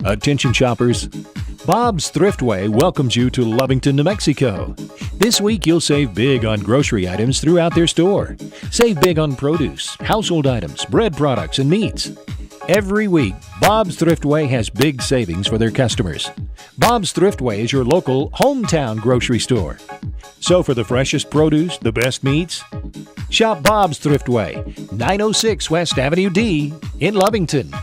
Attention shoppers, Bob's Thriftway welcomes you to Lovington, New Mexico. This week you'll save big on grocery items throughout their store. Save big on produce, household items, bread products, and meats. Every week, Bob's Thriftway has big savings for their customers. Bob's Thriftway is your local hometown grocery store. So for the freshest produce, the best meats, shop Bob's Thriftway, 906 West Avenue D in Lovington.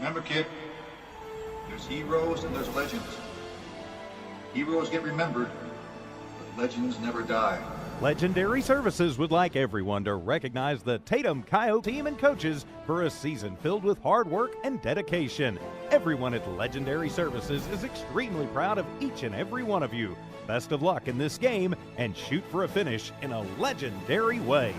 Remember, kid, there's heroes and there's legends. Heroes get remembered, but legends never die. Legendary Services would like everyone to recognize the Tatum Coyote team and coaches for a season filled with hard work and dedication. Everyone at Legendary Services is extremely proud of each and every one of you. Best of luck in this game and shoot for a finish in a legendary way.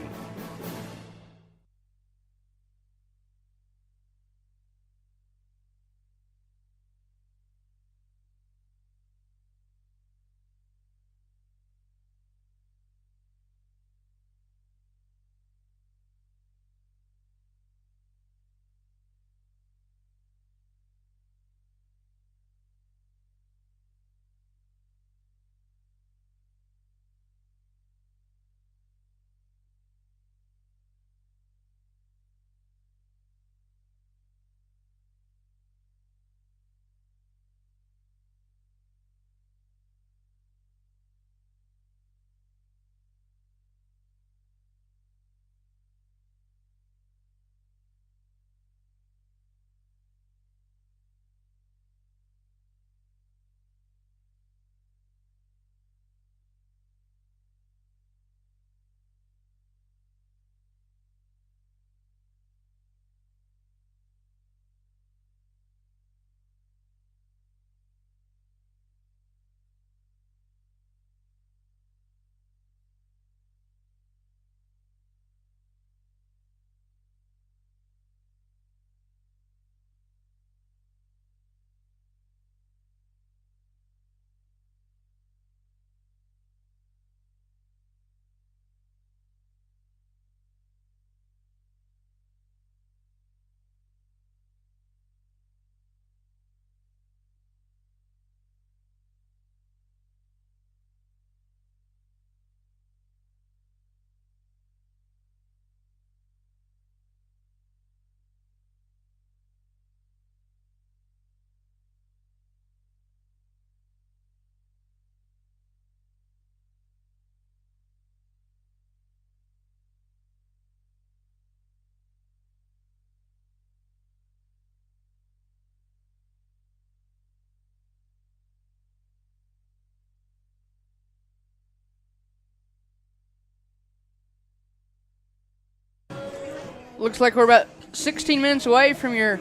Looks like we're about 16 minutes away from your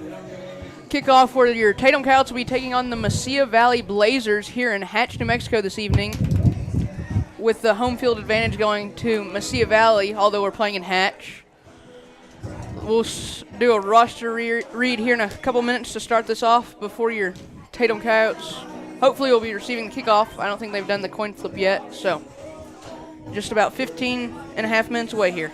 kickoff where your Tatum Coyotes will be taking on the Mesilla Valley Blazers here in Hatch, New Mexico this evening, with the home field advantage going to Mesilla Valley, although we're playing in Hatch. We'll do a roster read here in a couple minutes to start this off before your Tatum Coyotes hopefully will be receiving the kickoff. I don't think they've done the coin flip yet, so just about 15 and a half minutes away here.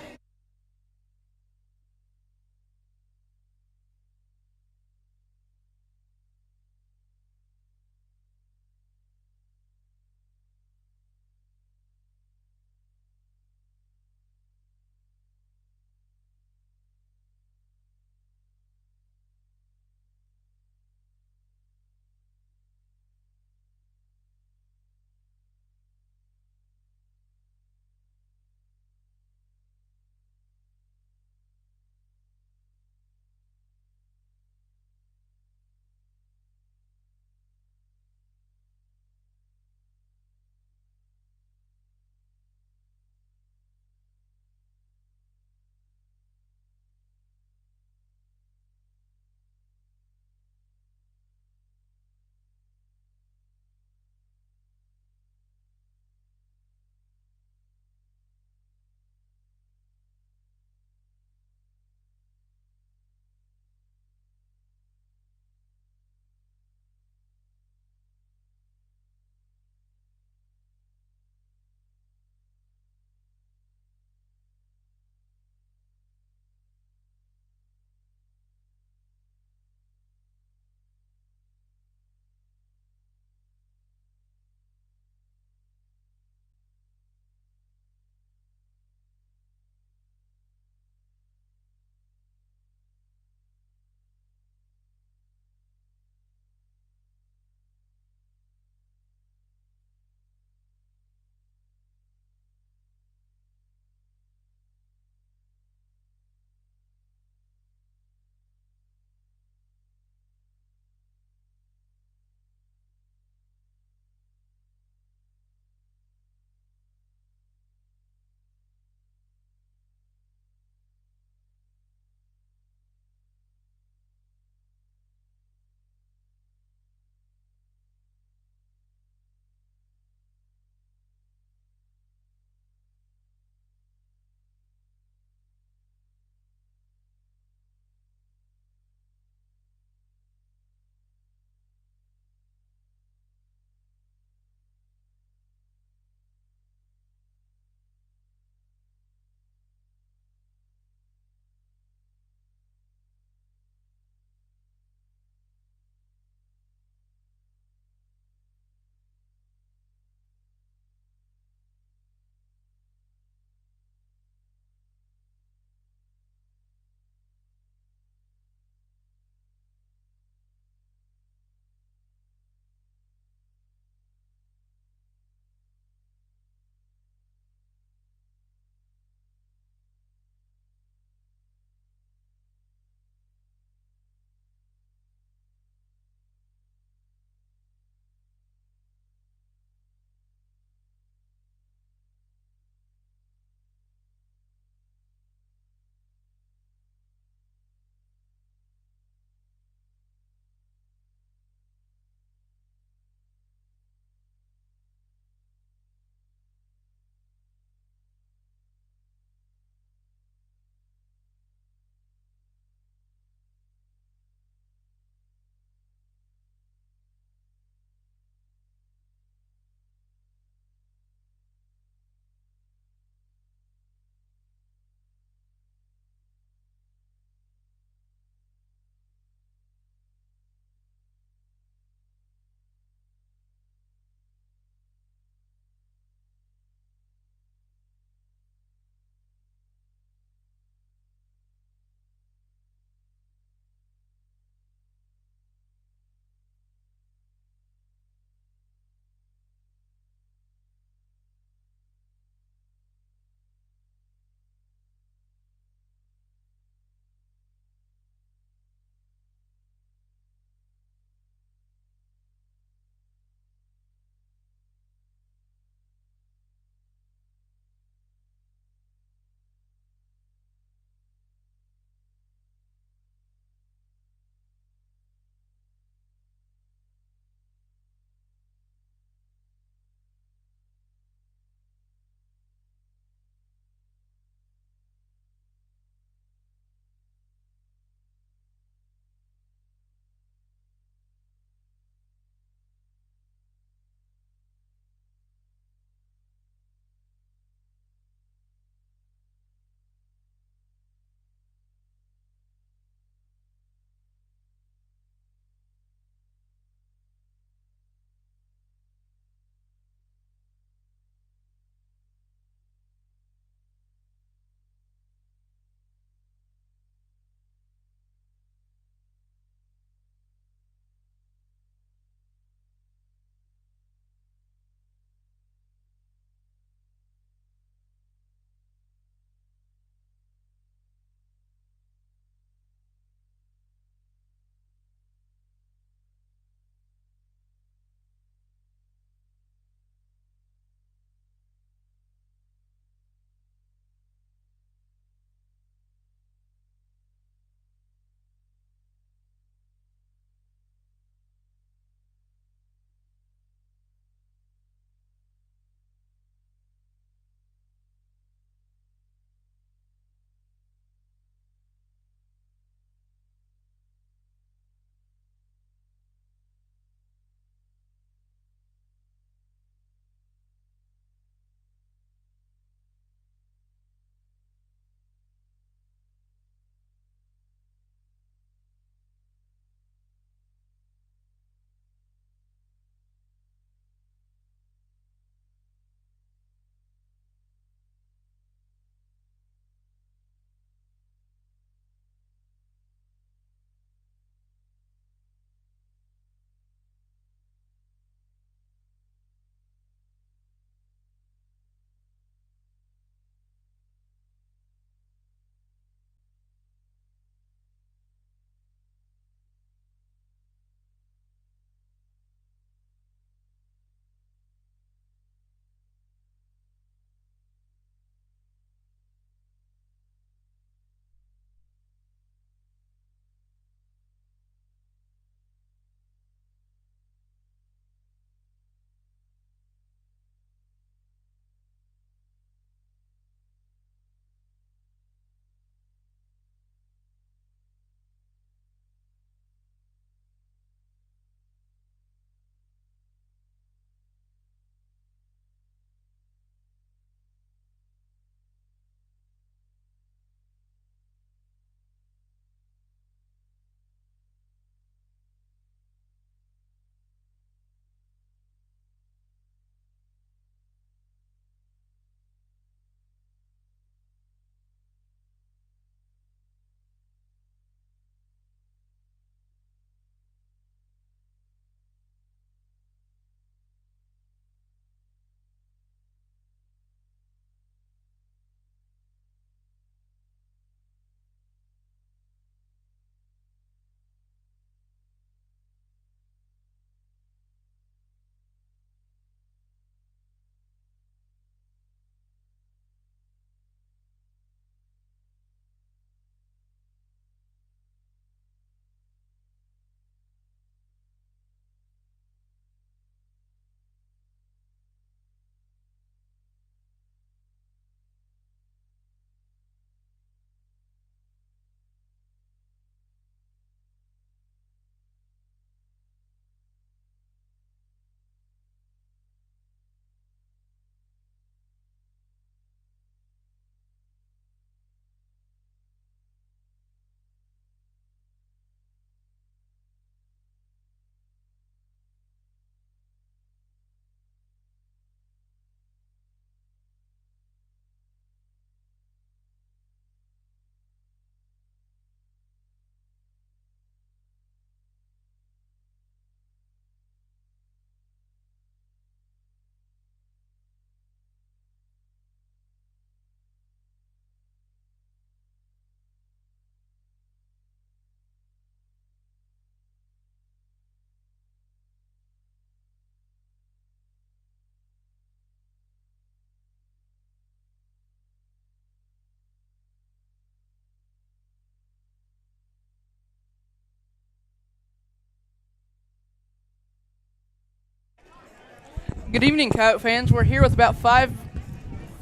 Good evening, Coyote fans. We're here with about five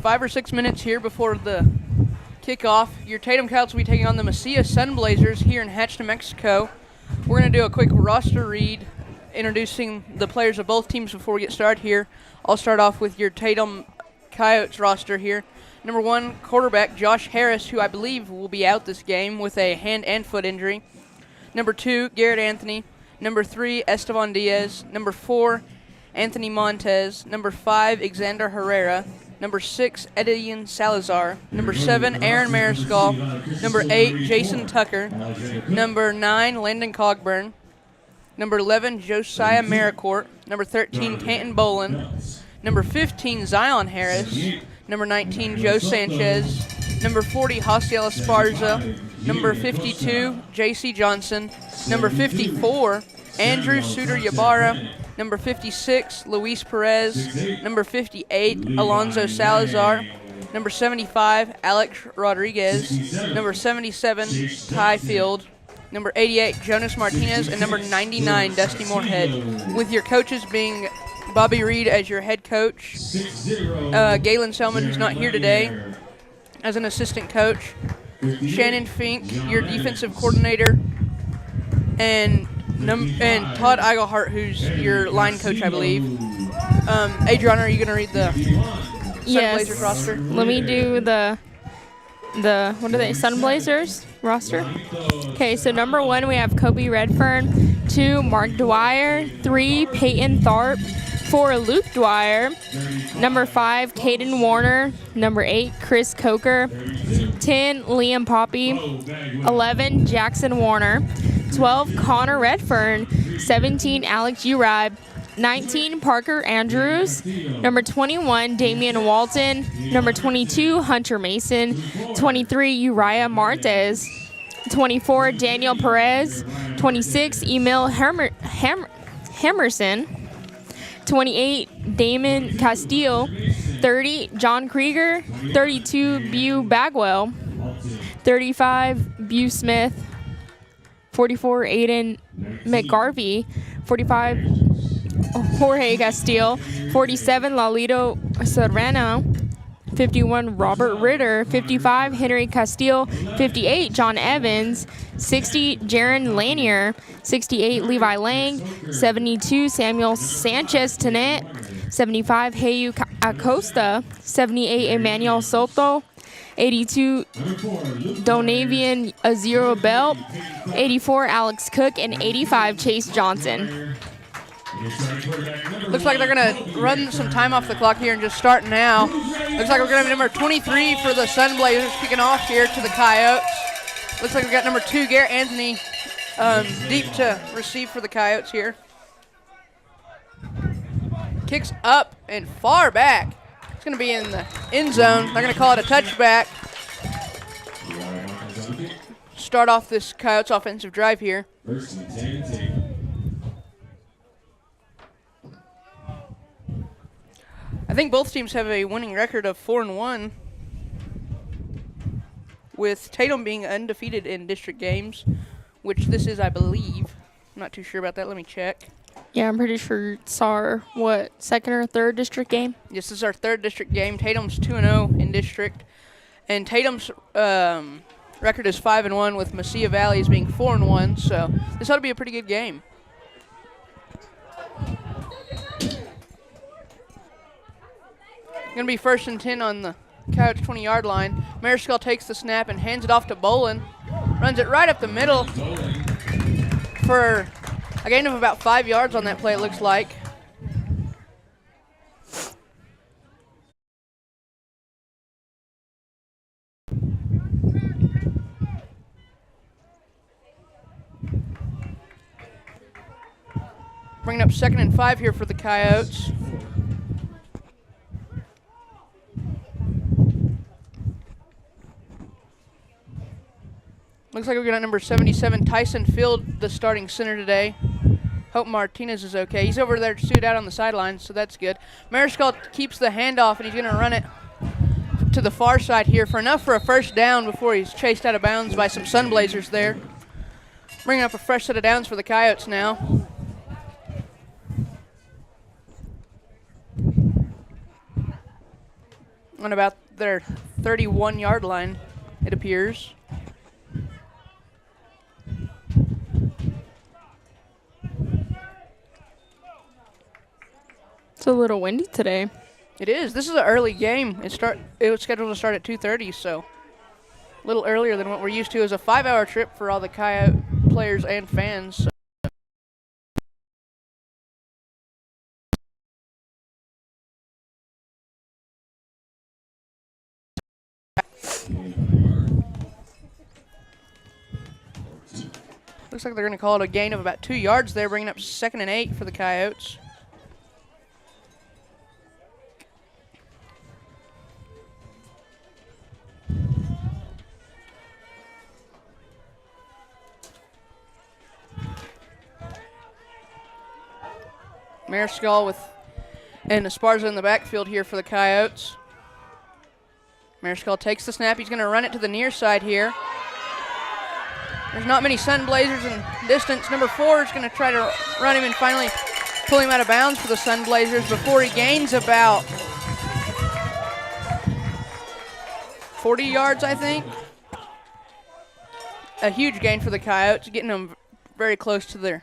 or 6 minutes here before the kickoff. Your Tatum Coyotes will be taking on the Mesilla Sunblazers here in Hatch, New Mexico. We're going to do a quick roster read, introducing the players of both teams before we get started here. I'll start off with your Tatum Coyotes roster here. Number 1, quarterback Josh Harris, who I believe will be out this game with a hand and foot injury. Number 2, Garrett Anthony. Number 3, Estevan Diaz. Number 4, Anthony Montez. Number 5, Xander Herrera. Number 6, Edian Salazar. Number 7, Aaron Mariscal. Number 8, Jason Tucker. Number 9, Landon Cogburn. Number 11, Josiah Maricourt. Number 13, Canton Bolin. Number 15, Zion Harris. Number 19, Joe Sanchez. Number 40, Hosiel Esparza. Number 52, J.C. Johnson. Number 54, Andrew Suter Ybarra. Number 56, Luis Perez. Number 58, Alonzo Salazar. Number 75, Alex Rodriguez. Number 77, Ty Field. Number 88, Jonas Martinez. And number 99, Dusty Moorhead. With your coaches being Bobby Reed as your head coach, Galen Selman, who's not here today, as an assistant coach, Shannon Fink, your defensive coordinator, and Todd Eigelhart, who's your line coach, I believe. Adriana, are you going to read the Sunblazers roster? Let me do the what are they? Sunblazers roster. Okay, so number 1 we have Kobe Redfern. 2, Mark Dwyer. 3, Peyton Tharp. 4, Luke Dwyer. Number 5, Caden Warner. Number 8, Chris Coker. 10, Liam Poppy. 11, Jackson Warner. 12, Connor Redfern. 17, Alex Uribe. 19, Parker Andrews. Number 21, Damian Walton. Number 22, Hunter Mason. 23, Uriah Martez. 24, Daniel Perez. 26, Emil Hammerson. 28, Damon Castillo. 30, John Krieger. 32, Bew Bagwell. 35, Bew Smith. 44, Aiden McGarvey. 45, Jorge Castillo. 47, Lalito Serrano. 51, Robert Ritter. 55, Henry Castillo. 58, John Evans. 60, Jaron Lanier. 68, Levi Lang. 72, Samuel Sanchez Tenet. 75, Heyu Acosta. 78, Emmanuel Soto. 82, Donavian Azero Belt. 84, Alex Cook. And 85, Chase Johnson. Looks like they're going to run some time off the clock here and just start now. Looks like we're going to have number 23 for the Sunblazers kicking off here to the Coyotes. Looks like we've got number 2, Garrett Anthony, deep to receive for the Coyotes here. Kicks up and far back. It's going to be in the end zone. They're going to call it a touchback. Start off this Coyotes offensive drive here. I think both teams have a winning record of 4-1, with Tatum being undefeated in district games, which this is, I believe. I'm not too sure about that. Let me check. Yeah, I'm pretty sure it's our, second or third district game? Yes, this is our third district game. Tatum's 2-0 in district, and Tatum's record is 5-1, with Mesilla Valley as being 4-1, so this ought to be a pretty good game. Going to be 1st and 10 on the Coyotes 20-yard line. Mariscal takes the snap and hands it off to Bolin. Runs it right up the middle for a gain of about 5 yards on that play, it looks like. Bringing up 2nd and 5 here for the Coyotes. Looks like we got number 77, Tyson Field, the starting center today. Hope Martinez is okay. He's over there suited out on the sidelines, so that's good. Mariscal keeps the handoff, and he's going to run it to the far side here for enough for a 1st down before he's chased out of bounds by some Sunblazers there. Bringing up a fresh set of downs for the Coyotes now. on about their 31-yard line, it appears. It's a little windy today. It is. This is an early game. It was scheduled to start at 2:30, so a little earlier than what we're used to. It was a 5-hour trip for all the Coyote players and fans. So. Looks like they're going to call it a gain of about 2 yards there, bringing up 2nd and 8 for the Coyotes. Mariscal and Esparza in the backfield here for the Coyotes. Mariscal takes the snap. He's going to run it to the near side here. There's not many Sunblazers in distance. Number 4 is going to try to run him and finally pull him out of bounds for the Sunblazers before he gains about 40 yards, I think. A huge gain for the Coyotes, getting them very close to their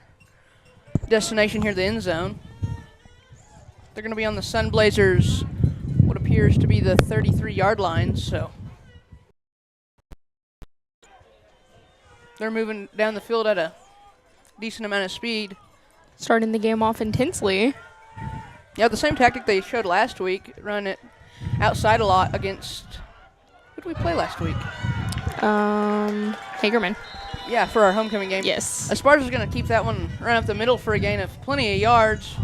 destination here, the end zone. They're going to be on the Sunblazers, what appears to be the 33-yard line, so they're moving down the field at a decent amount of speed. Starting the game off intensely. Yeah, the same tactic they showed last week, run it outside a lot against, who did we play last week? Hagerman. Yeah, for our homecoming game. Yes. Esparza's going to keep that one run up the middle for a gain of plenty of yards.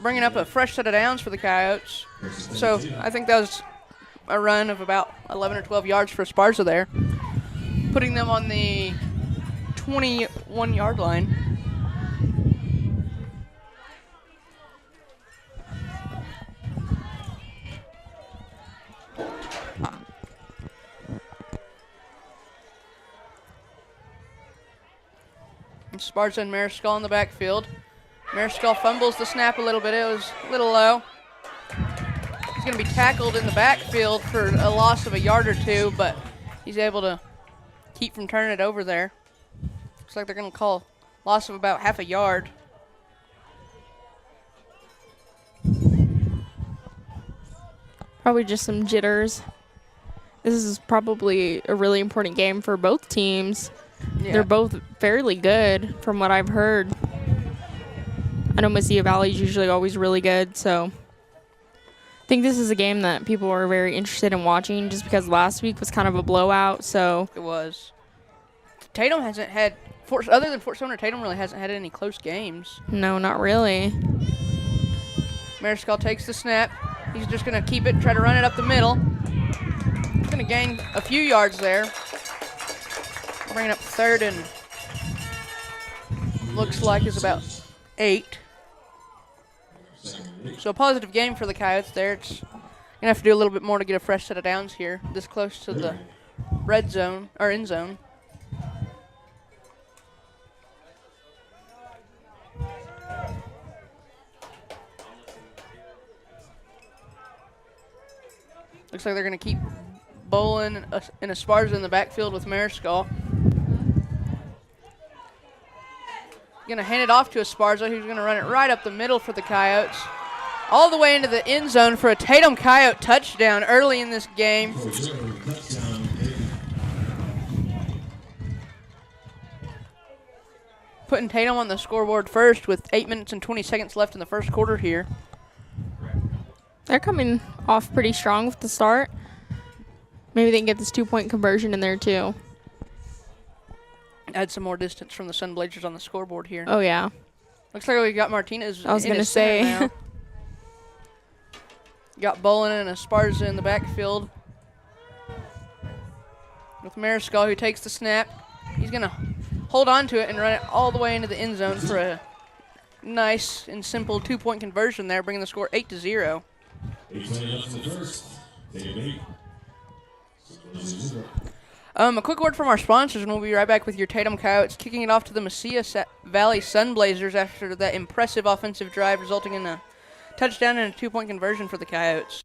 Bringing up a fresh set of downs for the Coyotes. So I think that was a run of about 11 or 12 yards for Esparza there, putting them on the 21-yard line. Esparza and Mariscal in the backfield. Mariscal fumbles the snap a little bit. It was a little low. He's going to be tackled in the backfield for a loss of a yard or two, but he's able to keep from turning it over there. Looks like they're going to call loss of about half a yard. Probably just some jitters. This is probably a really important game for both teams. Yeah. They're both fairly good from what I've heard. I know Mesilla Valley is usually always really good, so I think this is a game that people are very interested in watching just because last week was kind of a blowout, so. It was. Tatum hasn't had, other than Fort Sumner, Tatum really hasn't had any close games. No, not really. Mariscal takes the snap. He's just going to keep it, try to run it up the middle. He's going to gain a few yards there. Bringing up 3rd and looks like is about 8. So a positive game for the Coyotes there. It's going to have to do a little bit more to get a fresh set of downs here, this close to the red zone, or end zone. Looks like they're going to keep Bolin and Esparza in the backfield with Mariscal. Going to hand it off to Esparza, who's going to run it right up the middle for the Coyotes. All the way into the end zone for a Tatum Coyote touchdown early in this game. Putting Tatum on the scoreboard first with 8 minutes and 20 seconds left in the first quarter here. They're coming off pretty strong with the start. Maybe they can get this 2-point conversion in there too. Add some more distance from the Sunblazers on the scoreboard here. Oh, yeah. Looks like we got Martinez. I was going to say. Now. Got Bolin and Esparza in the backfield. With Mariscal, who takes the snap. He's going to hold on to it and run it all the way into the end zone for a nice and simple 2-point conversion there, bringing the score 8-0. A quick word from our sponsors, and we'll be right back with your Tatum Coyotes, kicking it off to the Mesilla Valley Sunblazers after that impressive offensive drive resulting in a touchdown and a 2-point conversion for the Coyotes.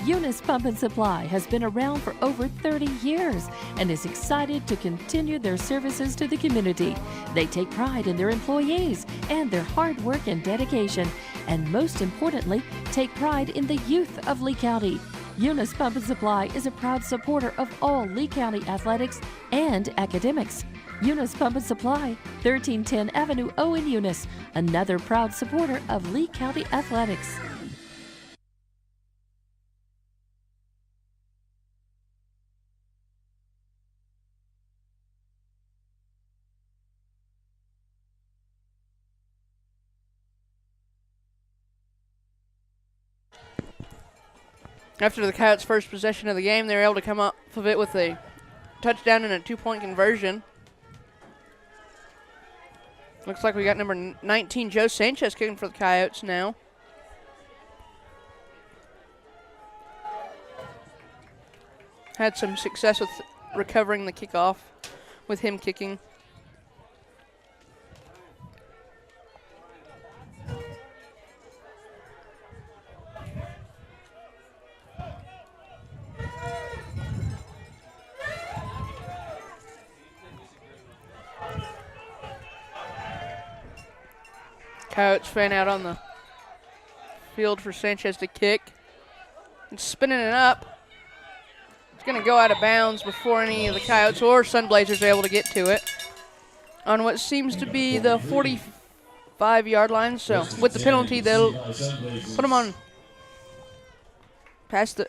Eunice Pump and Supply has been around for over 30 years and is excited to continue their services to the community. They take pride in their employees and their hard work and dedication, and most importantly, take pride in the youth of Lee County. Eunice Pump and Supply is a proud supporter of all Lee County athletics and academics. Eunice Pump and Supply, 1310 Avenue O in Eunice, another proud supporter of Lee County athletics. After the Coyotes' first possession of the game, they were able to come up of it with a touchdown and a 2-point conversion. Looks like we got number 19, Joe Sanchez, kicking for the Coyotes now. Had some success with recovering the kickoff with him kicking. Coyotes fan out on the field for Sanchez to kick. And spinning it up. It's going to go out of bounds before any of the Coyotes or Sunblazers are able to get to it. On what seems to be the 45-yard line. So with the penalty, they'll put them on past the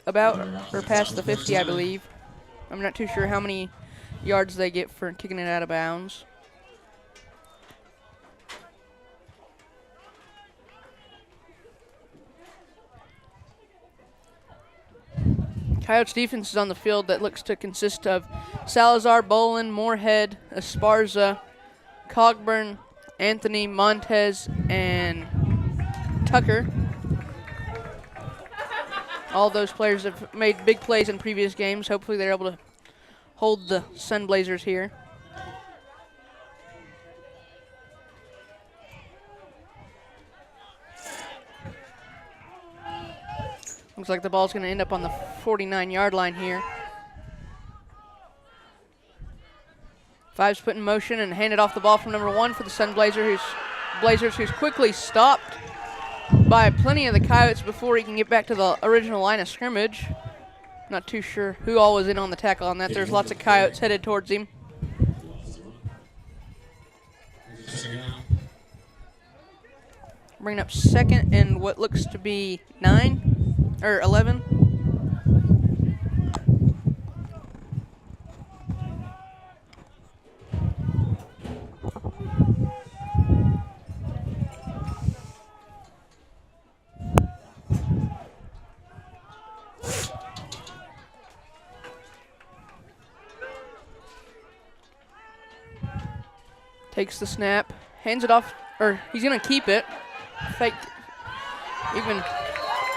past the 50, I believe. I'm not too sure how many yards they get for kicking it out of bounds. Coyotes defense is on the field that looks to consist of Salazar, Bolin, Moorhead, Esparza, Cogburn, Anthony, Montez, and Tucker. All those players have made big plays in previous games. Hopefully they're able to hold the Sunblazers here. Looks like the ball's going to end up on the 49-yard line here. Five's put in motion and handed off the ball from number 1 for the Blazers, who's quickly stopped by plenty of the Coyotes before he can get back to the original line of scrimmage. Not too sure who all was in on the tackle on that. There's lots of Coyotes headed towards him. Bringing up second and what looks to be 11. Takes the snap, hands it off, or he's going to keep it. Fake, even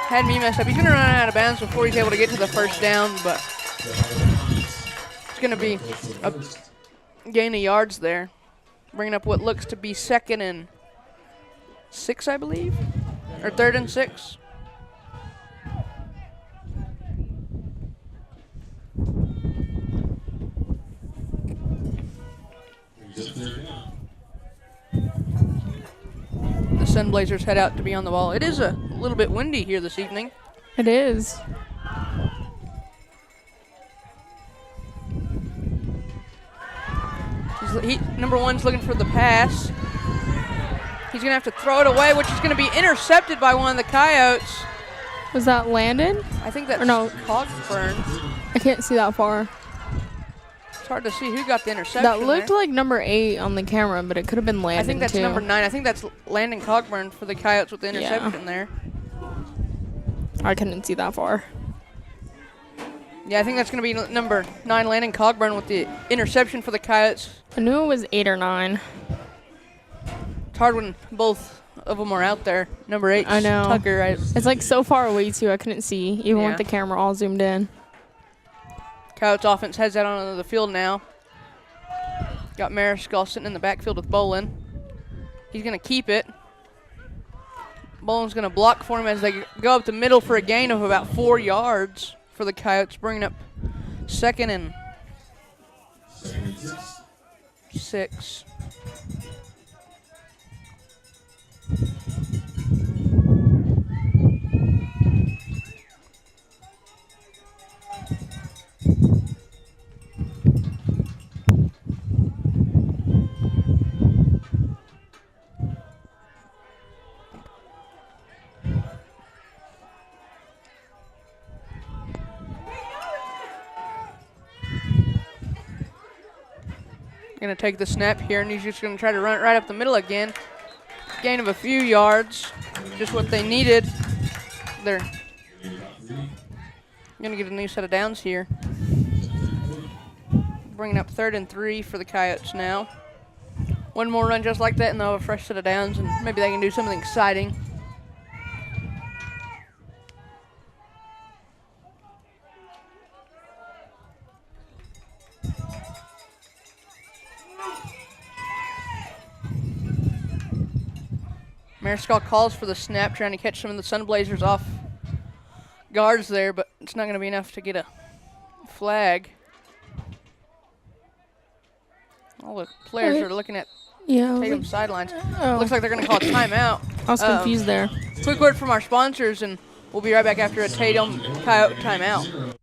had me messed up. He's going to run out of bounds before he's able to get to the first down, but it's going to be a gain of yards there. Bringing up what looks to be 2nd and 6, I believe, or 3rd and 6. The Sunblazers head out to be on the ball. It is a little bit windy here this evening. It is. Number 1's looking for the pass. He's going to have to throw it away, which is going to be intercepted by one of the Coyotes. Was that Landon? I think that's Cogburn. I can't see that far. It's hard to see who got the interception. That looked like number 8 on the camera, but it could have been Landon, I think that's too. number 9. I think that's Landon Cogburn for the Coyotes with the interception there. I couldn't see that far. Yeah, I think that's going to be number 9, Landon Cogburn with the interception for the Coyotes. I knew it was 8 or 9. It's hard when both of them are out there. Number 8, I know. Tucker. It's like so far away, too. I couldn't see, even with the camera all zoomed in. Coyotes offense heads out onto the field now. Got Mariscal sitting in the backfield with Bolin. He's going to keep it. Bolin's going to block for him as they go up the middle for a gain of about 4 yards for the Coyotes, bringing up 2nd and 6. Going to take the snap here, and he's just going to try to run it right up the middle again. Gain of a few yards, just what they needed. They're going to get a new set of downs here. Bringing up 3rd and 3 for the Coyotes now. One more run just like that, and they'll have a fresh set of downs, and maybe they can do something exciting. Mariscal calls for the snap, trying to catch some of the Sunblazers off guards there, but it's not going to be enough to get a flag. All the players are looking at Tatum sidelines. Looks like they're going to call a timeout. I was confused there. Quick word from our sponsors, and we'll be right back after a Tatum Coyote timeout.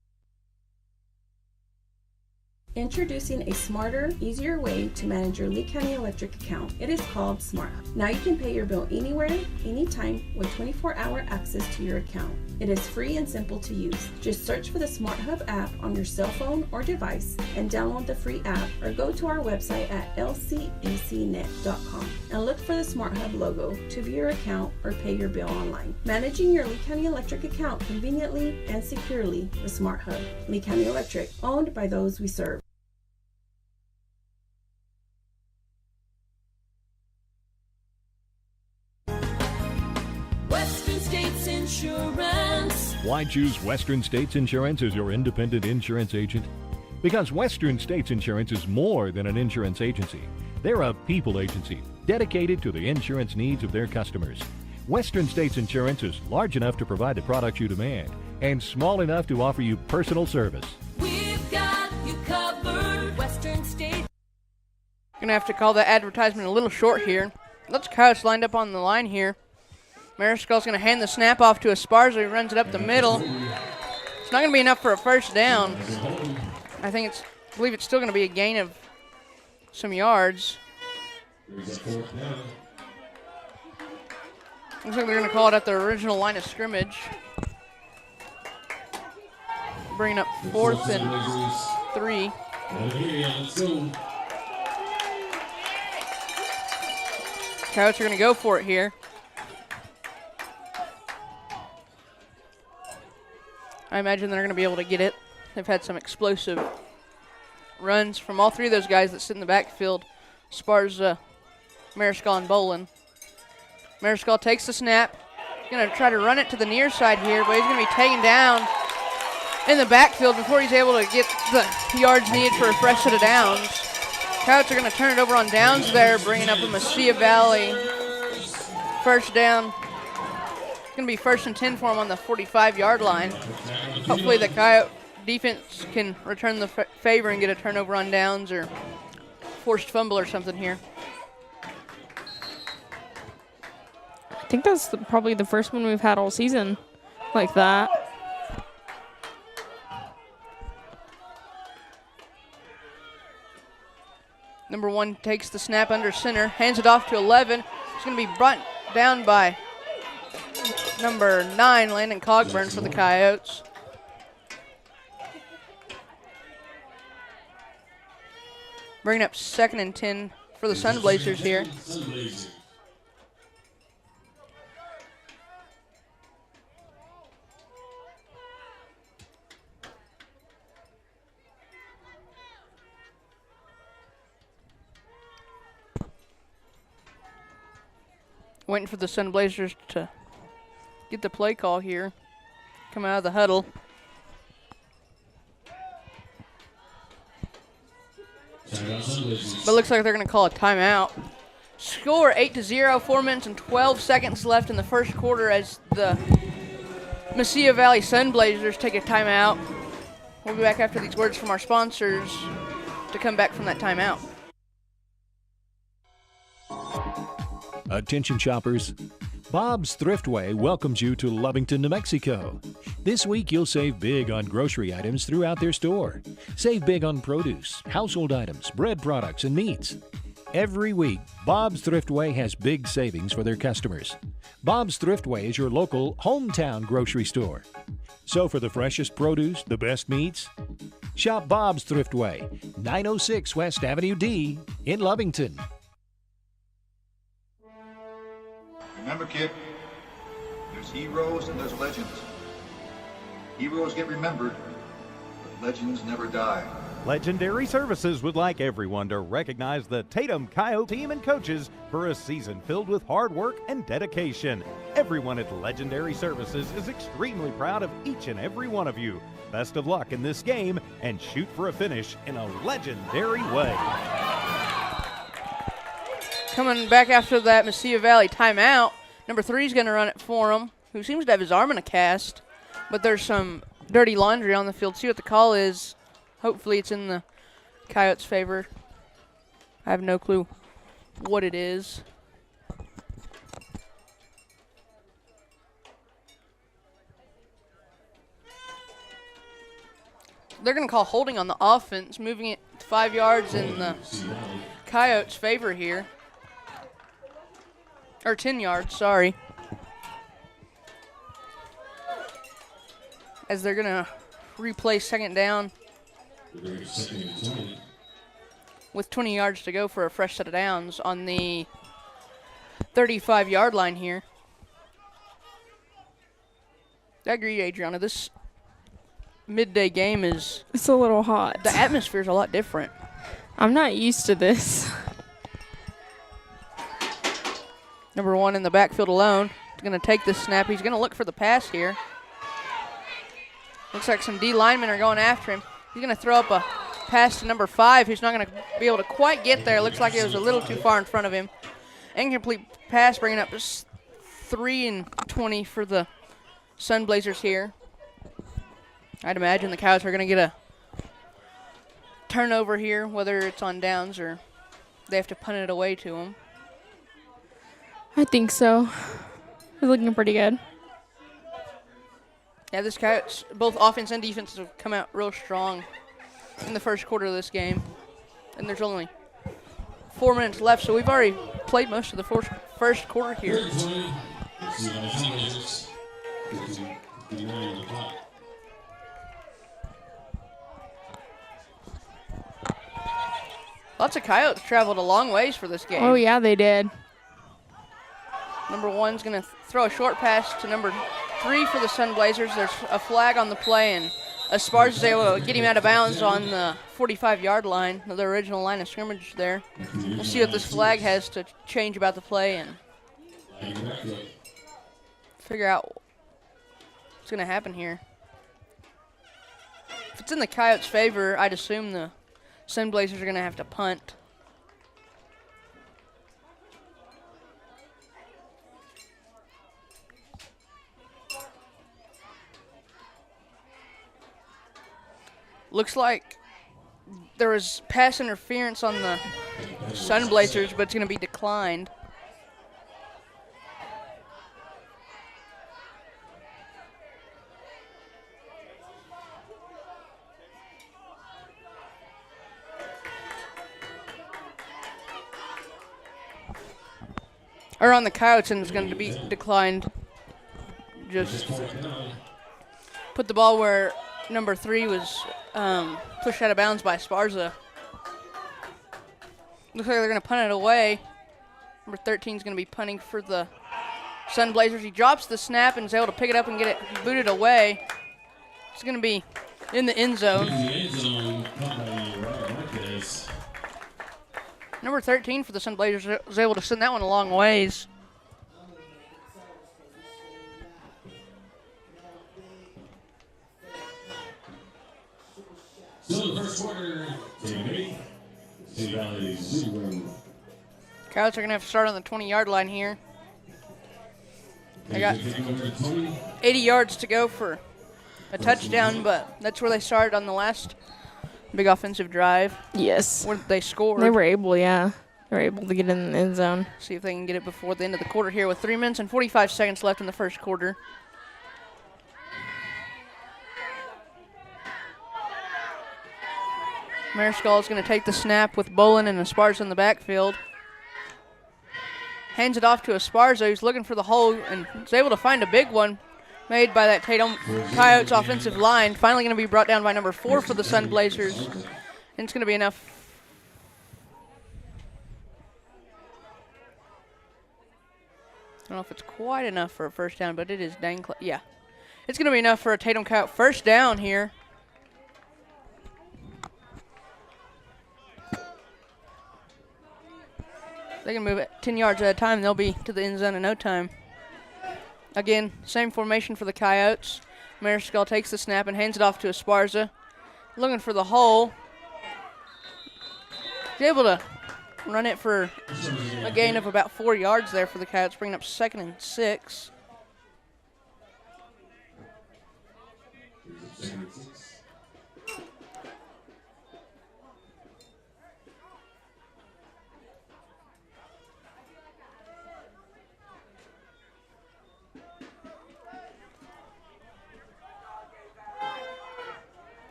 Introducing a smarter, easier way to manage your Lee County Electric account. It is called SmartHub. Now you can pay your bill anywhere, anytime, with 24-hour access to your account. It is free and simple to use. Just search for the SmartHub app on your cell phone or device and download the free app, or go to our website at lcecnet.com and look for the SmartHub logo to view your account or pay your bill online. Managing your Lee County Electric account conveniently and securely with SmartHub. Lee County Electric, owned by those we serve. Insurance. Why choose Western States Insurance as your independent insurance agent? Because Western States Insurance is more than an insurance agency. They're a people agency dedicated to the insurance needs of their customers. Western States Insurance is large enough to provide the products you demand and small enough to offer you personal service. We've got you covered. Western States. Gonna have to call that advertisement a little short here. Let's Coyotes lined up on the line here. Mariscal's going to hand the snap off to Esparza. He runs it up the middle. It's not going to be enough for a first down. I believe it's still going to be a gain of some yards. Looks like they're going to call it at the original line of scrimmage. Bringing up 4th and 3. Coyotes are going to go for it here. I imagine they're going to be able to get it. They've had some explosive runs from all 3 of those guys that sit in the backfield. Esparza, Mariscal, and Bolin. Mariscal takes the snap. He's going to try to run it to the near side here, but he's going to be taken down in the backfield before he's able to get the yards needed for a fresh set of downs. Coyotes are going to turn it over on downs there, bringing up a Mesilla Valley first down. It's going to be 1st and 10 for him on the 45-yard line. Hopefully the Coyote defense can return the favor and get a turnover on downs or forced fumble or something here. I think that's probably the first one we've had all season like that. Number 1 takes the snap under center, hands it off to 11. It's going to be brought down by number 9, Landon Cogburn for the Coyotes. Bringing up 2nd and 10 for the Sunblazers here. Waiting for the Sunblazers to get the play call here. Come out of the huddle. But it looks like they're going to call a timeout. Score 8-0, 4 minutes and 12 seconds left in the first quarter as the Mesilla Valley Sunblazers take a timeout. We'll be back after these words from our sponsors to come back from that timeout. Attention shoppers. Bob's Thriftway welcomes you to Lovington, New Mexico. This week you'll save big on grocery items throughout their store. Save big on produce, household items, bread products, and meats. Every week, Bob's Thriftway has big savings for their customers. Bob's Thriftway is your local hometown grocery store. So for the freshest produce, the best meats, shop Bob's Thriftway, 906 West Avenue D in Lovington. Remember, kid, there's heroes and there's legends. Heroes get remembered, but legends never die. Legendary Services would like everyone to recognize the Tatum Coyote team and coaches for a season filled with hard work and dedication. Everyone at Legendary Services is extremely proud of each and every one of you. Best of luck in this game and shoot for a finish in a legendary way. Coming back after that Mesilla Valley timeout, number 3 is going to run it for him, who seems to have his arm in a cast, but there's some dirty laundry on the field. See what the call is. Hopefully it's in the Coyotes' favor. I have no clue what it is. They're going to call holding on the offense, moving it 5 yards in the Coyotes' favor here. Or 10 yards, sorry. As they're going to replay second down with 20 yards to go for a fresh set of downs on the 35-yard line here. I agree, Adriana. This midday game is... It's a little hot. The atmosphere is a lot different. I'm not used to this. Number 1 in the backfield alone. He's going to take this snap. He's going to look for the pass here. Looks like some D linemen are going after him. He's going to throw up a pass to number 5, who's not going to be able to quite get there. Looks like it was a little too far in front of him. Incomplete pass, bringing up just 3 and 20 for the Sunblazers here. I'd imagine the Coyotes are going to get a turnover here, whether it's on downs or they have to punt it away to them. I think so. They're looking pretty good. Yeah, this Coyotes, both offense and defense, have come out real strong in the first quarter of this game. And there's only 4 minutes left, so we've already played most of the first quarter here. Lots of Coyotes traveled a long ways for this game. Oh, yeah, they did. Number 1's going to throw a short pass to number 3 for the Sunblazers. There's a flag on the play, and Esparza is able to get him out of bounds on the 45-yard line, the original line of scrimmage there. We'll see what this flag has to change about the play and figure out what's going to happen here. If it's in the Coyotes' favor, I'd assume the Sunblazers are going to have to punt. Looks like there was pass interference on the Sunblazers, but it's going to be declined. Or on the Coyotes, and it's going to be declined. Just put the ball where number 3 was pushed out of bounds by Esparza. Looks like they're going to punt it away. Number 13 is going to be punting for the Sunblazers. He drops the snap and is able to pick it up and get it booted away. It's going to be in the end zone. Number 13 for the Sunblazers was able to send that one a long ways. So the first quarter, Mesilla Valley 0. Coyotes are going to have to start on the 20-yard line here. They got 80 yards to go for a touchdown, but that's where they started on the last big offensive drive. Yes. Where they scored. They were able, yeah. They were able to get in the end zone. See if they can get it before the end of the quarter here with 3 minutes and 45 seconds left in the first quarter. Mariscal is going to take the snap with Bolin and Esparza in the backfield. Hands it off to Esparza, who's looking for the hole and is able to find a big one made by that Tatum Coyotes offensive line. Finally going to be brought down by number 4 for the Sun Blazers. And it's going to be enough. I don't know if it's quite enough for a first down, but it is dang close. Yeah. It's going to be enough for a Tatum Coyote first down here. They can move it 10 yards at a time. They'll be to the end zone in no time. Again, same formation for the Coyotes. Mariscal takes the snap and hands it off to Esparza. Looking for the hole. He's able to run it for a gain of about 4 yards there for the Coyotes, bringing up 2nd and 6.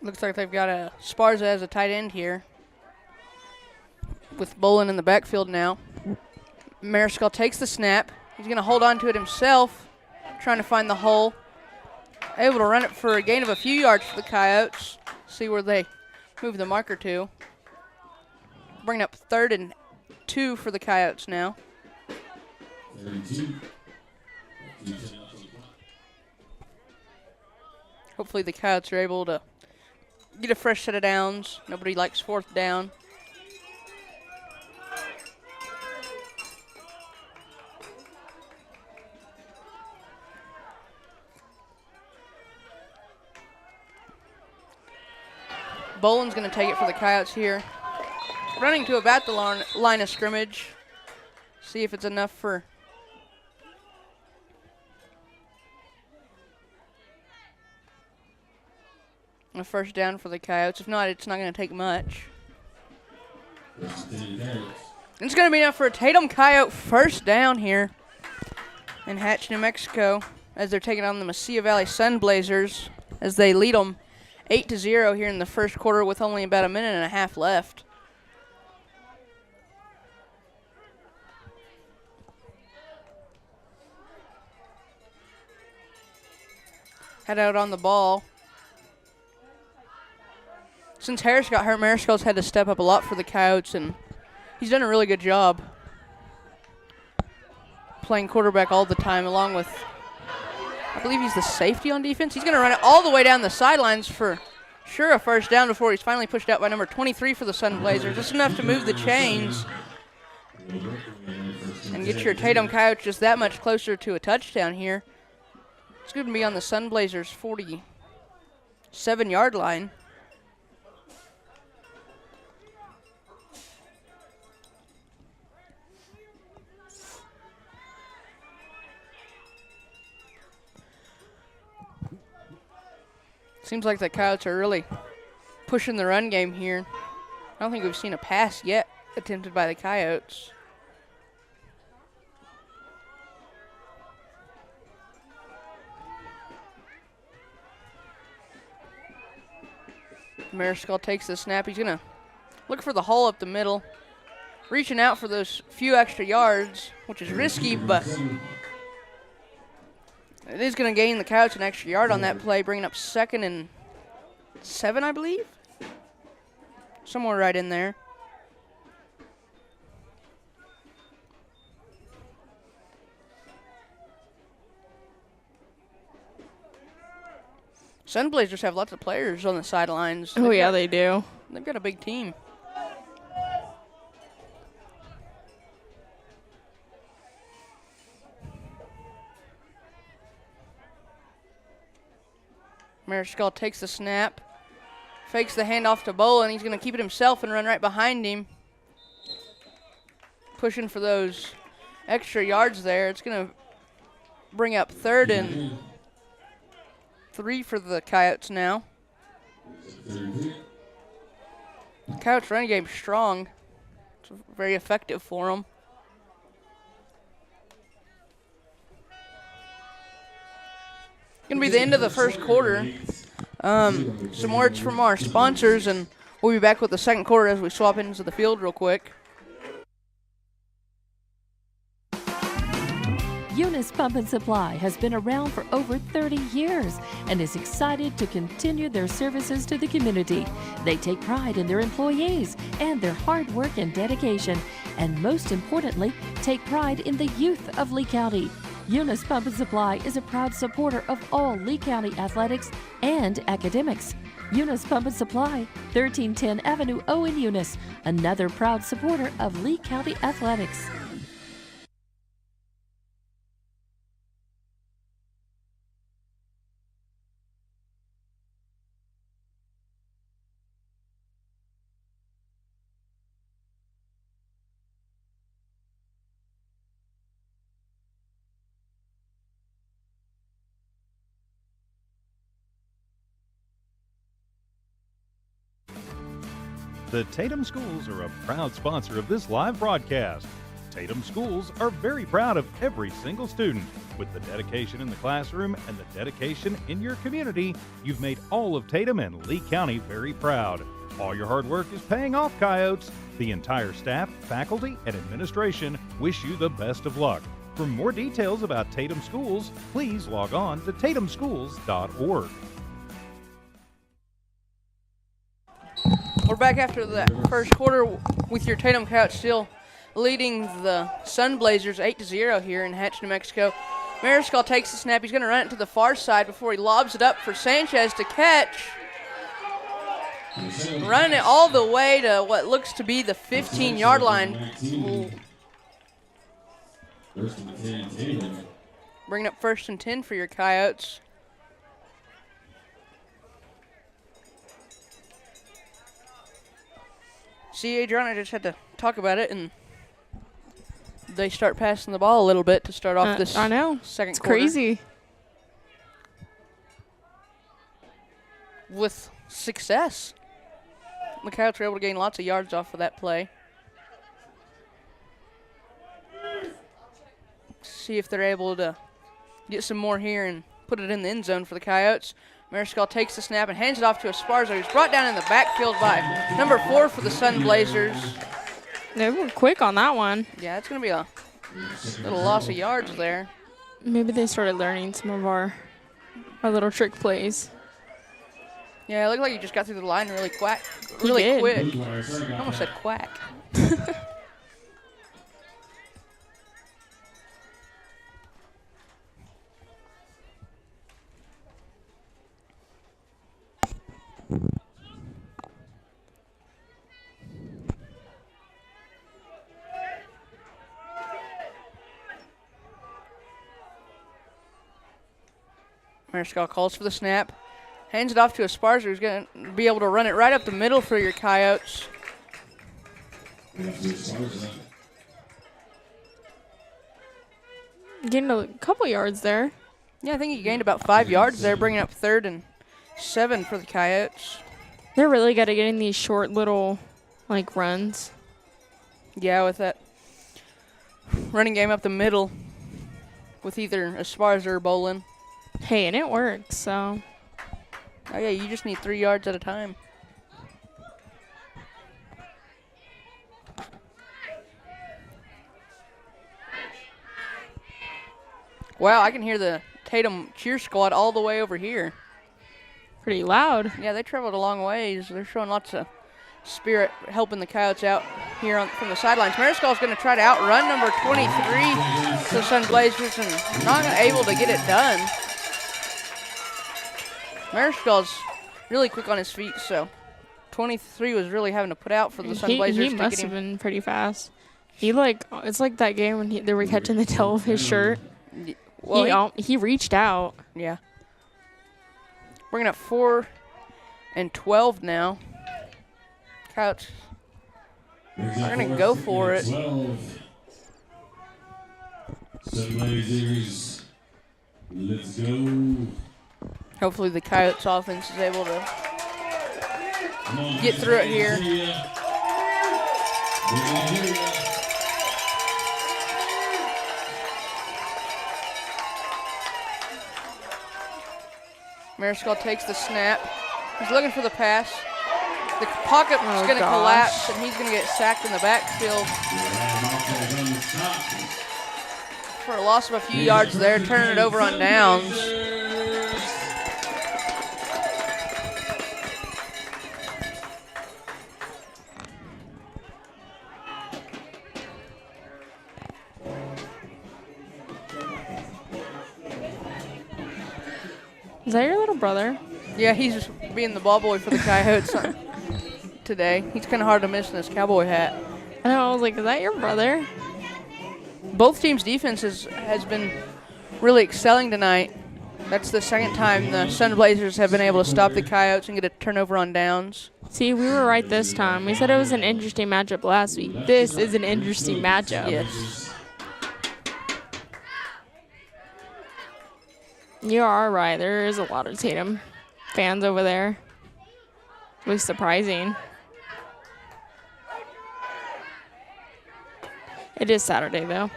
Looks like they've got a Esparza as a tight end here with Bolin in the backfield now. Mariscal takes the snap. He's going to hold on to it himself, trying to find the hole. Able to run it for a gain of a few yards for the Coyotes. See where they move the marker to. Bringing up 3rd and 2 for the Coyotes now. Hopefully the Coyotes are able to get a fresh set of downs. Nobody likes 4th down. Bolin's going to take it for the Coyotes here. Running to about the line of scrimmage. See if it's enough for a first down for the Coyotes. If not, it's not going to take much. It's going to be enough for a Tatum Coyote first down here in Hatch, New Mexico, as they're taking on the Mesilla Valley Sun Blazers as they lead them 8-0 here in the first quarter with only about a minute and a half left. Head out on the ball. Since Harris got hurt, Mariscal's had to step up a lot for the Coyotes, and he's done a really good job playing quarterback all the time, along with, I believe he's the safety on defense. He's going to run it all the way down the sidelines for sure a first down before he's finally pushed out by number 23 for the Sun Blazers. Just enough to move the chains and get your Tatum Coyotes just that much closer to a touchdown here. It's going to be on the Sun Blazers' 47-yard line. Seems like the Coyotes are really pushing the run game here. I don't think we've seen a pass yet attempted by the Coyotes. Mariscal takes the snap. He's going to look for the hole up the middle. Reaching out for those few extra yards, which is risky, but it is going to gain the Coyotes an extra yard on that play, bringing up 2nd and 7, I believe. Somewhere right in there. Sun Blazers have lots of players on the sidelines. Oh, yeah, they do. They've got a big team. Mariscal takes the snap. Fakes the handoff to Bola, and he's going to keep it himself and run right behind him. Pushing for those extra yards there. It's going to bring up 3rd and 3 for the Coyotes now. Coyotes running game strong. It's very effective for them. Going to be the end of the first quarter. Some words from our sponsors, and we'll be back with the second quarter as we swap into the field real quick. Eunice Pump and Supply has been around for over 30 years and is excited to continue their services to the community. They take pride in their employees and their hard work and dedication, and most importantly, take pride in the youth of Lee County. Eunice Pump and Supply is a proud supporter of all Lee County athletics and academics. Eunice Pump and Supply, 1310 Avenue O in Eunice, another proud supporter of Lee County athletics. The Tatum Schools are a proud sponsor of this live broadcast. Tatum Schools are very proud of every single student. With the dedication in the classroom and the dedication in your community, you've made all of Tatum and Lee County very proud. All your hard work is paying off, Coyotes. The entire staff, faculty, and administration wish you the best of luck. For more details about Tatum Schools, please log on to tatumschools.org. We're back after that first quarter with your Tatum Coyotes still leading the Sun Blazers 8-0 here in Hatch, New Mexico. Mariscal takes the snap. He's going to run it to the far side before he lobs it up for Sanchez to catch. Running it all the way to what looks to be the 15-yard line. Bringing up 1st and 10 for your Coyotes. See, Adrian, I just had to talk about it, and they start passing the ball a little bit to start off this I know. second It's quarter. crazy. With success. The Coyotes were able to gain lots of yards off of that play. See if they're able to get some more here and put it in the end zone for the Coyotes. Mariscal takes the snap and hands it off to Esparza, who's brought down in the backfield by number 4 for the Sun Blazers. They were quick on that one. Yeah, it's going to be a little loss of yards there. Maybe they started learning some of our little trick plays. Yeah, it looked like he just got through the line really quick. He did. I almost said quack. Mariscal calls for the snap. Hands it off to Esparza, who's going to be able to run it right up the middle for your Coyotes. Gained a couple yards there. Yeah, I think he gained about 5 yards there, bringing up 3rd and 7 for the Coyotes. They're really good at getting these short little, runs. Yeah, with that running game up the middle with either Esparza or Bolin. Hey, and it works, so. Oh, yeah, you just need 3 yards at a time. Wow, I can hear the Tatum cheer squad all the way over here. Pretty loud. Yeah, they traveled a long ways. They're showing lots of spirit, helping the Coyotes out here from the sidelines. Mariscal's going to try to outrun number 23 to the Sun Blazers and not able to get it done. Mariscal's really quick on his feet, so 23 was really having to put out for the Sun Blazers. He must have been pretty fast. It's like that game when they were catching the tail of his shirt. Well, he reached out. Yeah. Bringing up 4 and 12 now. Coyotes are going to go for it. 12. Sunblazers, let's go. Hopefully the Coyotes offense is able to get through it here. Mariscal takes the snap. He's looking for the pass. The pocket is going to collapse, and he's going to get sacked in the backfield for a loss of a few yards there. Turning it over on downs. Is that your little brother? Yeah, he's just being the ball boy for the Coyotes today. He's kind of hard to miss in this cowboy hat. I know, I was like, is that your brother? Both teams' defenses has been really excelling tonight. That's the second time the Sunblazers have been able to stop the Coyotes and get a turnover on downs. See, we were right this time. We said it was an interesting matchup last week. This is an interesting matchup. Yes. You are right. There is a lot of Tatum fans over there. It was surprising. It is Saturday, though.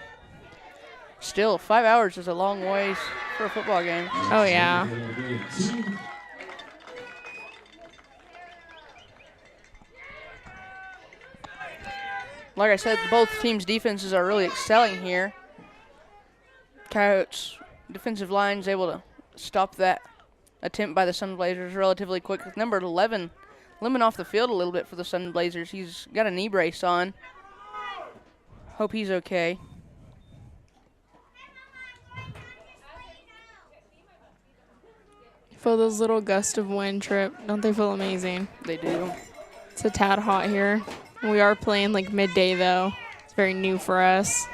Still, 5 hours is a long ways for a football game. Oh, yeah. Like I said, both teams' defenses are really excelling here. Coyotes' defensive line is able to stop that attempt by the Sunblazers relatively quick. With number 11 limping off the field a little bit for the Sunblazers. He's got a knee brace on. Hope he's okay. Feel those little gusts of wind, Trip. Don't they feel amazing? They do. It's a tad hot here. We are playing like midday, though. It's very new for us.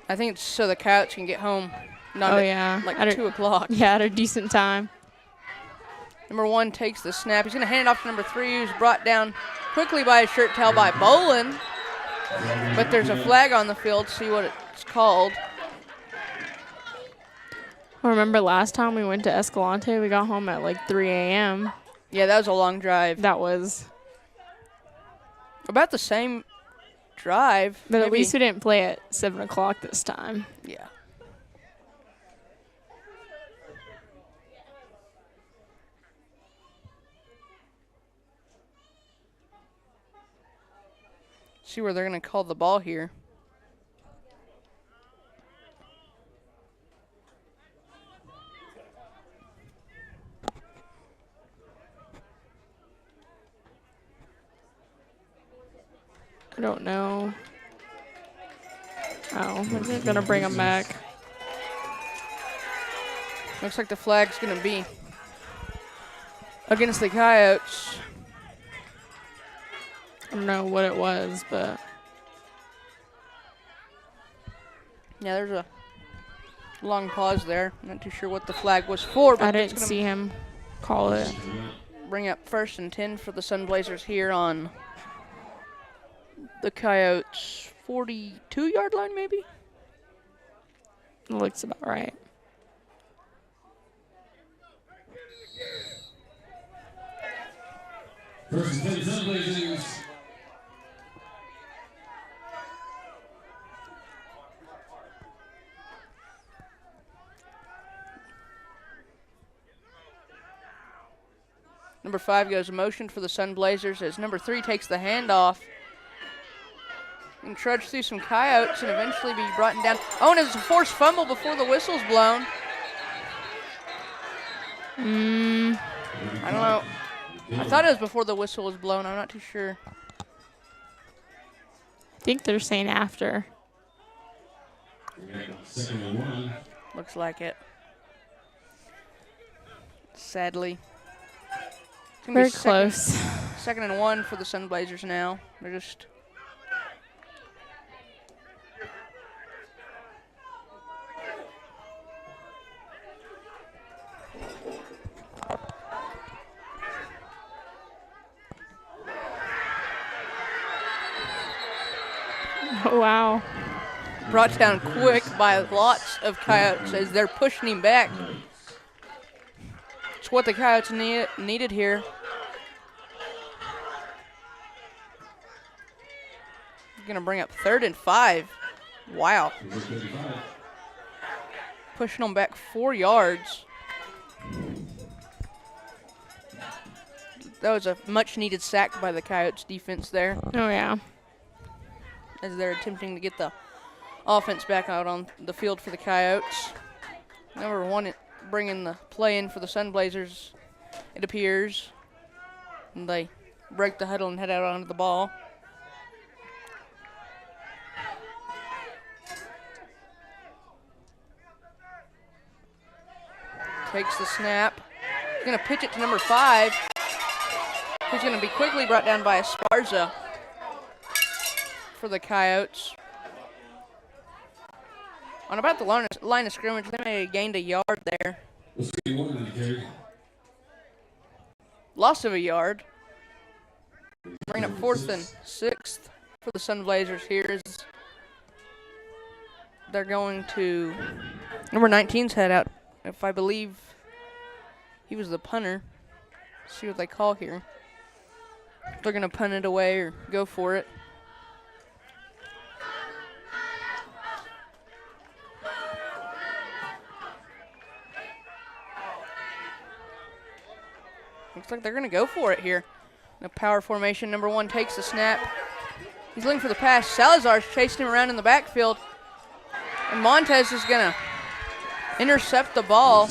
I think it's so the Coyotes can get home. Not like at 2 o'clock. Yeah, at a decent time. Number 1 takes the snap. He's going to hand it off to number 3, who's brought down quickly by a shirt tail by Bolin. But there's a flag on the field. See what it's called. Remember last time we went to Escalante, we got home at like 3 a.m. Yeah, that was a long drive. That was. About the same drive. But at least we didn't play at 7 o'clock this time. Yeah. See where they're going to call the ball here. I don't know. Oh, we're just going to bring them back. Looks like the flag's going to be against the Coyotes. I don't know what it was, but. Yeah, there's a long pause there. Not too sure what the flag was for, but I didn't see him call it. Bring up 1st and 10 for the Sunblazers here on the Coyotes' 42-yard line, maybe? It looks about right. First and 10 Sunblazers. Number 5 goes motion for the Sunblazers as number 3 takes the handoff and trudge through some Coyotes and eventually be brought down. Oh, and it's a forced fumble before the whistle's blown. I don't know. I thought it was before the whistle was blown. I'm not too sure. I think they're saying after. Second and 1. Looks like it. Sadly. It's gonna be Very close. Second and 1 for the Sunblazers now. They're just Oh, wow. Brought down quick by lots of Coyotes as they're pushing him back. It's what the Coyotes needed here. Going to bring up 3rd and 5. Wow. Pushing them back 4 yards. That was a much-needed sack by the Coyotes defense there. Oh, yeah. As they're attempting to get the offense back out on the field for the Coyotes. Number 1 bringing the play in for the Sunblazers, it appears. And they break the huddle and head out onto the ball. Takes the snap. He's going to pitch it to number 5. He's going to be quickly brought down by Esparza for the Coyotes. On about the line of scrimmage, they may have gained a yard there. Loss of a yard. Bring up 4th and 6th for the Sunblazers here as they're going to number 19's head out. If I believe he was the punter. See what they call here. They're going to punt it away or go for it. Looks like they're going to go for it here. In a power formation, number 1 takes the snap. He's looking for the pass. Salazar's chasing him around in the backfield. And Montez is going to intercept the ball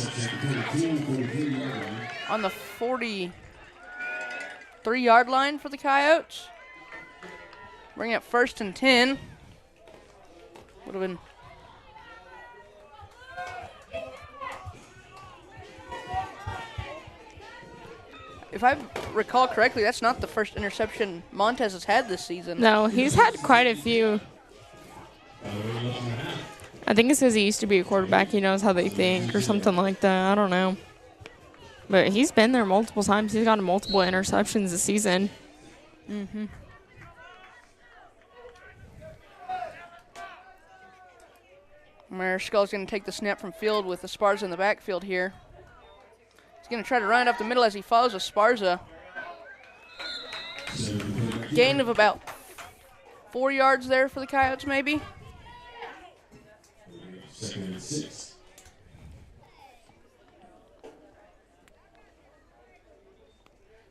on the 43-yard line for the Coyotes. Bring up 1st and 10. Would have been if I recall correctly, that's not the first interception Montez has had this season. No, he's had quite a few. I think it's because he used to be a quarterback. He knows how they think or something like that. I don't know. But he's been there multiple times. He's gotten multiple interceptions this season. Mm-hmm. Mariscal's going to take the snap from field with Esparza in the backfield here. He's going to try to run it up the middle as he follows Esparza. Gain of about 4 yards there for the Coyotes, maybe. 2nd and 6.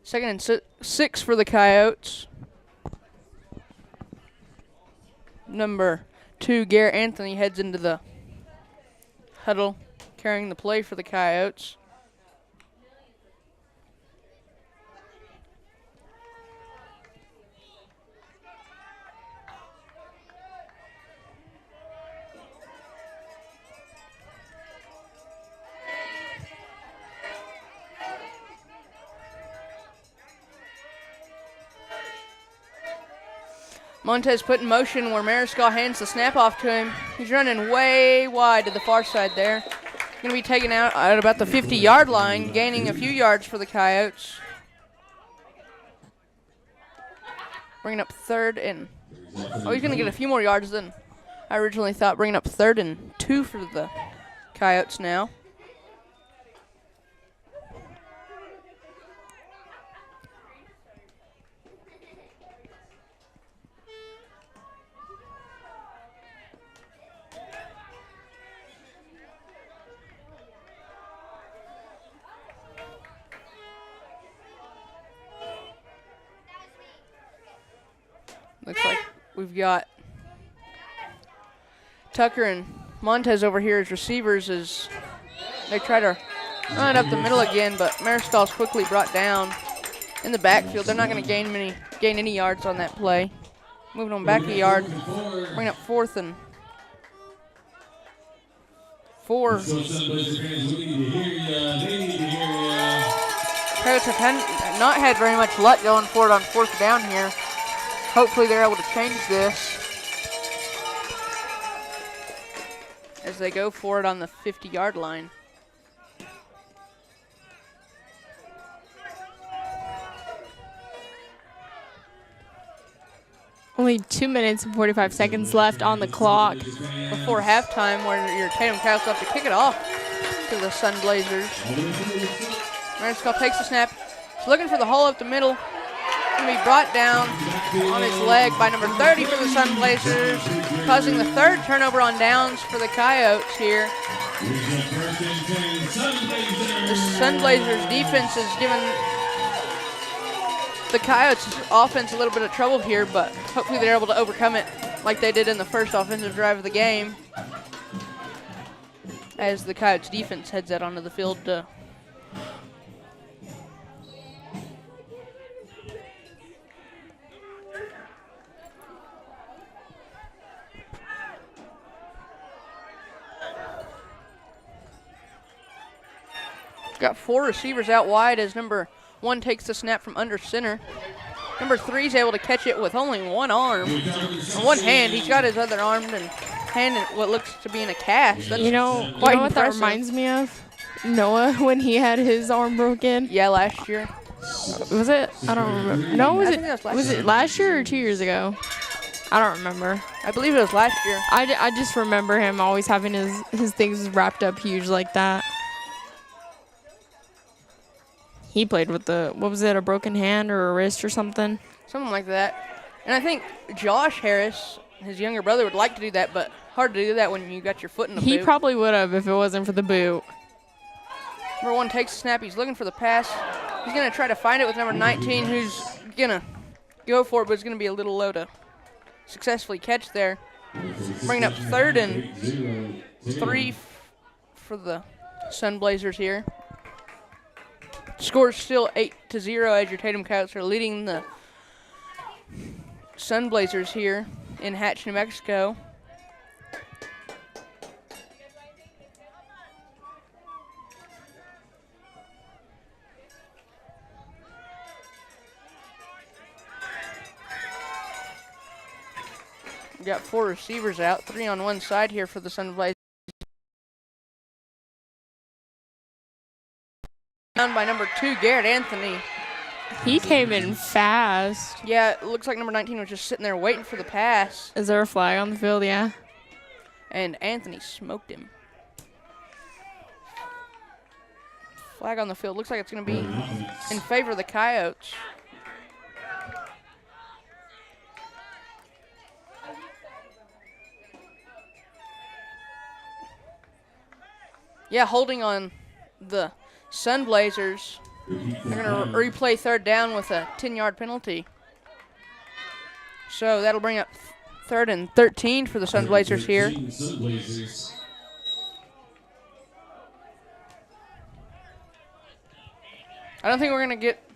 Second and 6 for the Coyotes. Number 2, Garrett Anthony, heads into the huddle, carrying the play for the Coyotes. Montez put in motion where Mariscal hands the snap off to him. He's running way wide to the far side there. Going to be taken out at about the 50-yard line, gaining a few yards for the Coyotes. Bringing up 3rd and... Oh, he's going to get a few more yards than I originally thought. Bringing up 3rd and 2 for the Coyotes now. Looks like we've got Tucker and Montez over here as receivers as they try to run it up the middle again, but Mariscal's quickly brought down in the backfield. They're not going to gain any yards on that play. Moving them back a yard, bring up 4th and 4. Coyotes have not had very much luck going for it on 4th down here. Hopefully they're able to change this as they go for it on the 50-yard line. only 2 minutes and 45 seconds left on the clock. Before halftime, where your Tatum Coyotes have to kick it off to the Sun Blazers. Mariscal takes the snap. He's looking for the hole up the middle. Going to be brought down on his leg by number 30 for the Sun Blazers, causing the third turnover on downs for the Coyotes here. The Sun Blazers defense has given the Coyotes offense a little bit of trouble here, but hopefully they're able to overcome it like they did in the first offensive drive of the game, as the Coyotes defense heads out onto the field to got 4 receivers out wide as number 1 takes the snap from under center. Number 3 is able to catch it with only one arm. On one hand, he's got his other arm and hand in what looks to be in a cast. That's You know quite what that impressive. reminds me of? Noah, when he had his arm broken. Yeah, last year. Was it? I don't remember. No, I think that was it last year or 2 years ago? I don't remember. I believe it was last year. I just remember him always having his things wrapped up huge like that. He played with what was it, a broken hand or a wrist or something? Something like that. And I think Josh Harris, his younger brother, would like to do that, but hard to do that when you got your foot in the boot. He probably would have if it wasn't for the boot. Number 1 takes the snap. He's looking for the pass. He's going to try to find it with number 19, who's going to go for it, but it's going to be a little low to successfully catch there. Bringing up 3rd and 3 for the Sun Blazers here. Score's still 8-0 as your Tatum Coyotes are leading the Sun Blazers here in Hatch, New Mexico. We got 4 receivers out, 3 on one side here for the Sun Blazers. Down by number 2, Garrett Anthony. He came in fast. Yeah, it looks like number 19 was just sitting there waiting for the pass. Is there a flag on the field? Yeah. And Anthony smoked him. Flag on the field. Looks like it's going to be in favor of the Coyotes. Yeah, holding on the Sun Blazers. They're going to replay 3rd down with a 10-yard penalty. So that'll bring up 3rd and 13 for the Sun Blazers here. I don't think we're going to get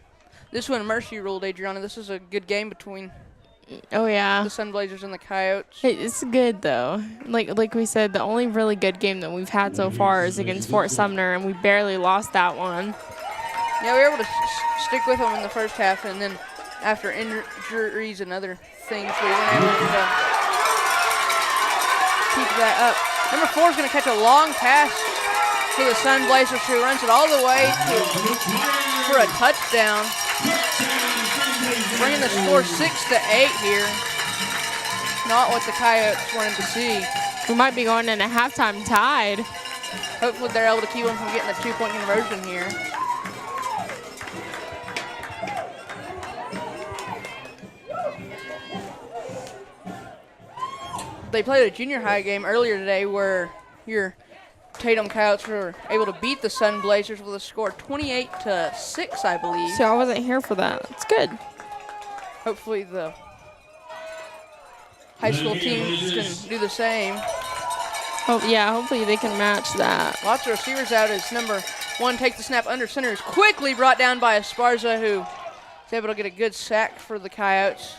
this one mercy ruled, Adriana. This is a good game between Oh, yeah. the Sun Blazers and the Coyotes. Hey, it's good, though. Like we said, the only really good game that we've had so far is against Fort Sumner, and we barely lost that one. Yeah, we were able to stick with them in the first half, and then after injuries and other things, we weren't able to keep that up. Number 4 is going to catch a long pass to the Sun Blazers, who runs it all the way for a touchdown, bringing the score 6-8 here. Not what the Coyotes wanted to see. We might be going in a halftime tied. Hopefully they're able to keep them from getting a 2-point conversion here. They played a junior high game earlier today where your Tatum Coyotes were able to beat the Sun Blazers with a score 28-6, I believe. So I wasn't here for that. It's good. Hopefully the high school teams can do the same. Oh, yeah, hopefully they can match that. Lots of receivers out as number 1 takes the snap under center. Is quickly brought down by Esparza, who is able to get a good sack for the Coyotes.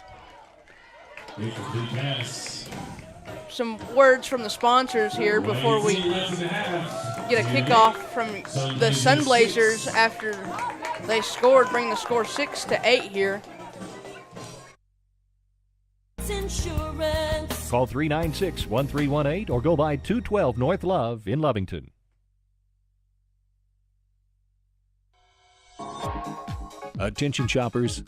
Some words from the sponsors here before we get a kickoff from the Sun Blazers after they scored, bringing the score 6-8 here. Call 396-1318 or go by 212 North Love in Lovington. Attention shoppers,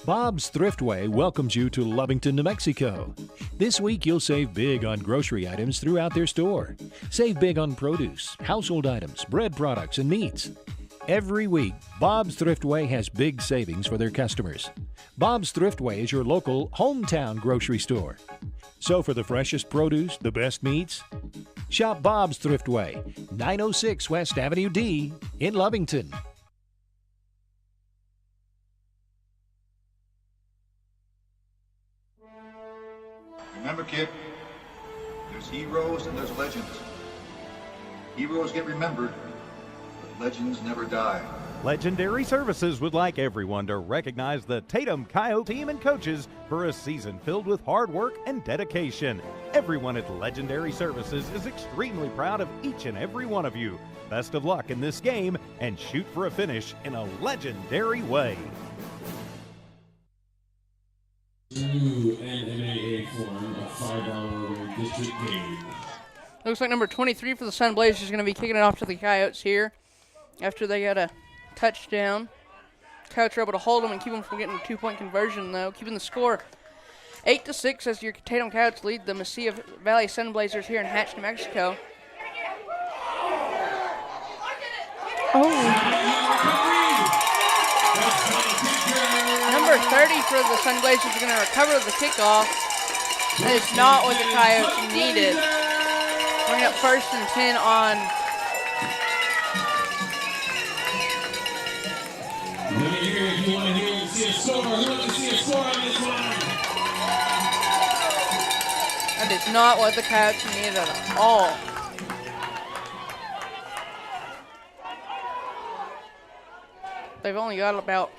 Bob's Thriftway welcomes you to Lovington, New Mexico. This week you'll save big on grocery items throughout their store. Save big on produce, household items, bread products, and meats. Every week, Bob's Thriftway has big savings for their customers. Bob's Thriftway is your local hometown grocery store. So for the freshest produce, the best meats, shop Bob's Thriftway, 906 West Avenue D in Lovington. Remember, kid, there's heroes and there's legends. Heroes get remembered, but legends never die. Legendary Services would like everyone to recognize the Tatum Coyote team and coaches for a season filled with hard work and dedication. Everyone at Legendary Services is extremely proud of each and every one of you. Best of luck in this game and shoot for a finish in a legendary way. New NMAA form, a $5 district game. Looks like number 23 for the Sun Blazers is going to be kicking it off to the Coyotes here after they got a touchdown. Coyotes are able to hold them and keep them from getting a 2-point conversion, though, keeping the score 8-6 as your Tatum Coyotes lead the Mesilla Valley Sun Blazers here in Hatch, New Mexico. Number 30 for the Sun Blazers is going to recover the kickoff. That is not what the Coyotes needed. Bring up 1st and 10 on Let me hear if you want to hear see a score. Who wants to see a score on this one? That is not what the Coyotes needed at all. They've only got about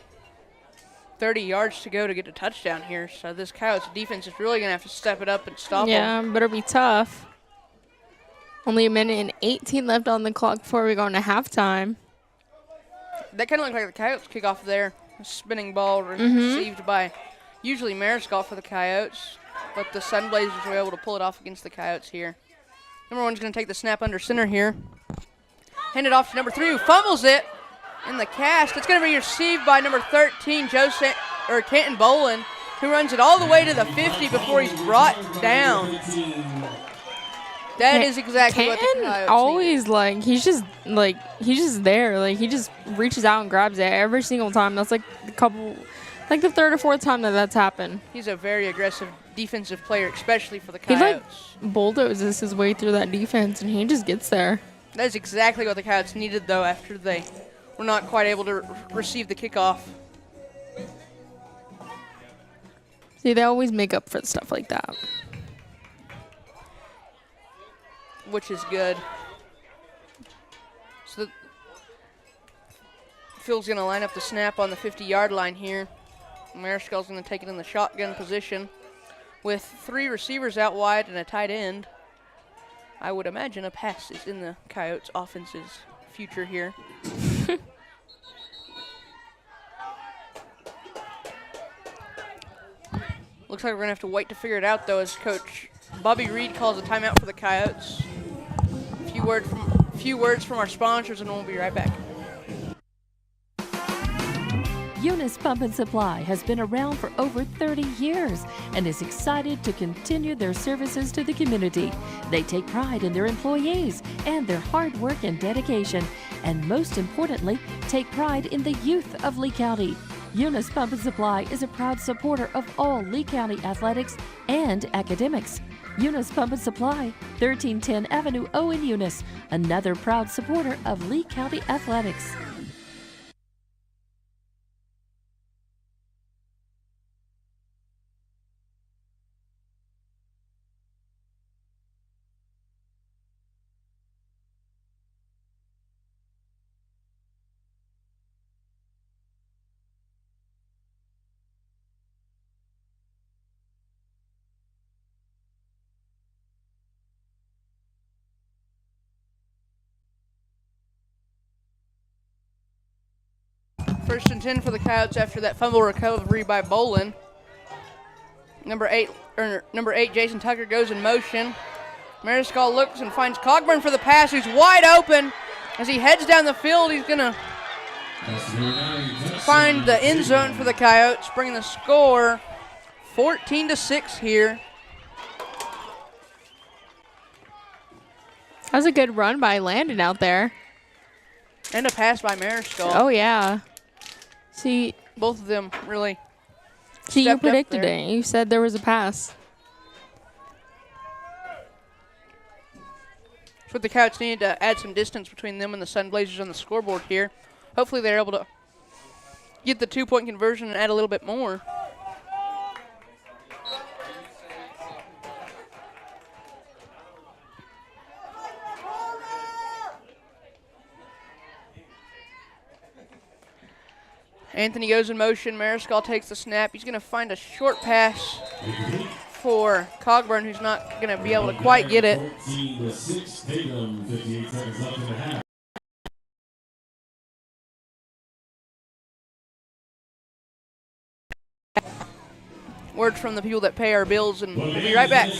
30 yards to go to get a touchdown here, so this Coyotes defense is really going to have to step it up and stop them. Yeah, better be tough. Only a minute and 18 left on the clock before we go into halftime. That kind of looked like the Coyotes kickoff there. A spinning ball received by usually Mariscal for the Coyotes, but the Sun Blazers were able to pull it off against the Coyotes here. Number 1's going to take the snap under center here. Hand it off to number 3, who fumbles it in the cast. It's going to be received by number 13, Canton Bolin, who runs it all the way to the 50 before he's brought down. That is exactly what the Coyotes always need. He's just there. He just reaches out and grabs it every single time. That's the 3rd or 4th time that's happened. He's a very aggressive defensive player, especially for the Coyotes. He bulldozes his way through that defense, and he just gets there. That is exactly what the Coyotes needed, though, after they were not quite able to receive the kickoff. See, they always make up for stuff like that. Which is good. So Phil's going to line up the snap on the 50-yard line here. Mariscal's going to take it in the shotgun position with 3 receivers out wide and a tight end. I would imagine a pass is in the Coyotes' offense's future here. Looks like we're going to have to wait to figure it out, though, as Coach Bobby Reed calls a timeout for the Coyotes. A few words from our sponsors, and we'll be right back. Eunice Pump and Supply has been around for over 30 years and is excited to continue their services to the community. They take pride in their employees and their hard work and dedication, and most importantly, take pride in the youth of Lee County. Eunice Pump and Supply is a proud supporter of all Lee County athletics and academics. Eunice Pump and Supply, 1310 Avenue O in Eunice, another proud supporter of Lee County athletics. First and 10 for the Coyotes after that fumble recovery by Bolin. Number 8, Jason Tucker goes in motion. Mariscal looks and finds Cogburn for the pass, who's wide open. As he heads down the field, he's going to find the end zone for the Coyotes, bringing the score 14-6 here. That was a good run by Landon out there. And a pass by Mariscal. Oh, yeah. See, both of them really you stepped up predicted there. it. You said there was a pass. That's what the Coyotes needed to add some distance between them and the Sun Blazers on the scoreboard here. Hopefully they're able to get the 2-point conversion and add a little bit more. Anthony goes in motion. Mariscal takes the snap. He's going to find a short pass for Cogburn, who's not going to be able to quite get it. 14-6, Tatum, 58 seconds left in the half. Word from the people that pay our bills, and we'll be right back.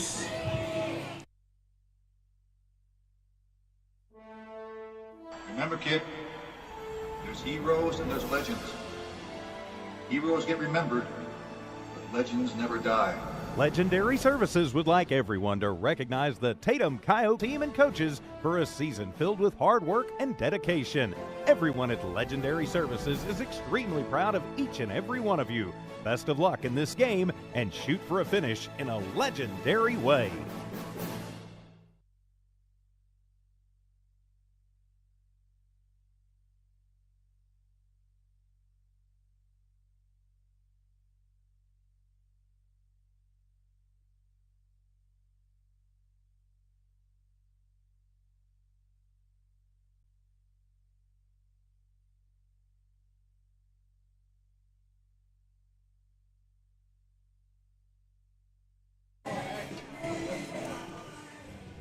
Remember, kid, there's heroes and there's legends. Heroes get remembered, but legends never die. Legendary Services would like everyone to recognize the Tatum Coyote team and coaches for a season filled with hard work and dedication. Everyone at Legendary Services is extremely proud of each and every one of you. Best of luck in this game and shoot for a finish in a legendary way.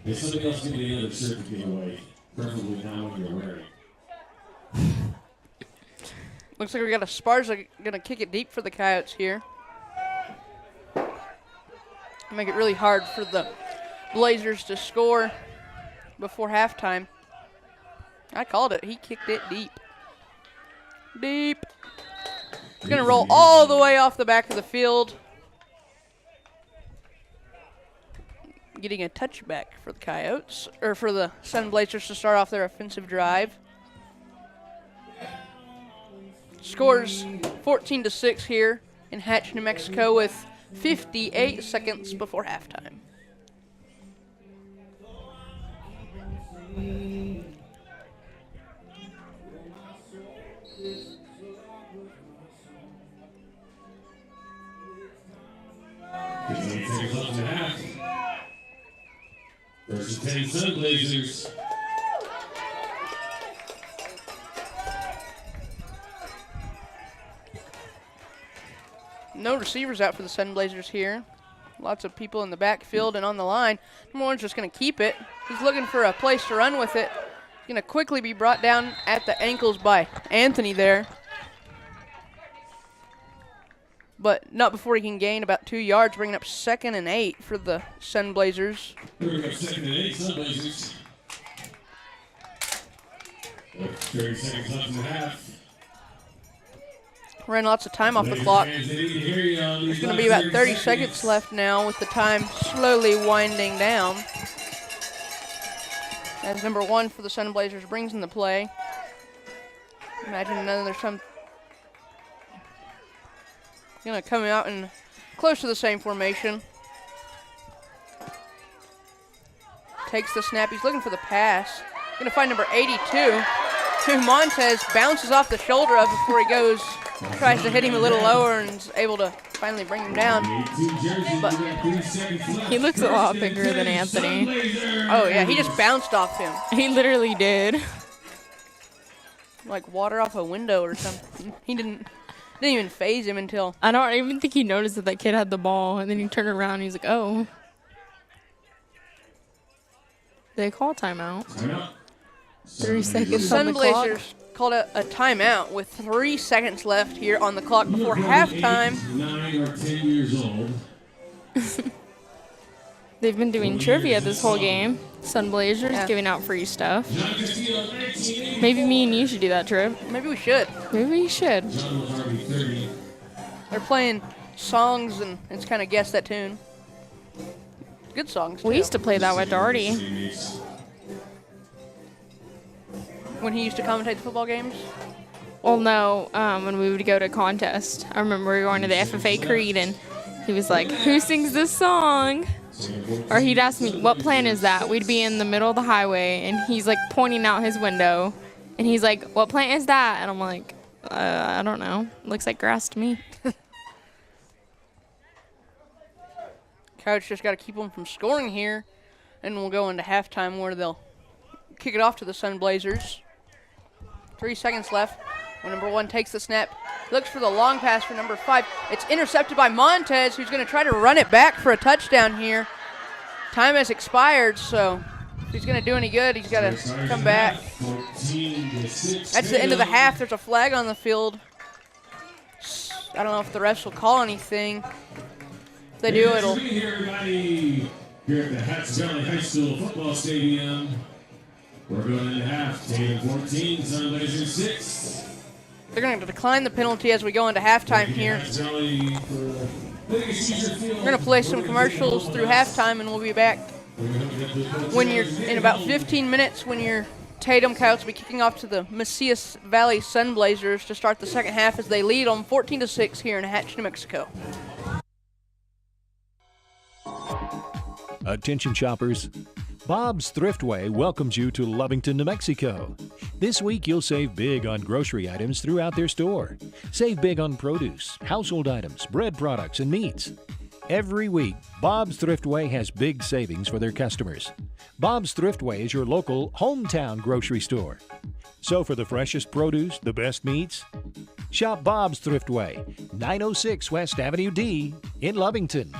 If somebody else give me another shirt to give away, preferably not when you're wearing. Looks like we got a Sparza going to kick it deep for the Coyotes here. Make it really hard for the Blazers to score before halftime. I called it. He kicked it deep. Deep. It's going to roll all the way off the back of the field. Getting a touchback for the Coyotes, or for the Sun Blazers to start off their offensive drive. Scores 14-6 here in Hatch, New Mexico, with 58 seconds before halftime. Versus 10 Sun Blazers. No receivers out for the Sun Blazers here. Lots of people in the backfield and on the line. Number one's just going to keep it. He's looking for a place to run with it. He's going to quickly be brought down at the ankles by Anthony there. But not before he can gain about 2 yards, bringing up 2nd and 8 for the Sun Blazers. Bringing up 2nd and 8, Sun Blazers. 30 seconds left in the half. Ran lots of time off the clock. There's going to be about 30 seconds left now with the time slowly winding down. As number one for the Sun Blazers brings in the play. Imagine another some. Going to come out in close to the same formation. Takes the snap. He's looking for the pass. Going to find number 82, who Montez bounces off the shoulder of before he goes. Tries to hit him a little lower and is able to finally bring him down. But he looks a lot bigger than Anthony. Oh, yeah, he just bounced off him. He literally did. Like water off a window or something. He didn't even phase him until. I don't even think he noticed that kid had the ball, and then he turned around and he's like, oh. They call timeout. 3 seconds Sun on the clock. Blazers called a timeout with 3 seconds left here on the clock before halftime. 9 or 10 years old. They've been doing trivia this whole game. Sunblazers Yeah. giving out free stuff. Maybe me and you should do that, Trip. Maybe we should. Maybe we should. They're playing songs, and it's kind of guess that tune. Good songs, We too. used to play that with Darty. When he used to commentate the football games. Well, no, when we would go to contest. I remember we were going to the FFA Creed, and he was like, "Who sings this song?" Or he'd ask me, "What plan is that?" We'd be in the middle of the highway, and he's like pointing out his window, and he's like, "What plant is that?" And I'm like, I don't know. Looks like grass to me. Coyotes just got to keep them from scoring here, and we'll go into halftime where they'll kick it off to the Sunblazers. 3 seconds left. When number 1 takes the snap, looks for the long pass for number 5. It's intercepted by Montez, who's going to try to run it back for a touchdown here. Time has expired, so if he's going to do any good, he's got to come back. That's the end of the half. There's a flag on the field. I don't know if the refs will call anything. If they do, it'll... Here, everybody, here at the Hatch Valley High School Football Stadium. We're going into half. Tatum 14, Sunblazers 6. They're going to decline the penalty as we go into halftime here. We're going to play some commercials through halftime, and we'll be back when you're in about 15 minutes when your Tatum Coyotes will be kicking off to the Mesilla Valley Sunblazers to start the second half as they lead on 14-6 here in Hatch, New Mexico. Attention shoppers. Bob's Thriftway welcomes you to Lovington, New Mexico. This week you'll save big on grocery items throughout their store. Save big on produce, household items, bread products, and meats. Every week, Bob's Thriftway has big savings for their customers. Bob's Thriftway is your local hometown grocery store. So for the freshest produce, the best meats, shop Bob's Thriftway, 906 West Avenue D in Lovington.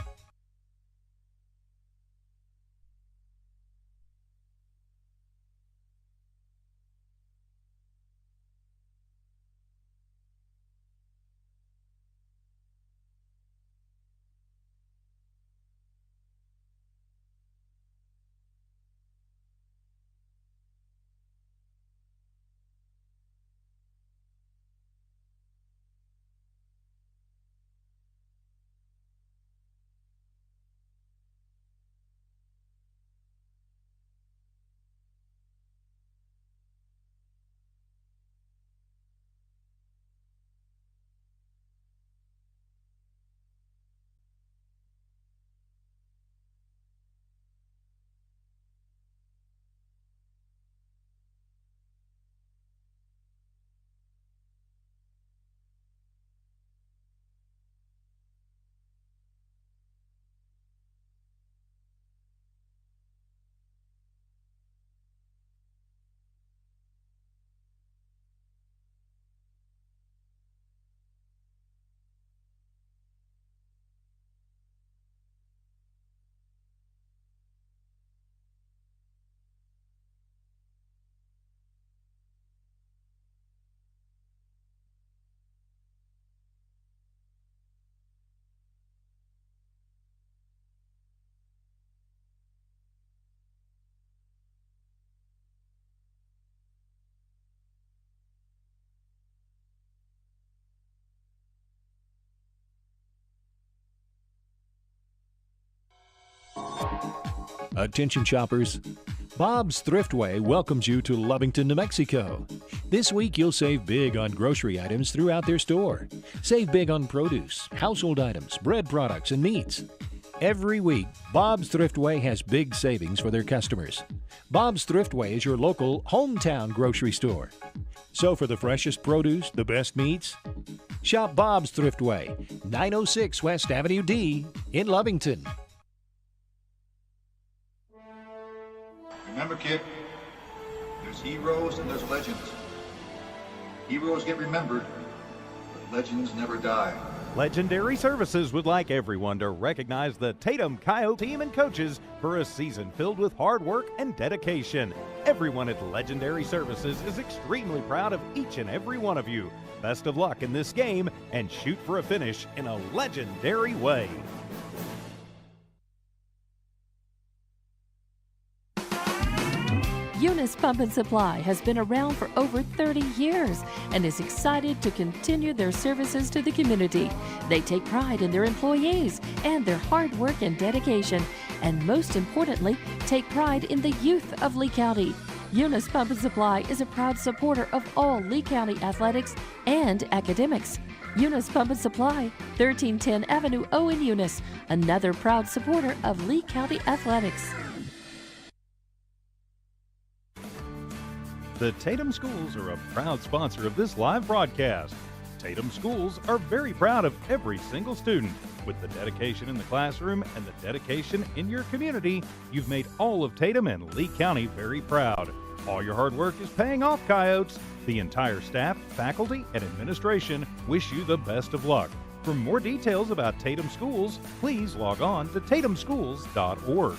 Attention shoppers. Bob's Thriftway welcomes you to Lovington, New Mexico. This week you'll save big on grocery items throughout their store. Save big on produce, household items, bread products, and meats. Every week, Bob's Thriftway has big savings for their customers. Bob's Thriftway is your local hometown grocery store. So for the freshest produce, the best meats, shop Bob's Thriftway, 906 West Avenue D in Lovington. Remember, kid, there's heroes and there's legends. Heroes get remembered, but legends never die. Legendary Services would like everyone to recognize the Tatum Coyote team and coaches for a season filled with hard work and dedication. Everyone at Legendary Services is extremely proud of each and every one of you. Best of luck in this game and shoot for a finish in a legendary way. Eunice Pump and Supply has been around for over 30 years and is excited to continue their services to the community. They take pride in their employees and their hard work and dedication, and most importantly, take pride in the youth of Lee County. Eunice Pump and Supply is a proud supporter of all Lee County athletics and academics. Eunice Pump and Supply, 1310 Avenue O in Eunice, another proud supporter of Lee County athletics. The Tatum Schools are a proud sponsor of this live broadcast. Tatum Schools are very proud of every single student. With the dedication in the classroom and the dedication in your community, you've made all of Tatum and Lee County very proud. All your hard work is paying off, Coyotes. The entire staff, faculty, and administration wish you the best of luck. For more details about Tatum Schools, please log on to tatumschools.org.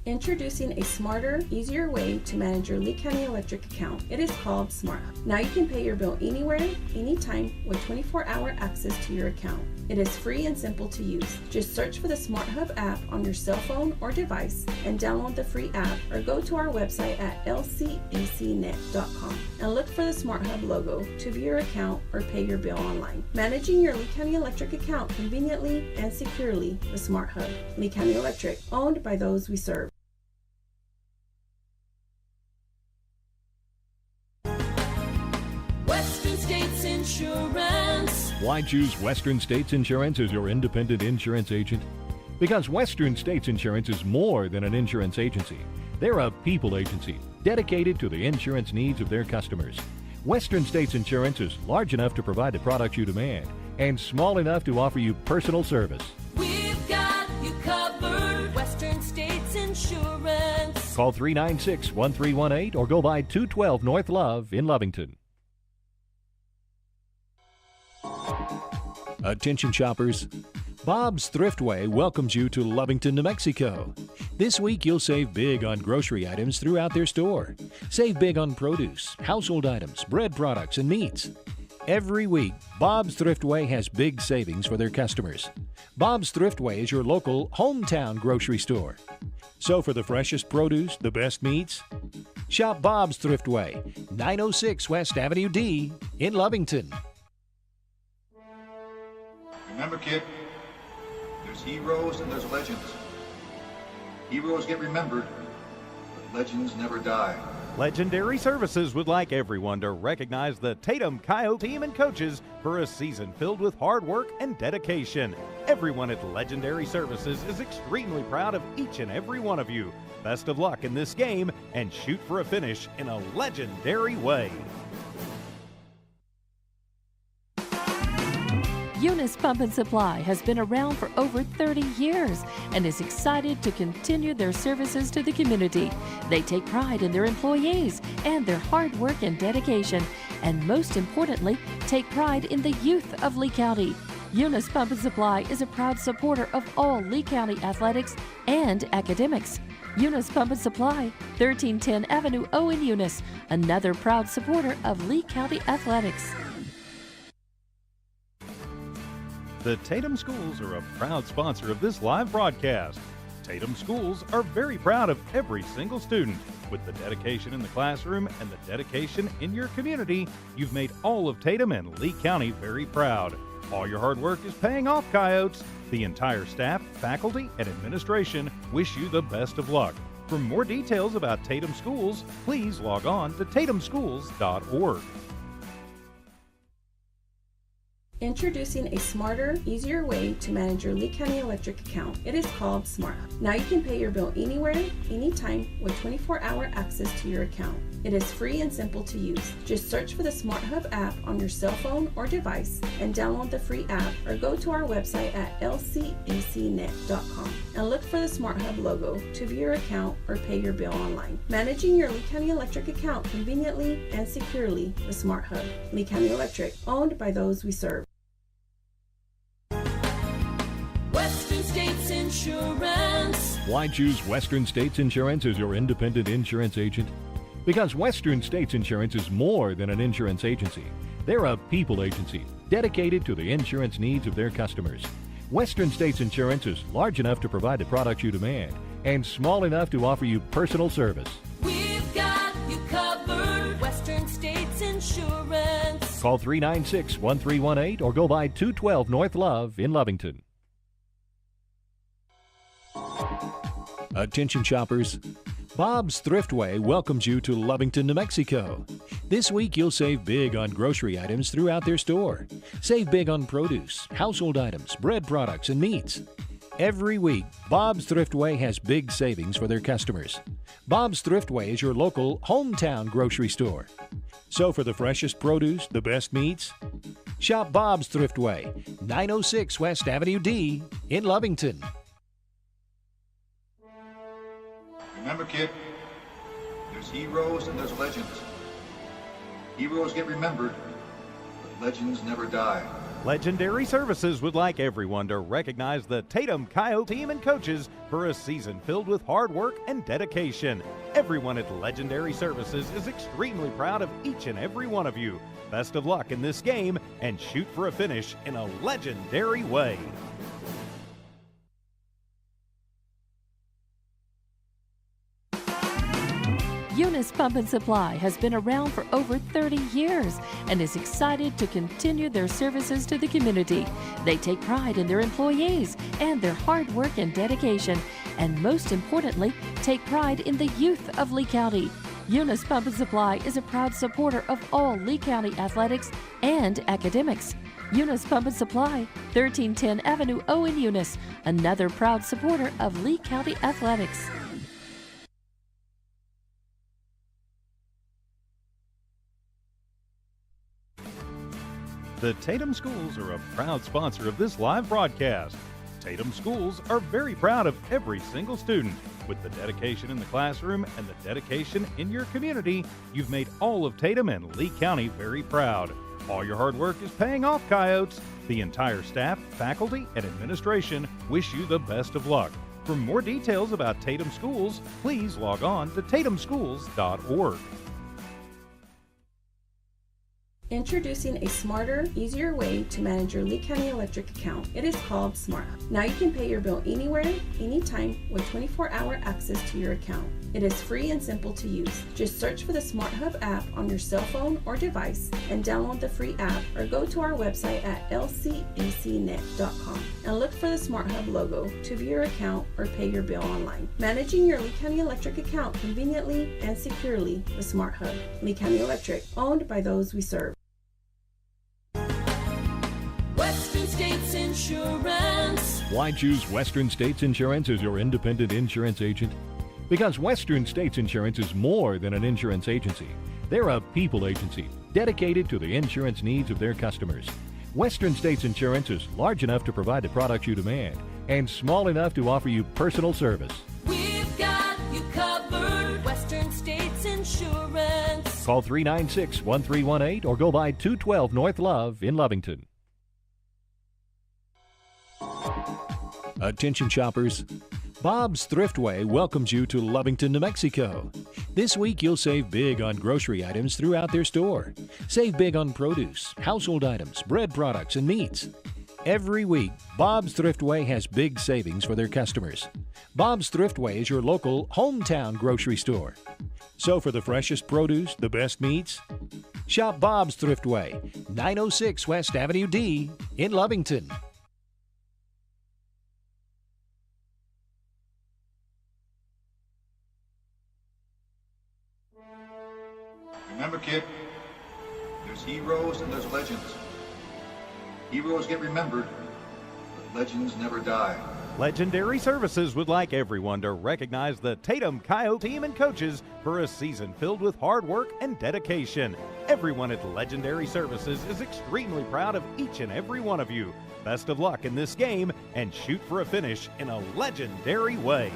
Introducing a smarter, easier way to manage your Lee County Electric account. It is called SmartHub. Now you can pay your bill anywhere, anytime, with 24-hour access to your account. It is free and simple to use. Just search for the SmartHub app on your cell phone or device and download the free app, or go to our website at lcacnet.com and look for the SmartHub logo to view your account or pay your bill online. Managing your Lee County Electric account conveniently and securely with SmartHub. Lee County Electric, owned by those we serve. Western States Insurance. Why choose Western States Insurance as your independent insurance agent? Because Western States Insurance is more than an insurance agency. They're a people agency dedicated to the insurance needs of their customers. Western States Insurance is large enough to provide the products you demand and small enough to offer you personal service. We've got you covered. Western States Insurance. Call 396-1318 or go by 212 North Love in Lovington. Attention shoppers, Bob's Thriftway welcomes you to Lovington, New Mexico. This week you'll save big on grocery items throughout their store. Save big on produce, household items, bread products, and meats. Every week, Bob's Thriftway has big savings for their customers. Bob's Thriftway is your local hometown grocery store. So for the freshest produce, the best meats, shop Bob's Thriftway, 906 West Avenue D in Lovington. Remember, kid, there's heroes and there's legends. Heroes get remembered, but legends never die. Legendary Services would like everyone to recognize the Tatum Coyote team and coaches for a season filled with hard work and dedication. Everyone at Legendary Services is extremely proud of each and every one of you. Best of luck in this game and shoot for a finish in a legendary way. Eunice Pump and Supply has been around for over 30 years and is excited to continue their services to the community. They take pride in their employees and their hard work and dedication, and most importantly, take pride in the youth of Lee County. Eunice Pump and Supply is a proud supporter of all Lee County athletics and academics. Eunice Pump and Supply, 1310 Avenue O in Eunice, another proud supporter of Lee County athletics. The Tatum Schools are a proud sponsor of this live broadcast. Tatum Schools are very proud of every single student. With the dedication in the classroom and the dedication in your community, you've made all of Tatum and Lee County very proud. All your hard work is paying off, Coyotes. The entire staff, faculty, and administration wish you the best of luck. For more details about Tatum Schools, please log on to tatumschools.org. Introducing a smarter, easier way to manage your Lee County Electric account. It is called SmartHub. Now you can pay your bill anywhere, anytime, with 24-hour access to your account. It is free and simple to use. Just search for the SmartHub app on your cell phone or device and download the free app, or go to our website at lcacnet.com and look for the SmartHub logo to view your account or pay your bill online. Managing your Lee County Electric account conveniently and securely with SmartHub. Lee County Electric, owned by those we serve. Western States Insurance. Why choose Western States Insurance as your independent insurance agent? Because Western States Insurance is more than an insurance agency. They're a people agency dedicated to the insurance needs of their customers. Western States Insurance is large enough to provide the products you demand and small enough to offer you personal service. We've got you covered. Western States Insurance. Call 396-1318 or go by 212 North Love in Lovington. Attention shoppers. Bob's Thriftway welcomes you to Lovington, New Mexico. This week you'll save big on grocery items throughout their store. Save big on produce, household items, bread products, and meats. Every week, Bob's Thriftway has big savings for their customers. Bob's Thriftway is your local hometown grocery store. So for the freshest produce, the best meats, shop Bob's Thriftway, 906 West Avenue D in Lovington. Remember, kid, there's heroes and there's legends. Heroes get remembered, but legends never die. Legendary Services would like everyone to recognize the Tatum Coyote team and coaches for a season filled with hard work and dedication. Everyone at Legendary Services is extremely proud of each and every one of you. Best of luck in this game and shoot for a finish in a legendary way. Eunice Pump and Supply has been around for over 30 years and is excited to continue their services to the community. They take pride in their employees and their hard work and dedication, and most importantly, take pride in the youth of Lee County. Eunice Pump and Supply is a proud supporter of all Lee County athletics and academics. Eunice Pump and Supply, 1310 Avenue O in Eunice, another proud supporter of Lee County athletics. The Tatum Schools are a proud sponsor of this live broadcast. Tatum Schools are very proud of every single student. With the dedication in the classroom and the dedication in your community, you've made all of Tatum and Lee County very proud. All your hard work is paying off, Coyotes. The entire staff, faculty, and administration wish you the best of luck. For more details about Tatum Schools, please log on to tatumschools.org. Introducing a smarter, easier way to manage your Lee County Electric account. It is called Smart Hub. Now you can pay your bill anywhere, anytime, with 24-hour access to your account. It is free and simple to use. Just search for the Smart Hub app on your cell phone or device and download the free app, or go to our website at lcecnet.com and look for the Smart Hub logo to view your account or pay your bill online. Managing your Lee County Electric account conveniently and securely with Smart Hub. Lee County Electric, owned by those we serve. Western States Insurance. Why choose Western States Insurance as your independent insurance agent? Because Western States Insurance is more than an insurance agency. They're a people agency dedicated to the insurance needs of their customers. Western States Insurance is large enough to provide the products you demand and small enough to offer you personal service. We've got you covered. Western States Insurance. Call 396-1318 or go by 212 North Love in Lovington. Attention shoppers. Bob's Thriftway welcomes you to Lovington, New Mexico. This week you'll save big on grocery items throughout their store. Save big on produce, household items, bread products, and meats. Every week, Bob's Thriftway has big savings for their customers. Bob's Thriftway is your local hometown grocery store. So for the freshest produce, the best meats, shop Bob's Thriftway, 906 West Avenue D in Lovington. Remember, kid, there's heroes and there's legends. Heroes get remembered, but legends never die. Legendary Services would like everyone to recognize the Tatum Coyote team and coaches for a season filled with hard work and dedication. Everyone at Legendary Services is extremely proud of each and every one of you. Best of luck in this game and shoot for a finish in a legendary way.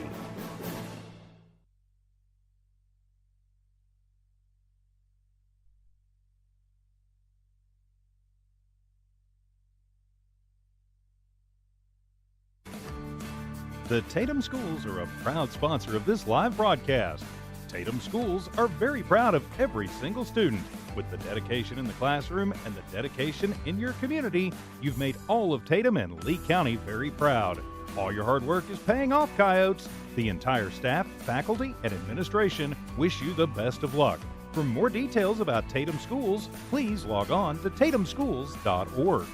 The Tatum Schools are a proud sponsor of this live broadcast. Tatum Schools are very proud of every single student. With the dedication in the classroom and the dedication in your community, you've made all of Tatum and Lee County very proud. All your hard work is paying off, Coyotes. The entire staff, faculty, and administration wish you the best of luck. For more details about Tatum Schools, please log on to tatumschools.org.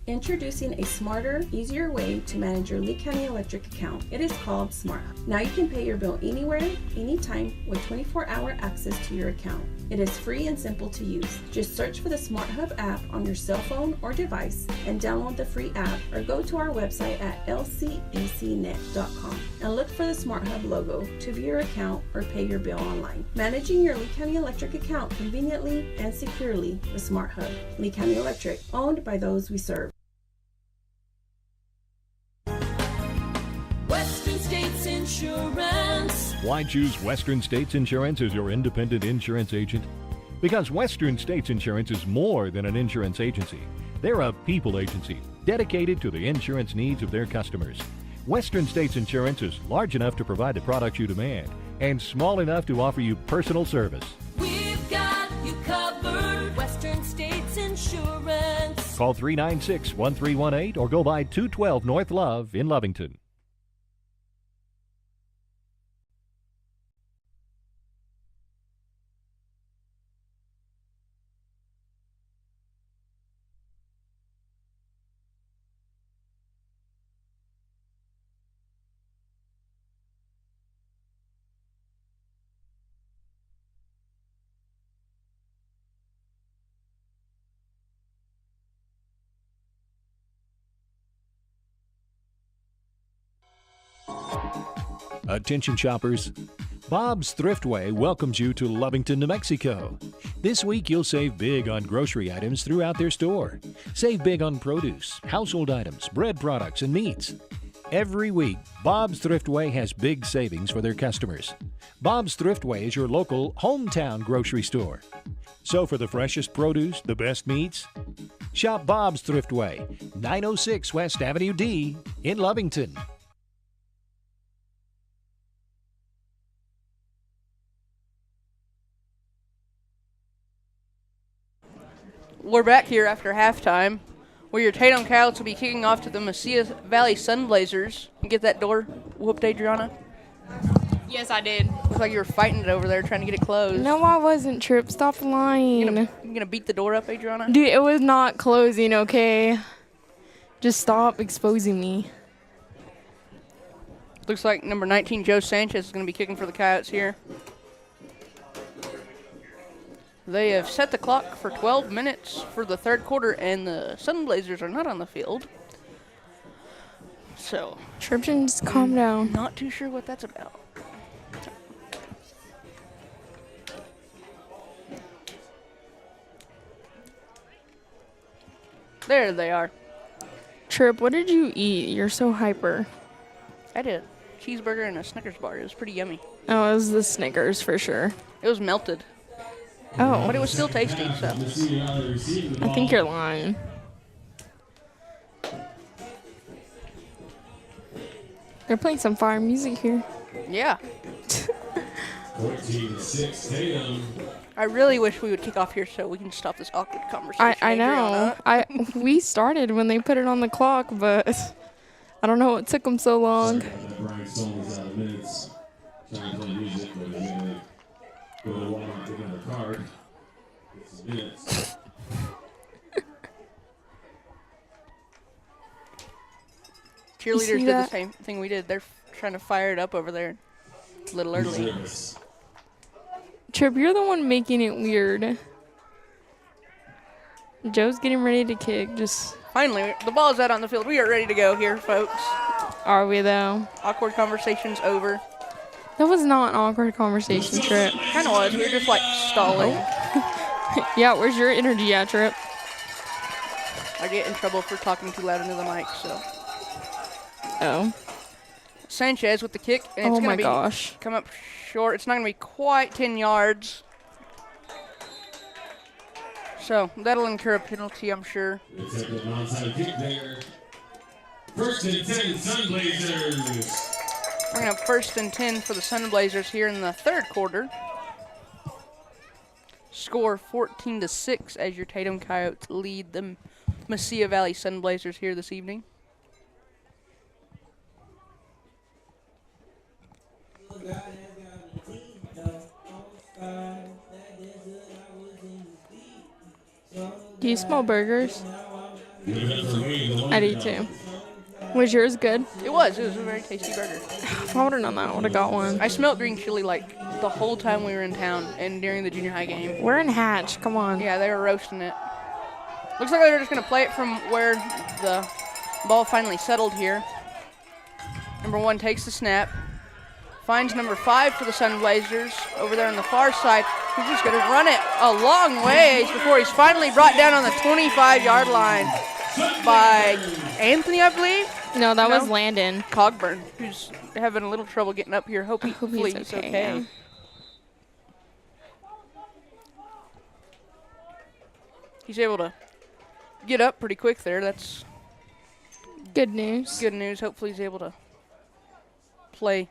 Introducing a smarter, easier way to manage your Lee County Electric account. It is called Smart Hub. Now you can pay your bill anywhere, anytime with 24-hour access to your account. It is free and simple to use. Just search for the Smart Hub app on your cell phone or device and download the free app, or go to our website at lcecnet.com and look for the Smart Hub logo to view your account or pay your bill online. Managing your Lee County Electric account conveniently and securely with Smart Hub. Lee County Electric, owned by those we serve. Western States Insurance. Why choose Western States Insurance as your independent insurance agent? Because Western States Insurance is more than an insurance agency. They're a people agency dedicated to the insurance needs of their customers. Western States Insurance is large enough to provide the products you demand and small enough to offer you personal service. We've got you covered. Western States Insurance. Call 396-1318 or go by 212 North Love in Lovington. Attention shoppers, Bob's Thriftway welcomes you to Lovington, New Mexico. This week you'll save big on grocery items throughout their store. Save big on produce, household items, bread products, and meats. Every week, Bob's Thriftway has big savings for their customers. Bob's Thriftway is your local hometown grocery store. So for the freshest produce, the best meats, shop Bob's Thriftway, 906 West Avenue D in Lovington. We're back here after halftime, where your Tatum Coyotes will be kicking off to the Mesilla Valley Sunblazers. You get that door whooped, Adriana? Yes, I did. Looks like you were fighting it over there, trying to get it closed. No, I wasn't, Trip. Stop lying. You gonna beat the door up, Adriana? Dude, it was not closing, okay? Just stop exposing me. Looks like number 19, Joe Sanchez, is gonna be kicking for the Coyotes here. They have set the clock for 12 minutes for the third quarter, and the Sunblazers are not on the field. So, Tripton, just calm down. not too sure what that's about. There they are. Trip, what did you eat? You're so hyper. I did a cheeseburger and a Snickers bar. It was pretty yummy. Oh, it was the Snickers for sure. It was melted, Oh, but it was still tasty, so. I think you're lying. They're playing some fire music here. Yeah. 14-6 Tatum. I really wish we would kick off here so we can stop this awkward conversation. I know. We started when they put it on the clock, but I don't know what took them so long. Brian Stone's out of minutes. Trying to play music, but they're going to go to Walmart to get another card. Get some minutes. Cheerleaders see did the that? same thing we did. They're trying to fire it up over there a little early. Service. Trip, you're the one making it weird. Joe's getting ready to kick. Just Finally, the ball's out on the field. We are ready to go here, folks. are we though? Awkward conversation's over. That was not an awkward conversation, Trip. Kind of was. We were just like stalling. Yeah, where's your energy at, Trip? I get in trouble for talking too loud into the mic, so. Oh. Sanchez with the kick, and it's Oh going my to be gosh. come up short. It's not going to be quite 10 yards. So that'll incur a penalty, I'm sure. It's at the onside kick there. First and 10, Sunblazers. We're going to have first and 10 for the Sunblazers here in the third quarter. Score 14-6 as your Tatum Coyotes lead them Mesilla Valley Sunblazers here this evening. Do you smell burgers? I do too. Was yours good? It was a very tasty burger. If I would have known that, I would have got one. I smelled green chili like the whole time we were in town and during the junior high game. We're in Hatch. Come on. Yeah, they were roasting it. Looks like they're just going to play it from where the ball finally settled here. Number 1 takes the snap. Finds number 5 for the Sunblazers over there on the far side. He's just going to run it a long ways before he's finally brought down on the 25-yard line by Anthony, I believe. No, that was Landon Cogburn, who's having a little trouble getting up here. Hopefully he's okay. Yeah. He's able to get up pretty quick there. That's good news. good news. Hopefully he's able to play.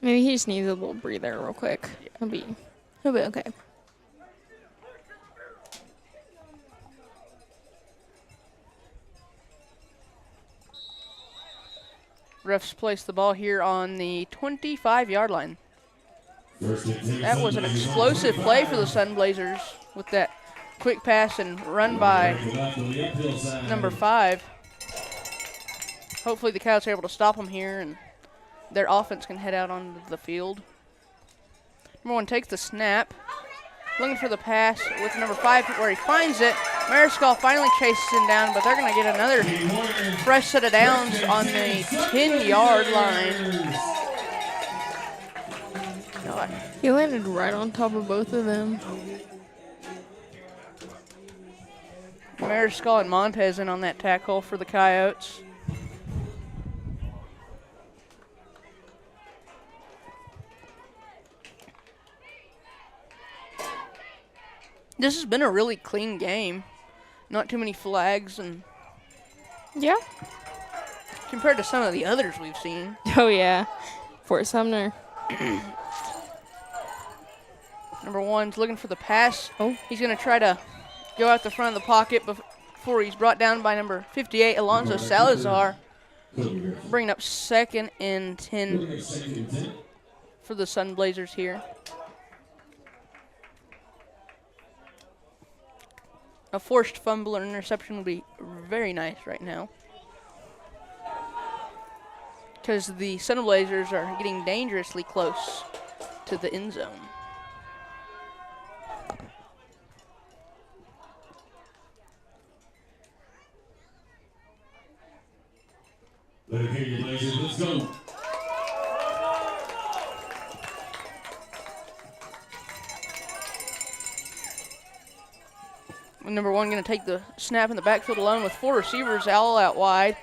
Maybe he just needs a little breather real quick. He'll be okay. Refs place the ball here on the 25-yard line. That was an explosive play for the Sunblazers with that quick pass and run by number 5. Hopefully the Coyotes are able to stop them here and their offense can head out onto the field. Number 1 takes the snap. Looking for the pass with number 5 where he finds it. Mariscal finally chases him down, but they're going to get another fresh set of downs on the 10-yard line. God. He landed right on top of both of them. Mariscal and Montez in on that tackle for the Coyotes. This has been a really clean game. Not too many flags, and Yeah. compared to some of the others we've seen. Oh, yeah. Fort Sumner. Number 1's looking for the pass. Oh. He's going to try to go out the front of the pocket before he's brought down by number 58, Alonzo Salazar. Bringing up 2nd and 10 for the Sunblazers here. A forced fumble or interception would be very nice right now, because the Sunblazers are getting dangerously close to the end zone. Let's go. Number 1 going to take the snap in the backfield alone with 4 receivers all out wide.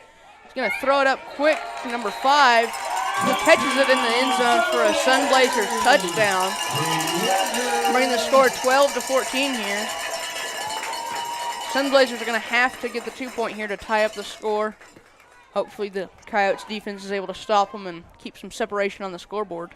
He's going to throw it up quick to number 5, who catches it in the end zone for a Sunblazers touchdown, bringing the score 12-14 here. Sunblazers are going to have to get the 2-point here to tie up the score. Hopefully the Coyotes defense is able to stop them and keep some separation on the scoreboard.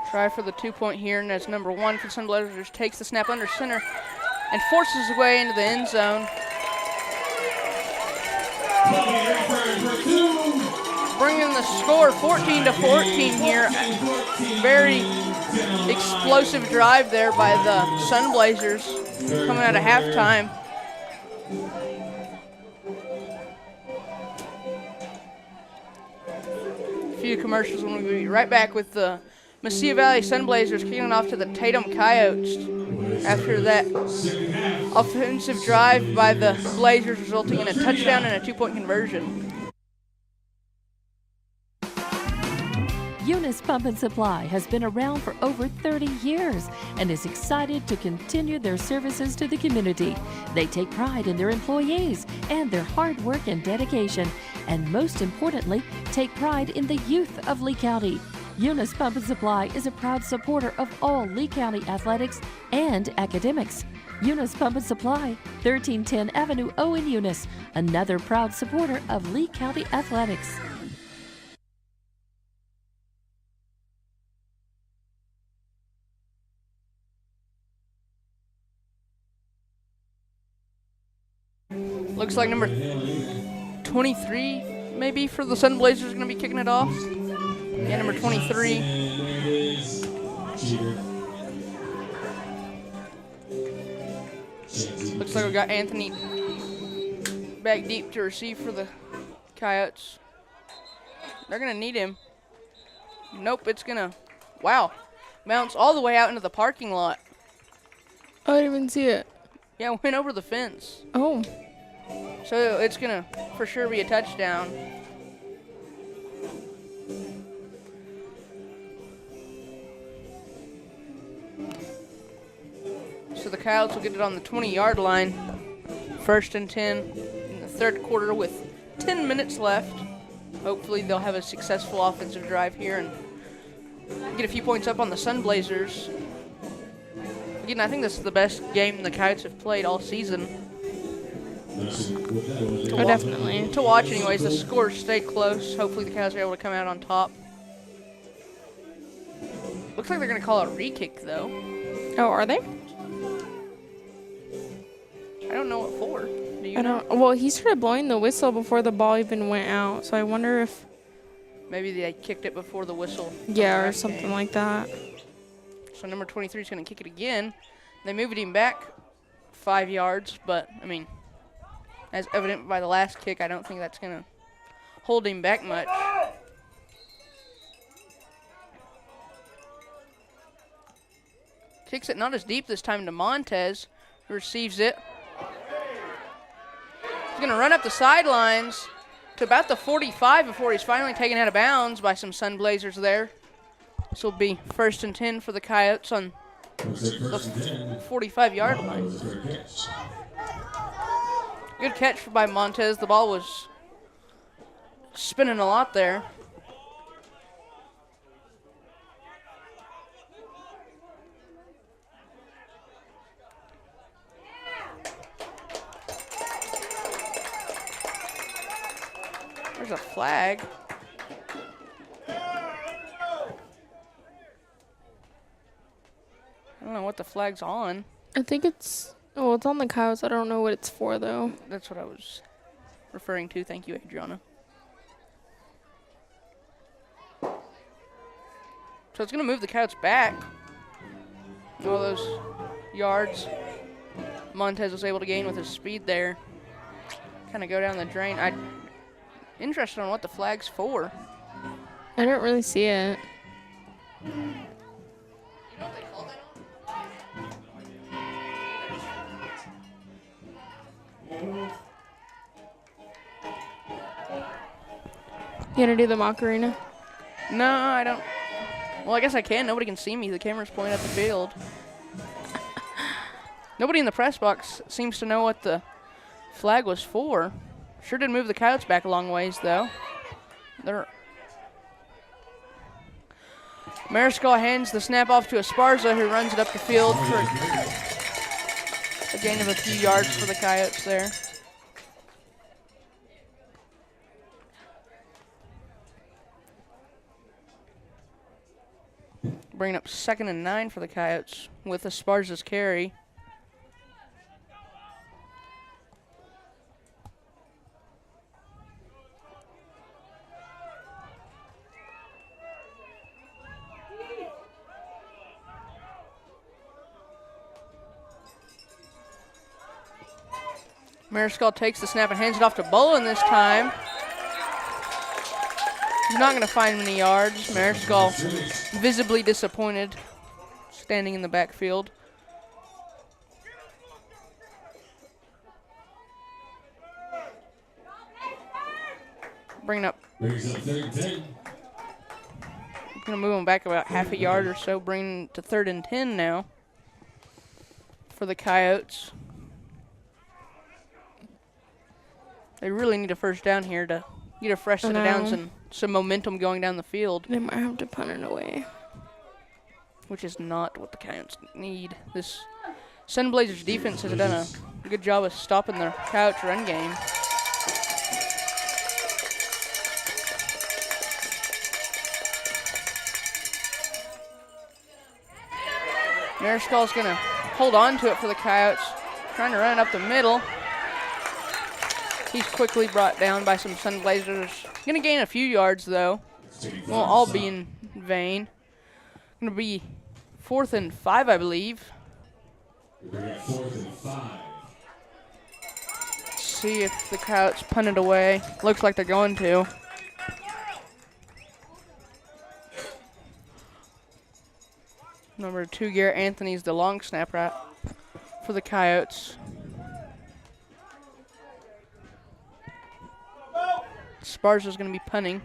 Try for the 2-point here, and as number 1 for the Sunblazers takes the snap under center and forces his way into the end zone. Bringing the score 14-14 here. Very explosive drive there by the Sunblazers coming out of halftime. A few commercials when we be right back with the Mesilla Valley Sunblazers kicking off to the Tatum Coyotes after that offensive drive by the Blazers resulting in a touchdown and a 2-point conversion. Eunice Pump and Supply has been around for over 30 years and is excited to continue their services to the community. They take pride in their employees and their hard work and dedication, and most importantly, take pride in the youth of Lee County. Eunice Pump and Supply is a proud supporter of all Lee County athletics and academics. Eunice Pump and Supply, 1310 Avenue O in Eunice, another proud supporter of Lee County Athletics. Looks like number 23 maybe for the Sun Blazers is going to be kicking it off. Yeah, number 23. Looks like we got Anthony back deep to receive for the Coyotes. They're going to need him. Nope, it's going to, wow, bounce all the way out into the parking lot. Oh, I didn't even see it. Yeah, went over the fence. Oh. So it's going to for sure be a touchdown. So the Coyotes will get it on the 20-yard line. 1st and 10 in the third quarter with 10 minutes left. Hopefully they'll have a successful offensive drive here and get a few points up on the Sun Blazers. Again, I think this is the best game the Coyotes have played all season. Oh, definitely. To watch anyways, the scores stay close. Hopefully the Coyotes are able to come out on top. Looks like they're going to call it a re-kick, though. Oh, are they? I don't know what for. Do you I know? don't. Well, he started blowing the whistle before the ball even went out, so I wonder if. Maybe they kicked it before the whistle. Yeah, or something like that. So number 23 is going to kick it again. They moved him back 5 yards, but, I mean, as evident by the last kick, I don't think that's going to hold him back much. Kicks it not as deep this time to Montez, who receives it. He's going to run up the sidelines to about the 45 before he's finally taken out of bounds by some Sun Blazers there. This will be 1st and 10 for the Coyotes on the 45-yard line. Good catch by Montez. The ball was spinning a lot there. There's a flag. I don't know what the flag's on. I think it's. Well, it's on the Coyotes. I don't know what it's for, though. That's what I was referring to. Thank you, Adriana. So it's going to move the Coyotes back. All those yards Montez was able to gain with his speed there. Kind of go down the drain. I'm interested on what the flag's for. I don't really see it. You gonna do the Macarena? No, I don't. Well, I guess I can. Nobody can see me. The camera's pointing at the field. Nobody in the press box seems to know what the flag was for. Sure did move the Coyotes back a long ways, though. Mariscal hands the snap off to Esparza, who runs it up the field for a gain of a few yards for the Coyotes there. Bringing up 2nd and 9 for the Coyotes with Esparza's carry. Mariscal takes the snap and hands it off to Bolin this time. He's not going to find many yards. Mariscal visibly disappointed, standing in the backfield. Bringing up. Going to move him back about half a yard or so, bringing to 3rd and 10 now for the Coyotes. They really need a first down here to get a fresh set of downs and some momentum going down the field. They might have to punt it away. Which is not what the Coyotes need. This Sunblazers defense has done a good job of stopping the Coyotes run game. Mariscal's going to hold on to it for the Coyotes, trying to run it up the middle. He's quickly brought down by some Sunblazers. Going to gain a few yards, though. Won't all be in vain. Going to be 4th and 5, I believe. We're at 4th and 5. Let's see if the Coyotes punt it away. Looks like they're going to. Number 2, Garrett Anthony's the long snapper for the Coyotes. Sparza's going to be punting.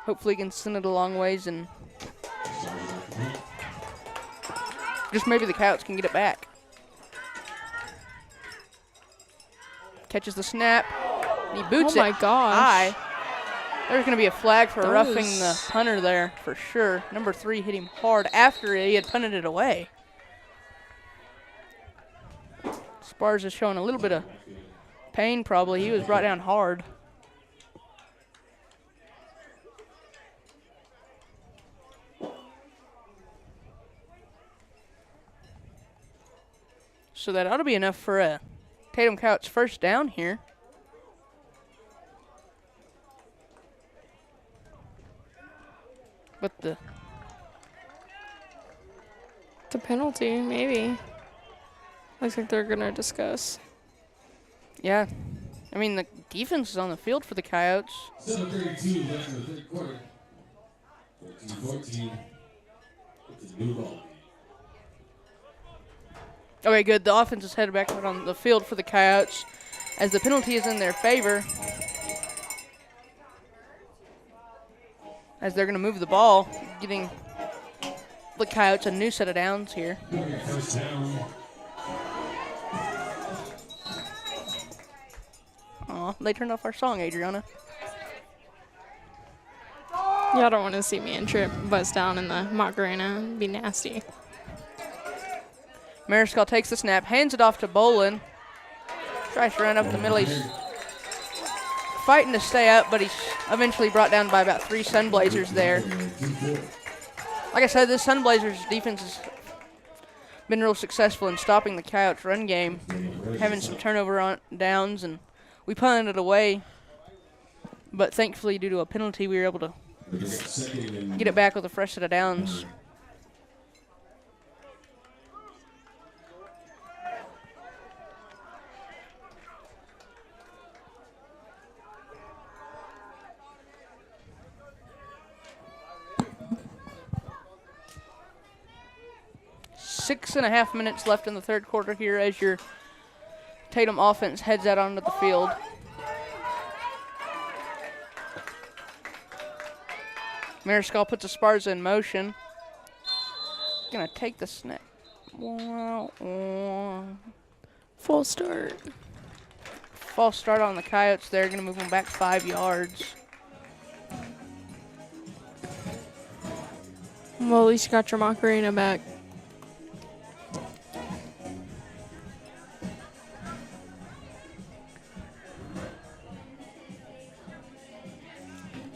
Hopefully he can send it a long ways and just maybe the Coyotes can get it back. Catches the snap. And he boots it. Oh my gosh. High. There's going to be a flag for roughing the punter there for sure. Number 3 hit him hard after he had punted it away. Spars is showing a little bit of pain probably. He was brought down hard. So that ought to be enough for a Tatum Coyotes first down here. But the penalty, maybe. Looks like they're going to discuss. Yeah. I mean, the defense is on the field for the Coyotes. 7:32 left in the third quarter. 14-14. It's a new ball. Okay, good. The offense is headed back out on the field for the Coyotes as the penalty is in their favor. As they're going to move the ball, getting the Coyotes a new set of downs here. First down. Aw, they turned off our song, Adriana. Y'all don't want to see me and Trip bust down in the Macarena. It'd be nasty. Mariscal takes the snap, hands it off to Bolin. Tries to run up the middle. He's fighting to stay up, but he's eventually brought down by about 3 Sunblazers there. Like I said, this Sunblazers defense has been real successful in stopping the Coyotes run game, having some turnover on downs, and we punted it away. But thankfully, due to a penalty, we were able to get it back with a fresh set of downs. Six and a half minutes left in the third quarter here as your Tatum offense heads out onto the field. Mariscal puts a Sparza in motion. Gonna take the snap. Full start. False start on the Coyotes there. Gonna move them back 5 yards. Well, at least you got your Macarena back.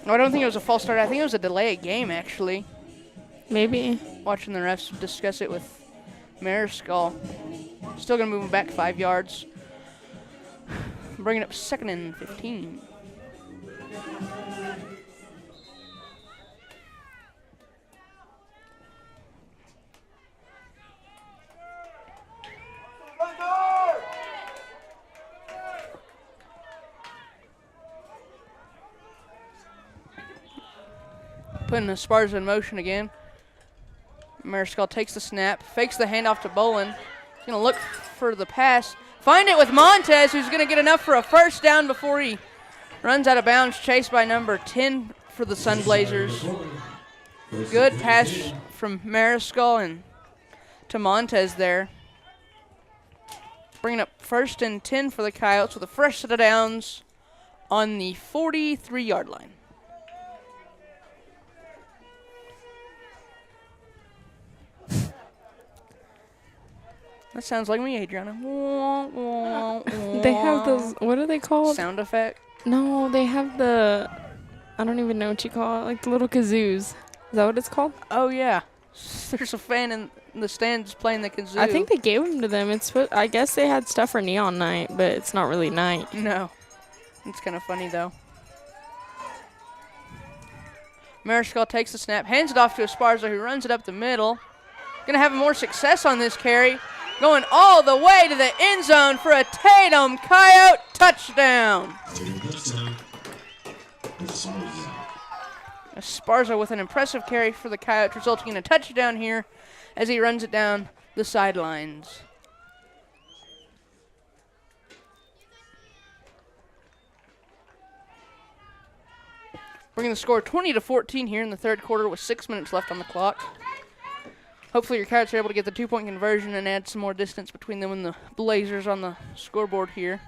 No, I don't think it was a false start. I think it was a delay of game, actually. Maybe. Watching the refs discuss it with Mariscal. Still going to move him back 5 yards. Bringing up 2nd and 15. Putting the Sparza in motion again. Mariscal takes the snap, fakes the handoff to Bolin. He's going to look for the pass. Find it with Montez, who's going to get enough for a first down before he runs out of bounds, chased by number 10 for the Sunblazers. Good pass from Mariscal and to Montez there. Bringing up 1st and 10 for the Coyotes with a fresh set of downs on the 43-yard line. That sounds like me, Adriana. They have those, what are they called? Sound effect? No, they have the, I don't even know what you call it, like the little kazoos. Is that what it's called? Oh, yeah. There's a fan in the stands playing the kazoo. I think they gave them to them. I guess they had stuff for neon night, but it's not really night. No. It's kind of funny, though. Mariscal takes the snap, hands it off to Esparza, who runs it up the middle. Going to have more success on this carry. Going all the way to the end zone for a Tatum Coyote touchdown. Esparza with an impressive carry for the Coyotes, resulting in a touchdown here as he runs it down the sidelines. Bringing the score 20-14 here in the third quarter with 6 minutes left on the clock. Hopefully your Coyotes are able to get the 2-point conversion and add some more distance between them and the Blazers on the scoreboard here.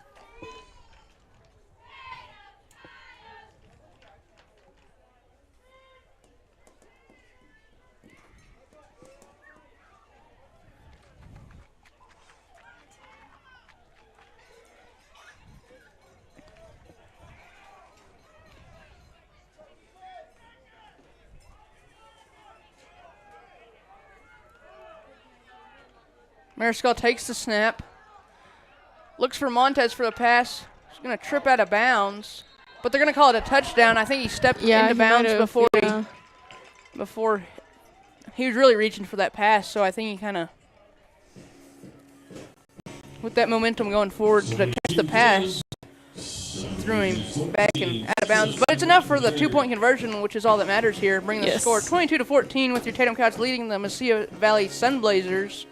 Mariscal takes the snap. Looks for Montez for the pass. He's going to trip out of bounds. But they're going to call it a touchdown. I think he stepped into bounds before he was really reaching for that pass. So I think he kind of, with that momentum going forward to catch the pass, threw him back and out of bounds. But it's enough for the 2-point conversion, which is all that matters here. Bring the score 22-14 with your Tatum Coyotes leading the Mesilla Valley Sunblazers.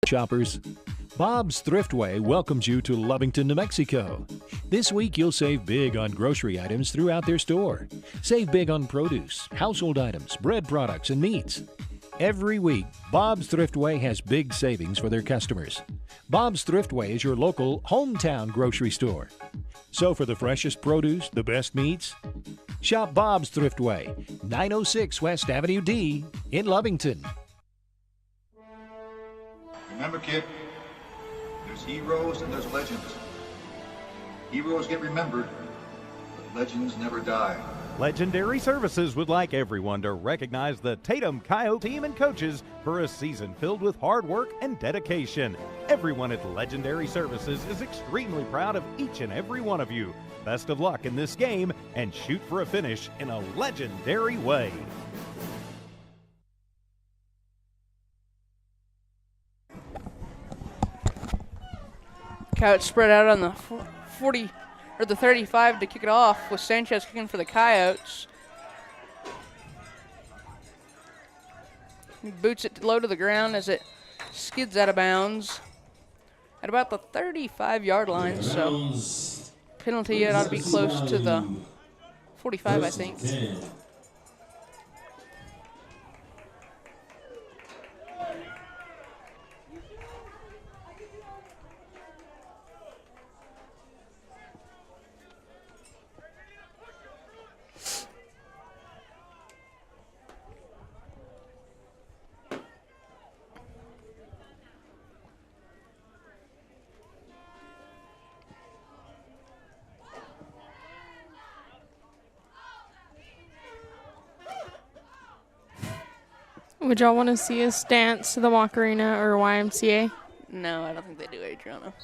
Shoppers, Bob's Thriftway welcomes you to Lovington, New Mexico. This week you'll save big on grocery items throughout their store. Save big on produce, household items, bread products, and meats. Every week, Bob's Thriftway has big savings for their customers. Bob's Thriftway is your local hometown grocery store. So for the freshest produce, the best meats, shop Bob's Thriftway, 906 West Avenue D in Lovington. Remember, kid, there's heroes and there's legends. Heroes get remembered, but legends never die. Legendary Services would like everyone to recognize the Tatum Coyote team and coaches for a season filled with hard work and dedication. Everyone at Legendary Services is extremely proud of each and every one of you. Best of luck in this game and shoot for a finish in a legendary way. Coyotes spread out on the 40 or the 35 to kick it off, with Sanchez kicking for the Coyotes. He boots it low to the ground as it skids out of bounds at about the 35-yard line. So penalty, it ought to be close to the 45, I think. Would y'all want to see us dance to the Macarena or YMCA? No, I don't think they do, Adriana.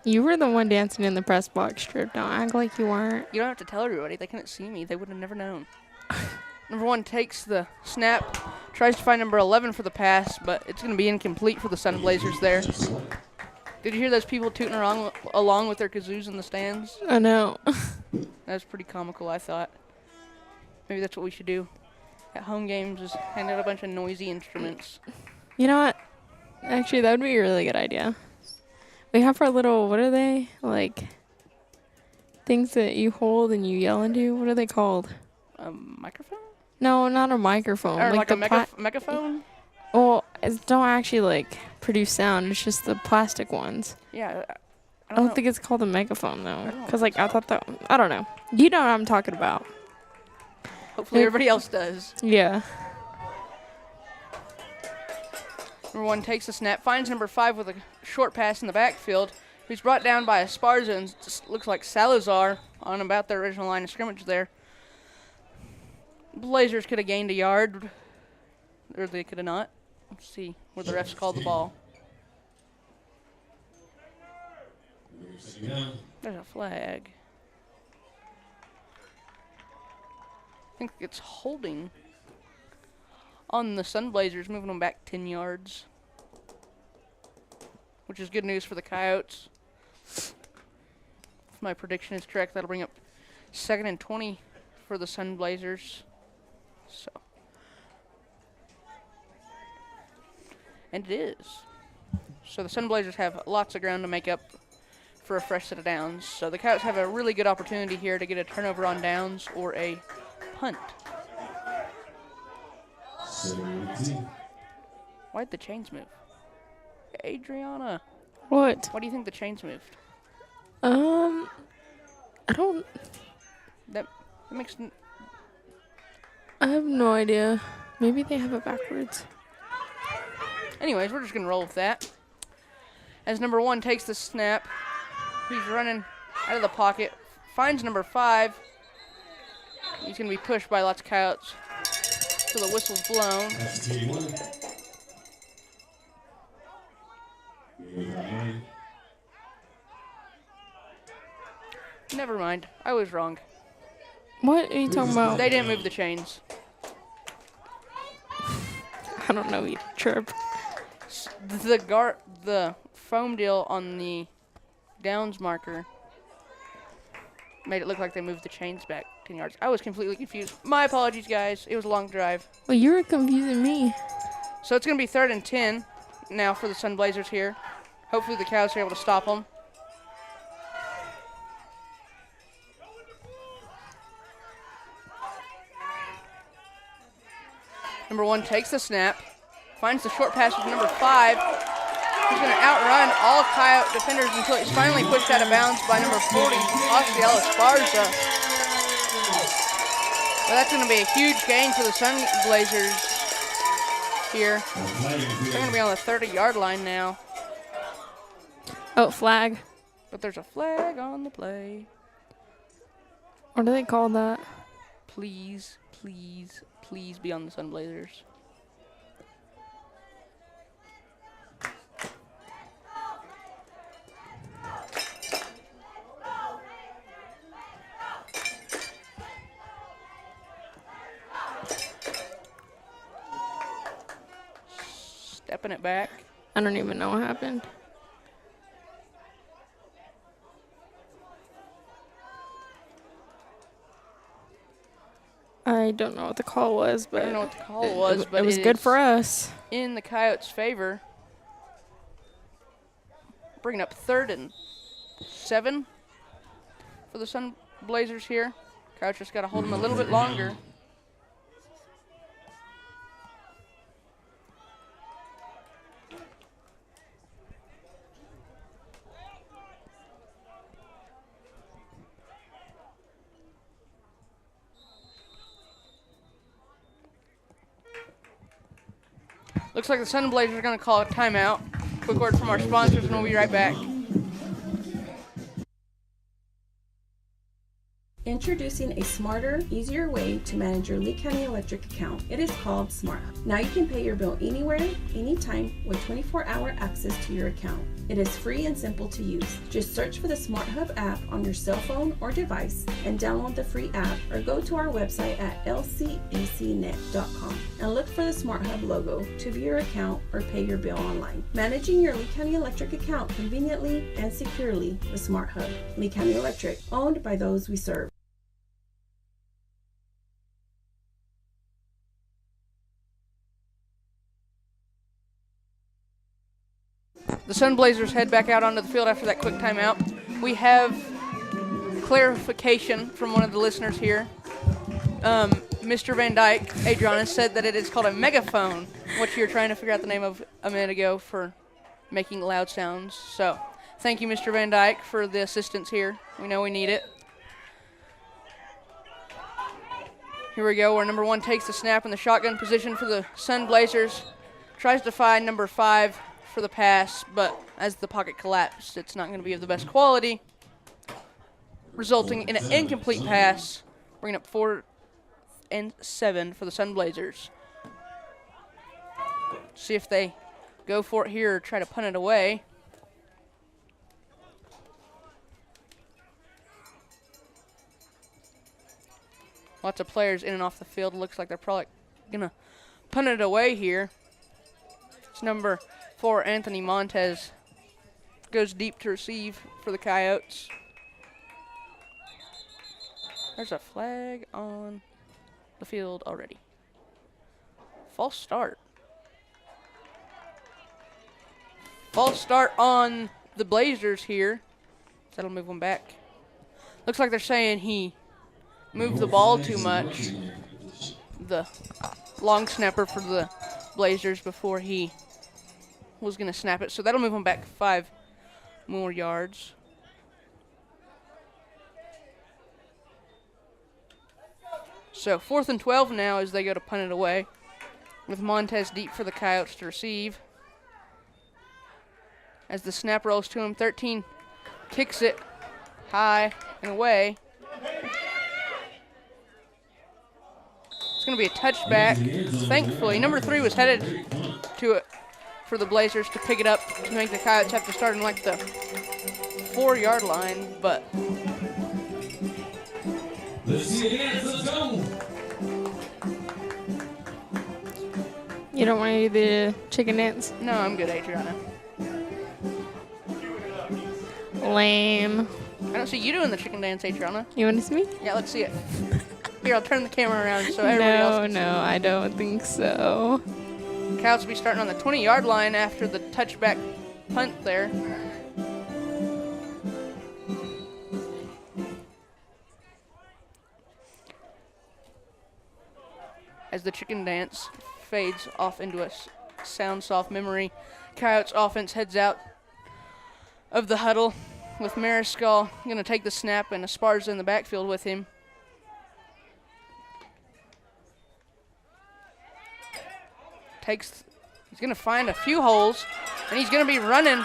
You were the one dancing in the press box strip. Don't act like you weren't. You don't have to tell everybody. They couldn't see me. They would have never known. Number 1 takes the snap, tries to find number 11 for the pass, but it's going to be incomplete for the Sun Blazers there. Did you hear those people tooting along with their kazoos in the stands? I know. That was pretty comical, I thought. Maybe that's what we should do at home games, is hand out a bunch of noisy instruments. You know what? Actually, that would be a really good idea. We have our little, what are they? Like, things that you hold and you yell into. What are they called? A microphone? No, not a microphone. Or like a megaphone? Well, it don't actually, like, produce sound. It's just the plastic ones. Yeah. I don't think it's called a megaphone though, because like I thought that. I don't know. You know what I'm talking about. Hopefully everybody else does. Yeah. Number 1 takes the snap, finds number 5 with a short pass in the backfield. He's brought down by Esparza and just looks like Salazar on about their original line of scrimmage there. Blazers could have gained a yard, or they could have not. Let's see where the refs called the ball. There's a flag. I think it's holding on the Sun Blazers, moving them back 10 yards, which is good news for the Coyotes. If my prediction is correct, that'll bring up 2nd and 20 for the Sun Blazers. So, and it is. So the Sun Blazers have lots of ground to make up for a fresh set of downs. So the Coyotes have a really good opportunity here to get a turnover on downs or a punt. Why'd the chains move? Adriana. What? Why do you think the chains moved? I don't. That makes. I have no idea. Maybe they have it backwards. Anyways, we're just gonna roll with that. As number 1 takes the snap, he's running out of the pocket, finds number 5. He's gonna be pushed by lots of Coyotes. So the whistle's blown. Never mind. I was wrong. What are you talking about? They didn't move the chains. I don't know. You chirp. The foam deal on the downs marker made it look like they moved the chains back 10 yards. I was completely confused. My apologies, guys. It was a long drive. Well, you were confusing me. So it's going to be 3rd and 10 now for the Sun Blazers here. Hopefully the Cows are able to stop them. Number 1 takes the snap, finds the short pass with number 5. He's going to outrun all Coyote defenders until he's finally pushed out of bounds by number 40, Osceola Esparza. Well, that's going to be a huge gain for the Sun Blazers here. They're going to be on the 30-yard line now. Oh, flag. But there's a flag on the play. What do they call that? Please, please, please be on the Sun Blazers. Stepping it back. I don't even know what happened. I don't know what the call was, but I don't know what the call was, but it was good for us. In the Coyotes' favor. Bringing up 3rd and 7 for the Sun Blazers here. Coyotes just got to hold them a little bit longer. Looks like the Sun Blazers are going to call a timeout. Quick word from our sponsors, and we'll be right back. Introducing a smarter, easier way to manage your Lee County Electric account. It is called Smart Hub. Now you can pay your bill anywhere, anytime, with 24-hour access to your account. It is free and simple to use. Just search for the Smart Hub app on your cell phone or device and download the free app, or go to our website at lcecnet.com and look for the Smart Hub logo to view your account or pay your bill online. Managing your Lee County Electric account conveniently and securely with Smart Hub. Lee County Electric, owned by those we serve. The Sun Blazers head back out onto the field after that quick timeout. We have clarification from one of the listeners here. Mr. Van Dyke, Adriana, said that it is called a megaphone, which you're trying to figure out the name of a minute ago for making loud sounds. So Thank you, Mr. Van Dyke, for the assistance here. We know we need it. Here we go, where number 1 takes the snap in the shotgun position for the Sun Blazers. Tries to find number 5 for the pass, but as the pocket collapsed, it's not going to be of the best quality, resulting in an incomplete pass, bringing up 4th and 7 for the Sun Blazers. See if they go for it here or try to punt it away. Lots of players in and off the field. Looks like they're probably going to punt it away here. It's number 4, Anthony Montez, goes deep to receive for the Coyotes. There's a flag on the field already. False start. False start on the Blazers here. So that'll move them back. Looks like they're saying he moved the ball too much. The long snapper for the Blazers before he was going to snap it. So that'll move him back 5 more yards. So 4th and 12 now as they go to punt it away, with Montez deep for the Coyotes to receive. As the snap rolls to him, 13 kicks it high and away. It's going to be a touchback. Thankfully, number 3 was headed to it for the Blazers to pick it up to make the Coyotes have to start in like the 4-yard line, but Let's see it again. Let's go. You don't want to do the chicken dance? no, I'm good, Adriana. Lame. I don't see you doing the chicken dance, Adriana. You want to see me? Yeah, let's see it. Here, I'll turn the camera around so everybody else can see. No, I don't think so. Coyotes will be starting on the 20-yard line after the touchback punt there. As the chicken dance fades off into a sound soft memory, Coyotes offense heads out of the huddle with Mariscal going to take the snap and Esparza in the backfield with him. He's going to find a few holes, and he's going to be running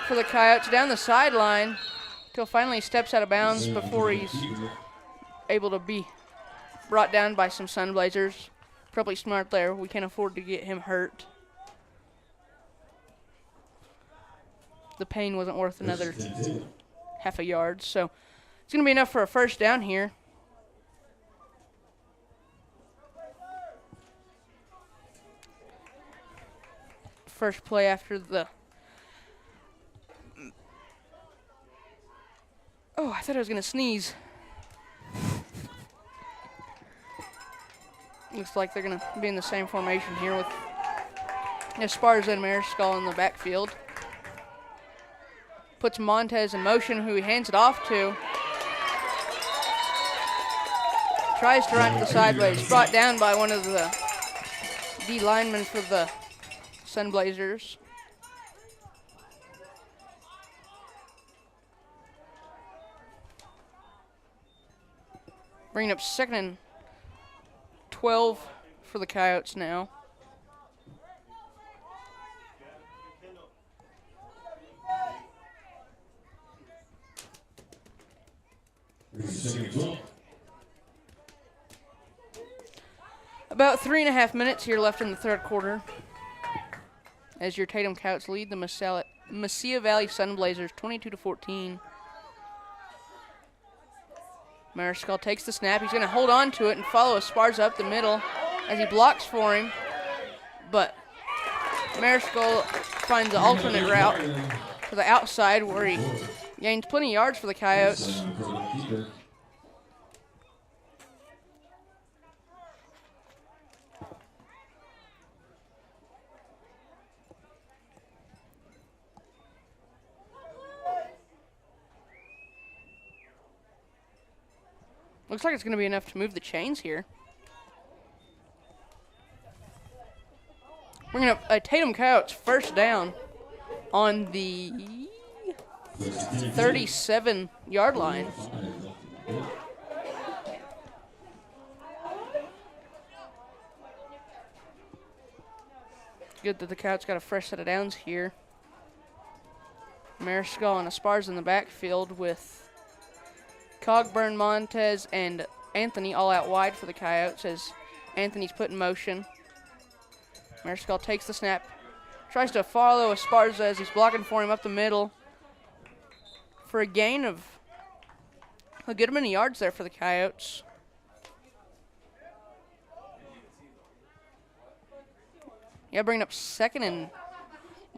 for the Coyotes down the sideline until finally he steps out of bounds before he's able to be brought down by some Sun Blazers. Probably smart there. We can't afford to get him hurt. The pain wasn't worth another half a yard, so it's going to be enough for a first down here. First play after the... Oh, I thought I was going to sneeze. Looks like they're going to be in the same formation here with Esparza and Mariscal in the backfield. Puts Montez in motion, who he hands it off to. Tries to run to the sideways. Brought down by one of the D linemen for the Sun Blazers. Bringing up 2nd and 12 for the Coyotes now. About 3.5 minutes here left in the third quarter, as your Tatum Coyotes lead the Mesilla Valley Sun Blazers 22-14. Mariscal takes the snap. He's going to hold on to it and follow Esparza up the middle as he blocks for him. But Mariscal finds the alternate route to the outside where he gains plenty of yards for the Coyotes. Looks like it's going to be enough to move the chains here. We're going to Tatum Coyotes first down on the 37-yard line. Good that the Coyotes got a fresh set of downs here. Mariscal and Esparza in the backfield with Cogburn, Montez, and Anthony all out wide for the Coyotes as Anthony's put in motion. Mariscal takes the snap, tries to follow Esparza as he's blocking for him up the middle for a gain of a good many yards there for the Coyotes. Yeah, bringing up 2nd and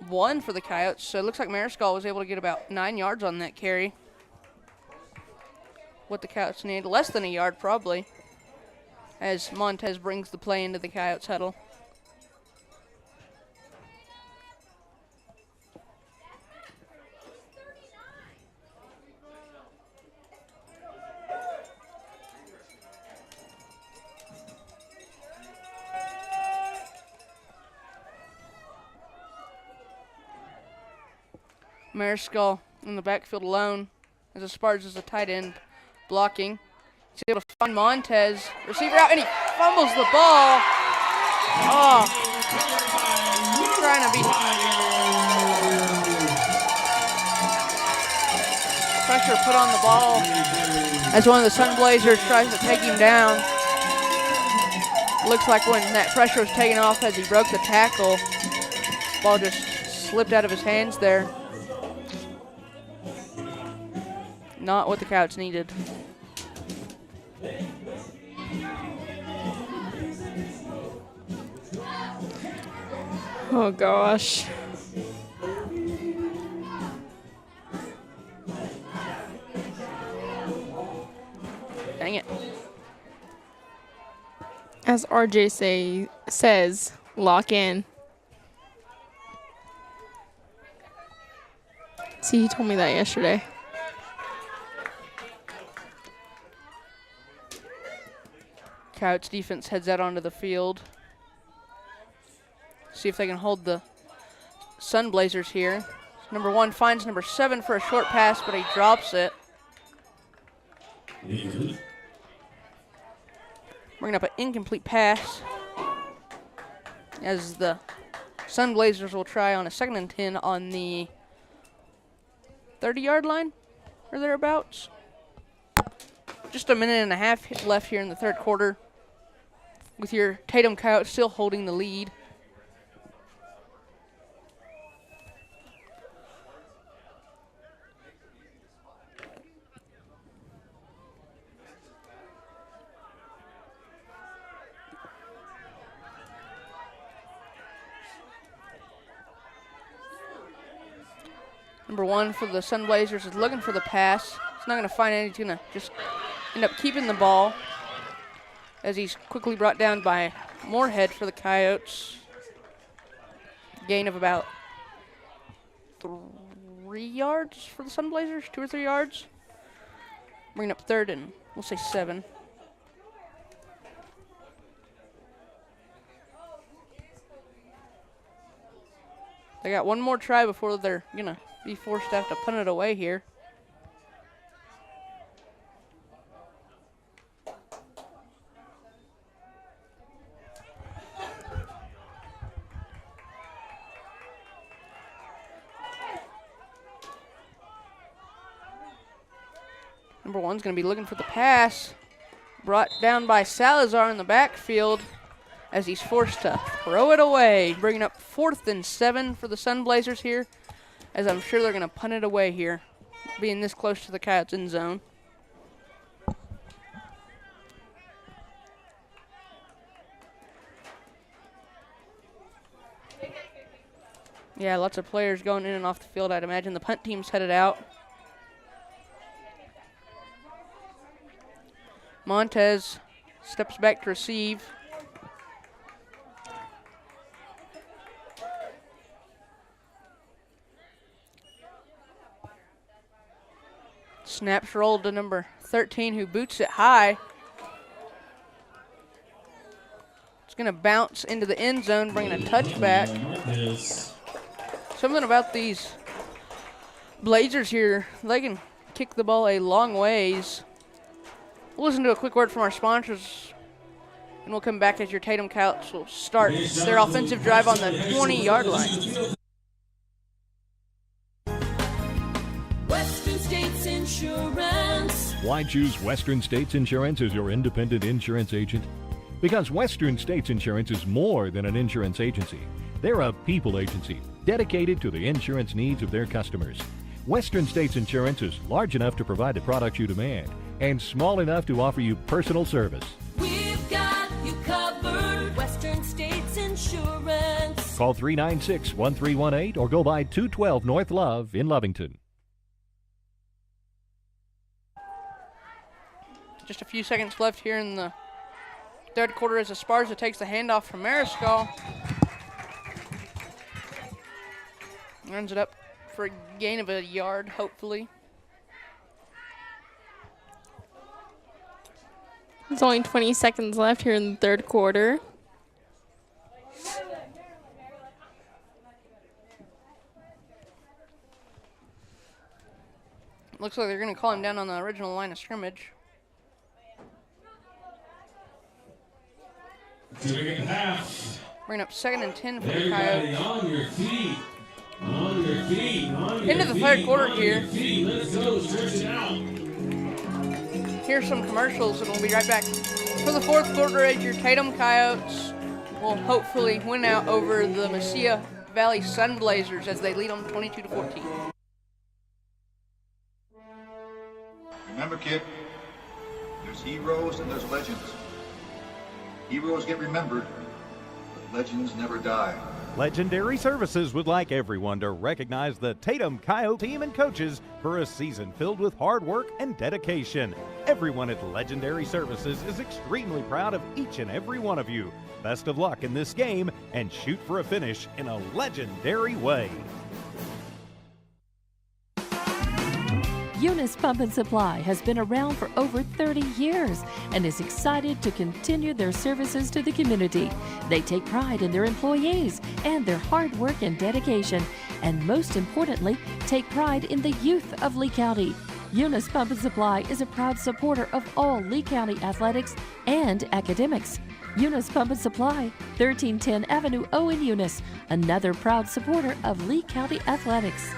1 for the Coyotes. So it looks like Mariscal was able to get about 9 yards on that carry. What the Coyotes need, less than a yard probably, as Montez brings the play into the Coyotes huddle. Mariscal in the backfield alone as Esparza is a tight end blocking. He's able to find Montez, receiver out, and he fumbles the ball. Oh, trying to be pressure put on the ball as one of the Sun Blazers tries to take him down. Looks like when that pressure was taken off as he broke the tackle, the ball just slipped out of his hands there. Not what the Coyotes needed. Oh gosh. Dang it. As RJ says, lock in. See, he told me that yesterday. Coyotes defense heads out onto the field. See if they can hold the Sun Blazers here. Number 1 finds number 7 for a short pass, but he drops it. Bringing up an incomplete pass as the Sun Blazers will try on a 2nd and 10 on the 30-yard line or thereabouts. Just a minute and a half left here in the 3rd quarter with your Tatum Coyotes still holding the lead. Number 1 for the Sun Blazers is looking for the pass. He's not going to find any. He's going to just end up keeping the ball as he's quickly brought down by Moorhead for the Coyotes. Gain of about 3 yards for the Sun Blazers, 2 or 3 yards. Bringing up 3rd and we'll say 7. They got one more try before they're going to be forced to have to punt it away here. Number 1's going to be looking for the pass. Brought down by Salazar in the backfield as he's forced to throw it away. Bringing up 4th and 7 for the Sun Blazers here, as I'm sure they're going to punt it away here, being this close to the Coyotes end zone. Yeah, lots of players going in and off the field. I'd imagine the punt team's headed out. Montez steps back to receive. Snaps rolled to number 13, who boots it high. It's going to bounce into the end zone, bringing a touchback. Something about these Blazers here, they can kick the ball a long ways. We'll listen to a quick word from our sponsors, and we'll come back as your Tatum Coyotes will start their offensive drive on the 20-yard line. Western States Insurance. Why choose Western States Insurance as your independent insurance agent? Because Western States Insurance is more than an insurance agency. They're a people agency dedicated to the insurance needs of their customers. Western States Insurance is large enough to provide the products you demand and small enough to offer you personal service. We've got you covered. Western States Insurance. Call 396-1318 or go by 212 North Love in Lovington. Just a few seconds left here in the third quarter as Esparza takes the handoff from Mariscal. Runs it up for a gain of a yard, hopefully. There's only 20 seconds left here in the third quarter. Looks like they're going to call him down on the original line of scrimmage. Bring up 2nd and 10 for the Coyotes. On your feet. On your feet. On your Into the third quarter here. Let's go. Stretch it out. Here's some commercials, and we'll be right back for the fourth quarter as your Tatum Coyotes will hopefully win out over the Mesilla Valley Sunblazers as they lead them 22-14. Remember, kid, there's heroes and there's legends. Heroes get remembered, but legends never die. Legendary Services would like everyone to recognize the Tatum Coyote team and coaches for a season filled with hard work and dedication. Everyone at Legendary Services is extremely proud of each and every one of you. Best of luck in this game and shoot for a finish in a legendary way. Eunice Pump and Supply has been around for over 30 years and is excited to continue their services to the community. They take pride in their employees and their hard work and dedication, and most importantly, take pride in the youth of Lee County. Eunice Pump and Supply is a proud supporter of all Lee County athletics and academics. Eunice Pump and Supply, 1310 Avenue O in Eunice, another proud supporter of Lee County athletics.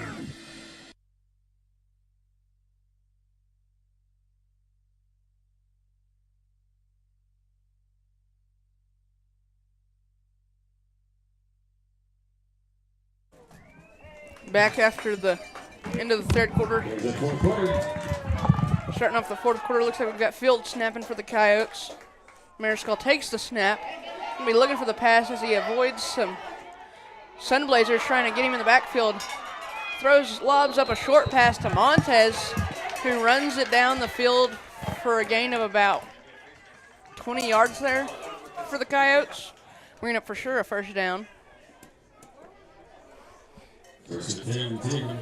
Back after the end of the third quarter. Starting off the fourth quarter, looks like we've got field snapping for the Coyotes. Mariscal takes the snap. He'll be looking for the pass as he avoids some Sunblazers trying to get him in the backfield. Lobs up a short pass to Montez, who runs it down the field for a gain of about 20 yards there for the Coyotes. Bringing up for sure a first down. First and 10.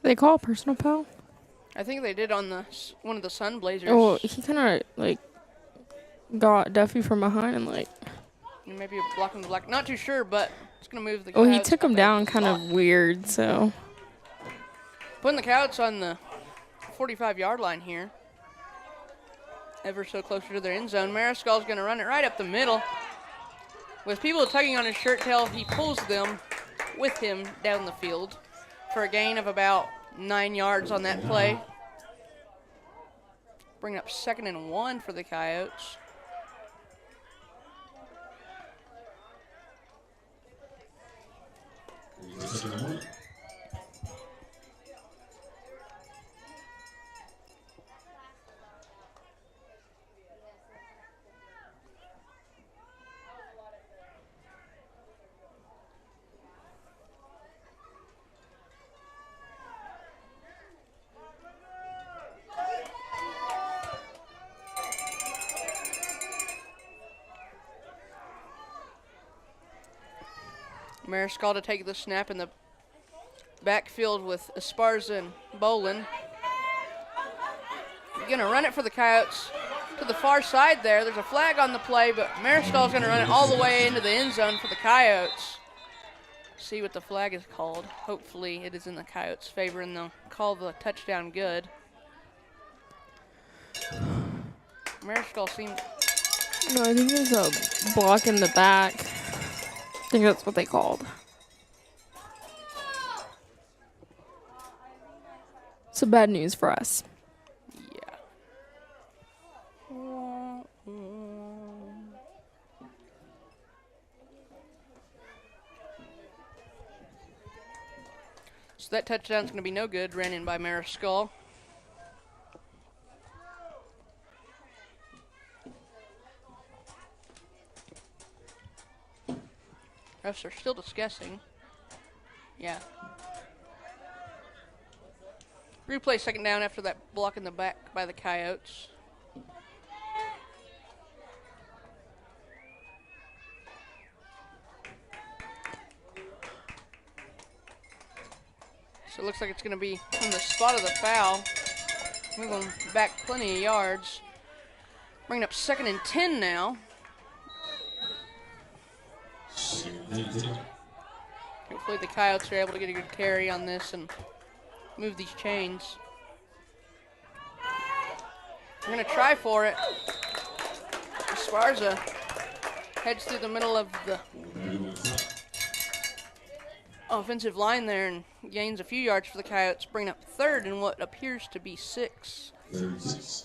They call a personal foul? I think they did on one of the Sunblazers. Oh, he kind of got Duffy from behind and maybe a blocking the black. Not too sure, but it's gonna move the. Oh, he Coyotes took him up down a kind spot. of weird. So Putting the Coyotes on the 45-yard line here. Ever so closer to their end zone. Mariscal's gonna run it right up the middle. With people tugging on his shirt tail, he pulls them with him down the field for a gain of about 9 yards on that play. Bring up 2nd and 1 for the Coyotes. Mariscal to take the snap in the backfield with Esparza and Bolin. Going to run it for the Coyotes to the far side there. There's a flag on the play, but Mariscal's going to run it all the way into the end zone for the Coyotes. See what the flag is called. Hopefully it is in the Coyotes' favor, and they'll call the touchdown good. Mariscal seems... No, I think there's a block in the back. I think that's what they called. So bad news for us. Yeah. So that touchdown's going to be no good, ran in by Mariscal. Refs are still discussing. Yeah. Replay second down after that block in the back by the Coyotes. So it looks like it's going to be on the spot of the foul. Moving back plenty of yards. Bringing up 2nd and 10 now. Hopefully the Coyotes are able to get a good carry on this and move these chains. We're going to try for it. Esparza heads through the middle of the offensive line there and gains a few yards for the Coyotes, bringing up 3rd and what appears to be 6. 36.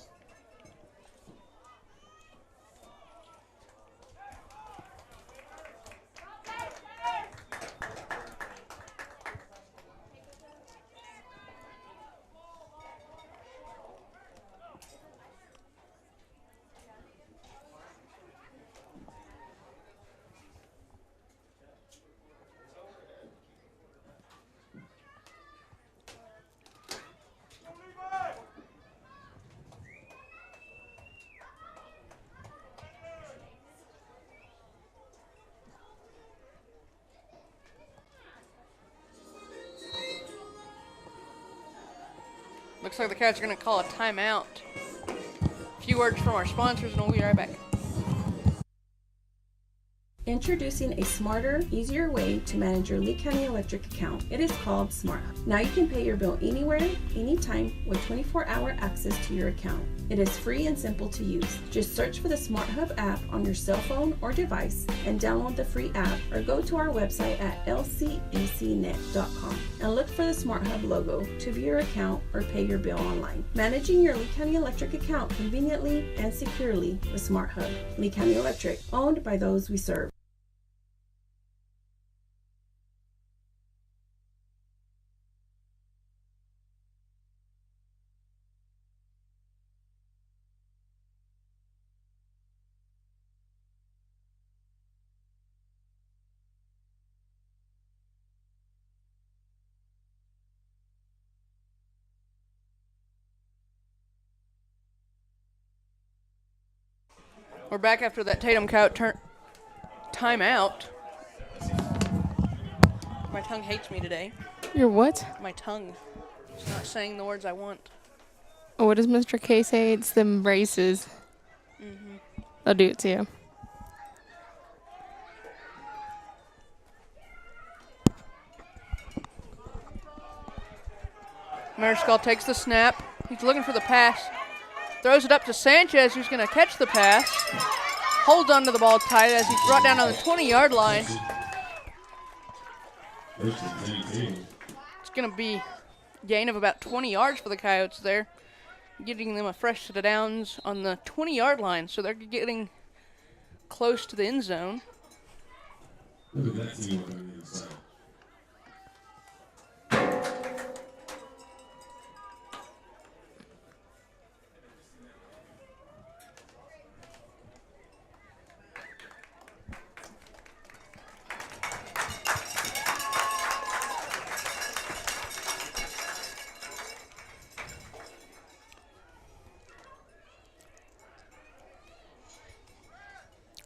Looks like the Coyotes are going to call a timeout. A few words from our sponsors and we'll be right back. Introducing a smarter, easier way to manage your Lee County Electric account. It is called SmartHub. Now you can pay your bill anywhere, anytime, with 24-hour access to your account. It is free and simple to use. Just search for the SmartHub app on your cell phone or device and download the free app, or go to our website at lcecnet.com and look for the SmartHub logo to view your account or pay your bill online. Managing your Lee County Electric account conveniently and securely with SmartHub. Lee County Electric, owned by those we serve. We're back after that Tatum Coyote timeout. My tongue hates me today. Your what? My tongue. It's not saying the words I want. Oh, what does Mr. K say? It's them braces. Mm-hmm. They'll do it to you. Mariscal takes the snap. He's looking for the pass. Throws it up to Sanchez, who's going to catch the pass. Holds onto the ball tight as he's brought down on the 20-yard line. It's going to be a gain of about 20 yards for the Coyotes there, getting them a fresh set of downs on the 20-yard line. So they're getting close to the end zone. Look at that team on the inside.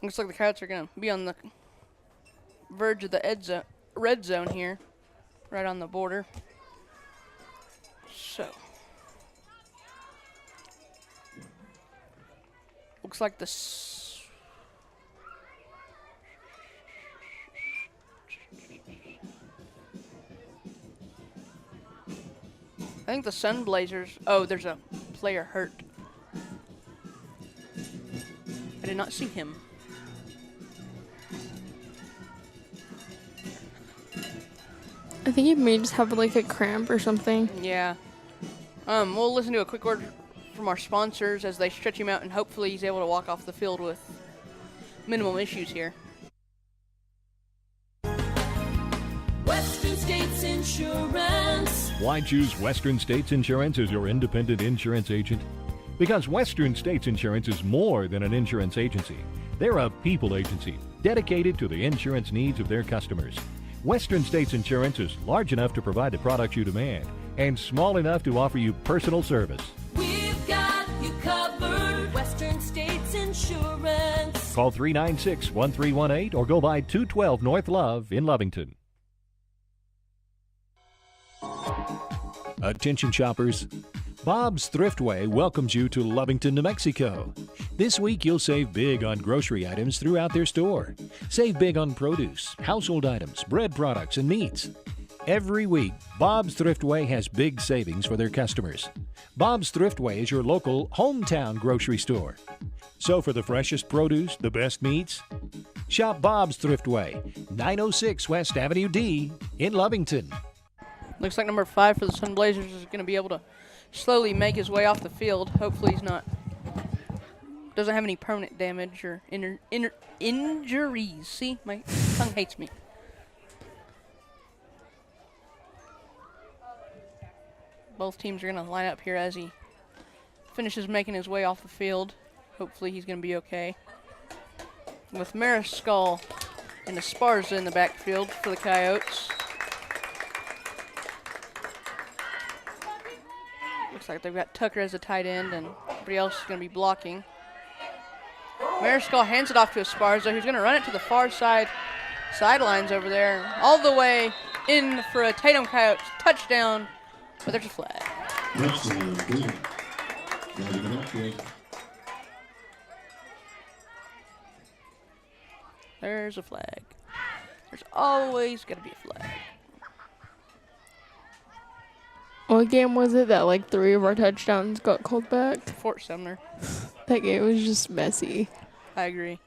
Looks like the Coyotes are going to be on the verge of the red zone here, right on the border. So, looks like I think the Sun Blazers. Oh, there's a player hurt. I did not see him. I think he may just have like a cramp or something. Yeah. We'll listen to a quick word from our sponsors as they stretch him out, and hopefully he's able to walk off the field with minimal issues here. Western States Insurance. Why choose Western States Insurance as your independent insurance agent? Because Western States Insurance is more than an insurance agency. They're a people agency dedicated to the insurance needs of their customers. Western States Insurance is large enough to provide the products you demand and small enough to offer you personal service. We've got you covered. Western States Insurance. Call 396-1318 or go by 212 North Love in Lovington. Attention shoppers. Bob's Thriftway welcomes you to Lovington, New Mexico. This week you'll save big on grocery items throughout their store. Save big on produce, household items, bread products, and meats. Every week, Bob's Thriftway has big savings for their customers. Bob's Thriftway is your local hometown grocery store. So for the freshest produce, the best meats, shop Bob's Thriftway, 906 West Avenue D in Lovington. Looks like number 5 for the Sun Blazers is going to be able to slowly make his way off the field. Hopefully he's doesn't have any permanent damage or injuries. See, my tongue hates me. Both teams are going to line up here as he finishes making his way off the field. Hopefully he's going to be okay. With Mariscal and Esparza in the backfield for the Coyotes. Looks like they've got Tucker as a tight end, and everybody else is going to be blocking. Mariscal hands it off to Esparza, who's going to run it to the far sidelines over there, all the way in for a Tatum Coyotes touchdown, but there's a flag. There's a flag. There's always got to be a flag. What game was it that like 3 of our touchdowns got called back? Fort Sumner. That game was just messy. I agree.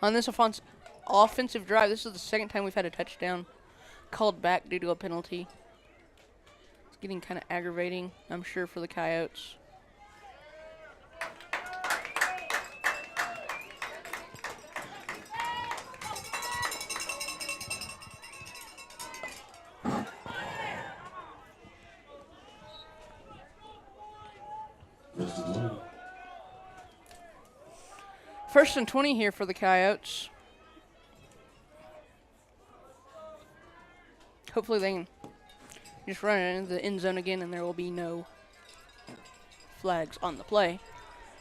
On this offensive drive, this is the second time we've had a touchdown called back due to a penalty. It's getting kind of aggravating, I'm sure, for the Coyotes. First and 20 here for the Coyotes. Hopefully they can just run it into the end zone again and there will be no flags on the play.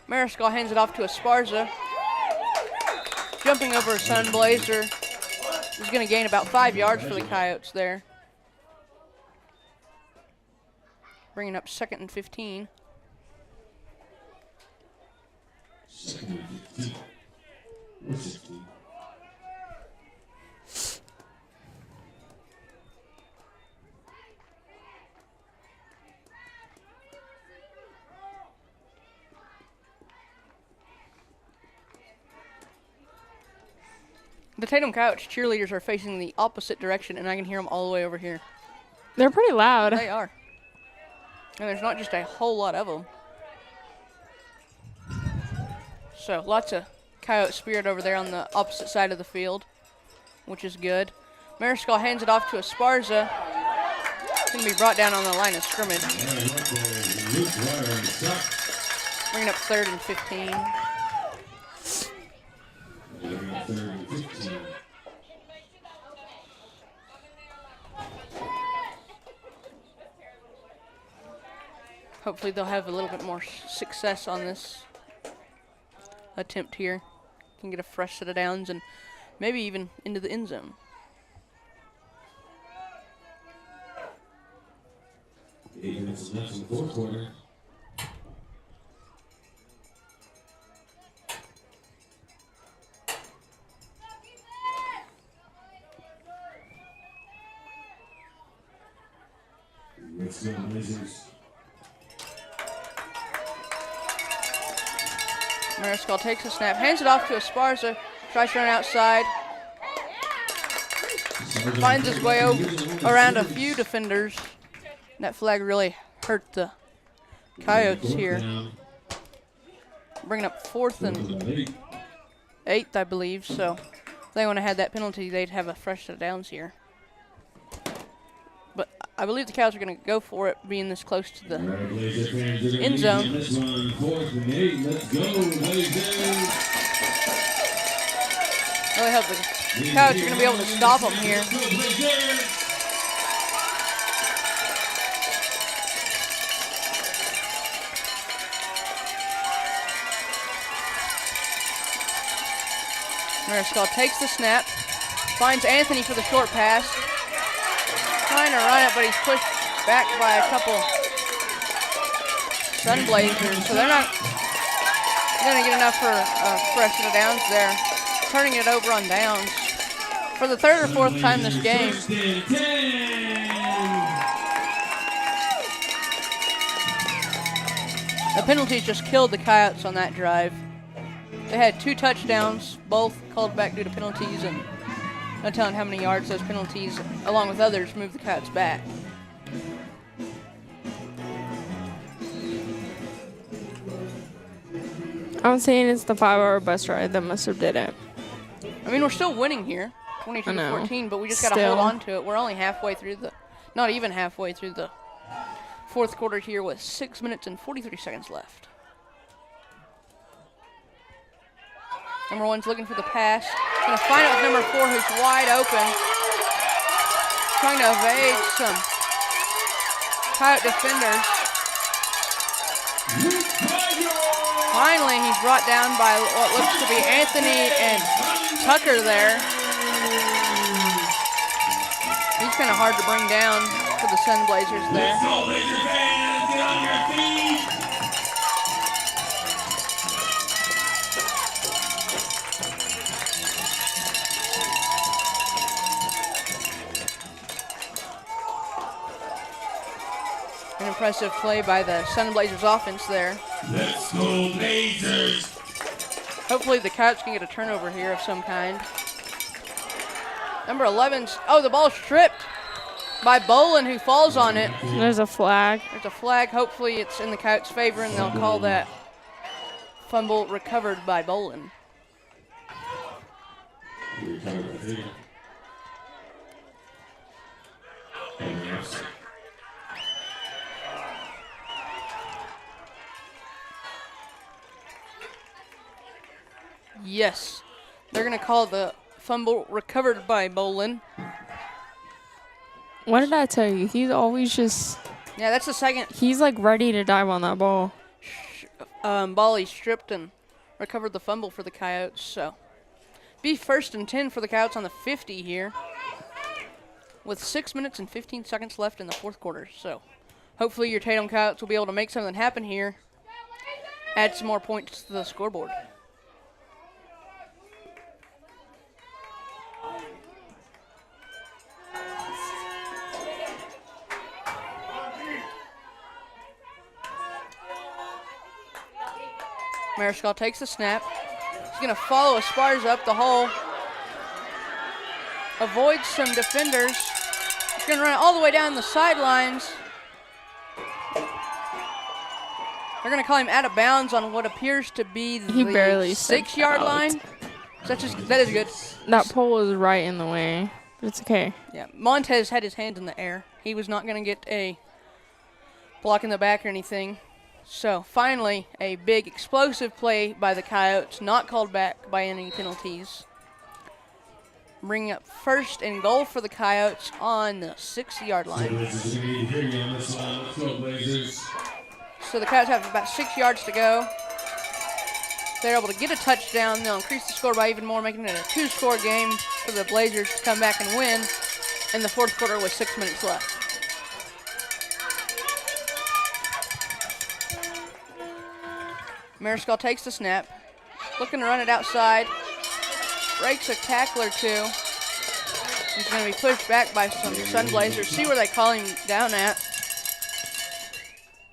Mariscal hands it off to Esparza. Jumping over a Sun Blazer. He's going to gain about 5 yards for the Coyotes there. Bringing up 2nd and 15. The Tatum Coyotes cheerleaders are facing the opposite direction, and I can hear them all the way over here. They're pretty loud. They are. And there's not just a whole lot of them. So lots of Coyote spirit over there on the opposite side of the field, which is good. Mariscal hands it off to Esparza. It's going to be brought down on the line of scrimmage. Bringing up 3rd and 15. Hopefully they'll have a little bit more success on this attempt here. can get a fresh set of downs and maybe even into the end zone. Eight minutes left in the fourth quarter. Let's go, Blazers. Mariscal takes a snap, hands it off to Esparza, tries to run outside. Finds his way around a few defenders. That flag really hurt the Coyotes here. Bringing up 4th and 8th, I believe. So if they would have had that penalty, they'd have a fresh set of downs here. But I believe the Coyotes are going to go for it, being this close to the end zone. This one, 4th and 8. Let's go, Blazers. Really hope the Coyotes are going to be able to stop them here. Mariscal takes the snap, finds Anthony for the short pass. Trying to run it, but he's pushed back by a couple Sun Blazers, so they're not going to get enough for a fresh set of downs there. Turning it over on downs for the 3rd or 4th time this game. The penalties just killed the Coyotes on that drive. They had 2 touchdowns, both called back due to penalties, and no telling how many yards those penalties, along with others, moved the Coyotes back. I'm saying it's the 5-hour bus ride that must have did it. I mean, we're still winning here, 22-14, but we just got to hold on to it. We're only halfway through not even halfway through the 4th quarter here with 6 minutes and 43 seconds left. Number 1's looking for the pass. Going to find it with number 4, who's wide open. Trying to evade some Coyote defenders. Finally, he's brought down by what looks to be Anthony and Tucker there. He's kind of hard to bring down for the Sun Blazers there. Let's go, Blazer fans! Get on your feet! An impressive play by the Sun Blazers offense there. Let's go, Blazers! Hopefully the Coyotes can get a turnover here of some kind. Number 11's, the ball's stripped by Bolin, who falls on it. There's a flag. There's a flag. Hopefully it's in the Coyotes' favor, and they'll call that fumble recovered by Bolin. Yes, they're going to call the fumble recovered by Bolin. What did I tell you? He's always just... Yeah, that's the second. He's like ready to dive on that ball. Ball he stripped and recovered the fumble for the Coyotes. So, be 1st and 10 for the Coyotes on the 50 here, with 6 minutes and 15 seconds left in the 4th quarter. So, hopefully your Tatum Coyotes will be able to make something happen here, add some more points to the scoreboard. Mariscal takes the snap. He's going to follow Esparza up the hole. Avoids some defenders. He's going to run all the way down the sidelines. They're going to call him out of bounds on what appears to be the 6-yard line. That is good. That pole was right in the way, but it's okay. Yeah, Montez had his hands in the air. He was not going to get a block in the back or anything. So, finally, a big explosive play by the Coyotes, not called back by any penalties. Bringing up 1st and goal for the Coyotes on the 6-yard line. So the Coyotes have about 6 yards to go. they're able to get a touchdown, they'll increase the score by even more, making it a 2-score game for the Blazers to come back and win in the fourth quarter with 6 minutes left. Mariscal takes the snap, looking to run it outside, breaks a tackle or two. He's going to be pushed back by some Sun Blazers. See where they call him down at.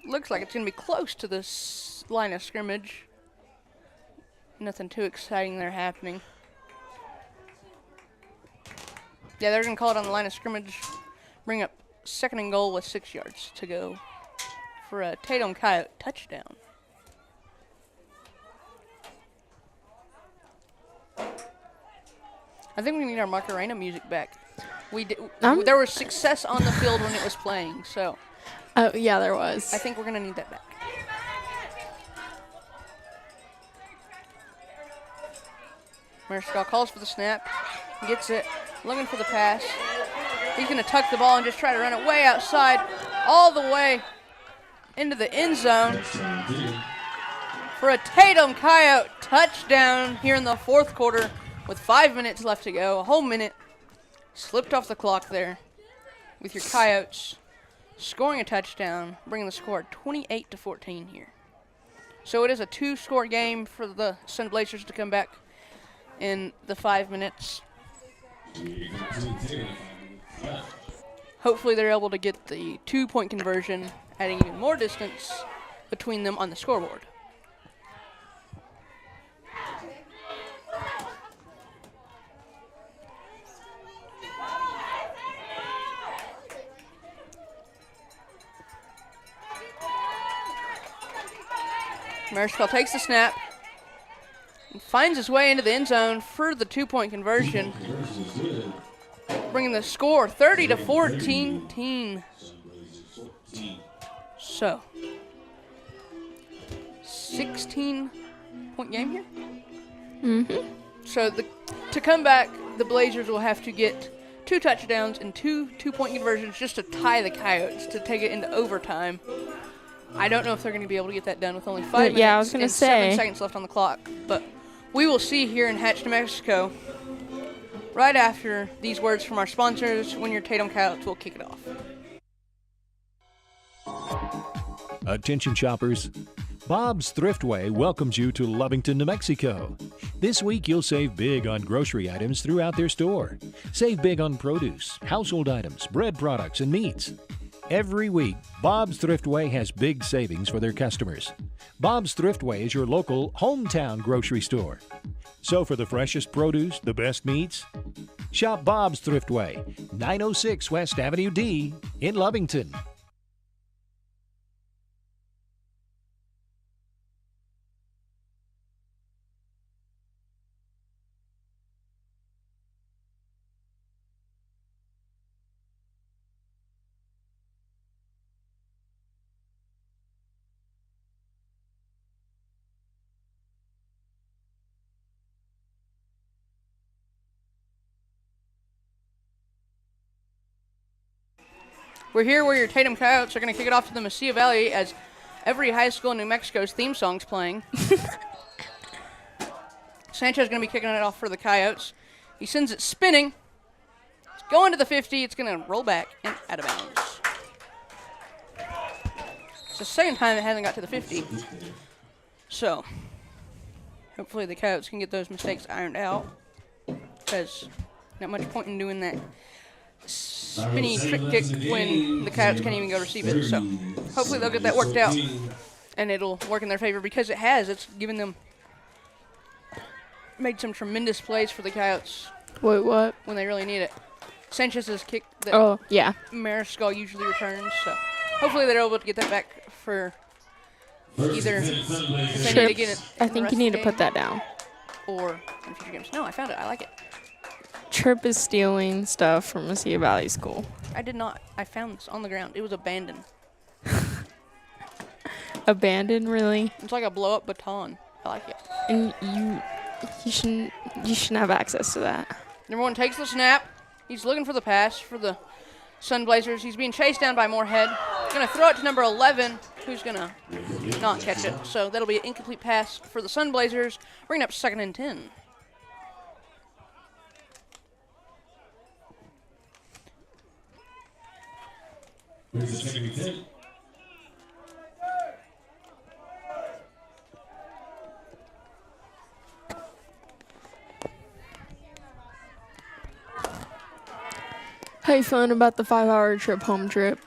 Looks like it's going to be close to this line of scrimmage. Nothing too exciting there happening. Yeah, they're going to call it on the line of scrimmage. Bring up 2nd and goal with 6 yards to go for a Tatum Coyote touchdown. I think we need our Macarena music back. There was success on the field when it was playing, so. Oh, yeah, there was. I think we're going to need that back. Mariscal calls for the snap, gets it, looking for the pass. He's going to tuck the ball and just try to run it way outside, all the way into the end zone for a Tatum Coyote touchdown here in the fourth quarter with 5 minutes left to go. A whole minute slipped off the clock there with your Coyotes scoring a touchdown, bringing the score 28-14 here. So it is a 2-score game for the Sun Blazers to come back in the 5 minutes. Hopefully they're able to get the 2-point conversion, adding even more distance between them on the scoreboard. Mariscal takes the snap and finds his way into the end zone for the 2-point conversion, bringing the score 30-14. So, 16-point game here. Mm-hmm. So to come back, the Blazers will have to get 2 touchdowns and 2-point conversions just to tie the Coyotes to take it into overtime. I don't know if they're going to be able to get that done with only 5 minutes I was gonna and say. 7 seconds left on the clock. But we will see here in Hatch, New Mexico, right after these words from our sponsors, when your Tatum Coyotes will kick it off. Attention shoppers. Bob's Thriftway welcomes you to Lovington, New Mexico. This week you'll save big on grocery items throughout their store. Save big on produce, household items, bread products, and meats. Every week, Bob's Thriftway has big savings for their customers. Bob's Thriftway is your local hometown grocery store. So for the freshest produce, the best meats, shop Bob's Thriftway, 906 West Avenue D in Lovington. We're here where your Tatum Coyotes are going to kick it off to the Mesilla Valley as every high school in New Mexico's theme song's playing. Sanchez is going to be kicking it off for the Coyotes. He sends it spinning. It's going to the 50. It's going to roll back and out of bounds. It's the second time it hasn't got to the 50. So, hopefully the Coyotes can get those mistakes ironed out, because not much point in doing that spinny trick kick when the Coyotes can't even go receive it. So hopefully they'll get that worked out and it'll work in their favor, because it has. It's given them, made some tremendous plays for the Coyotes. Wait, what? When they really need it. Sanchez's kick that Mariscal usually returns. So hopefully they're able to get that back for either if they need to get it. I think you need to put that down. Or in future games. No, I found it. I like it. Trip is stealing stuff from Mesilla Valley School. I did not. I found this on the ground. It was abandoned. Abandoned, really? It's like a blow-up baton. I like it. And you shouldn't have access to that. Number 1 takes the snap. He's looking for the pass for the Sun Blazers. He's being chased down by Moorhead. He's going to throw it to number 11, who's going to not catch it. So that'll be an incomplete pass for the Sun Blazers, bringing up 2nd and 10. Here's the 2nd and 10. How you feeling about the 5-hour home trip?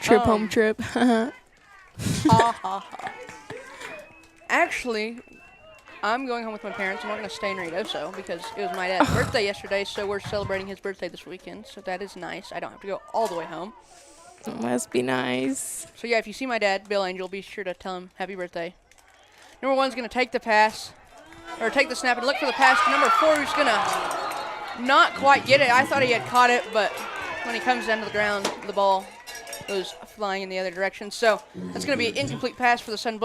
Home trip. Ha ha ha. Actually, I'm going home with my parents. I'm not going to stay in Reynoso because it was my dad's birthday yesterday, so we're celebrating his birthday this weekend. So that is nice. I don't have to go all the way home. It must be nice. So yeah, if you see my dad, Bill Angel, be sure to tell him happy birthday. Number 1's going to take the pass, or take the snap and look for the pass to number 4, who's going to not quite get it. I thought he had caught it, but when he comes down to the ground, the ball goes flying in the other direction. So that's going to be an incomplete pass for the Sun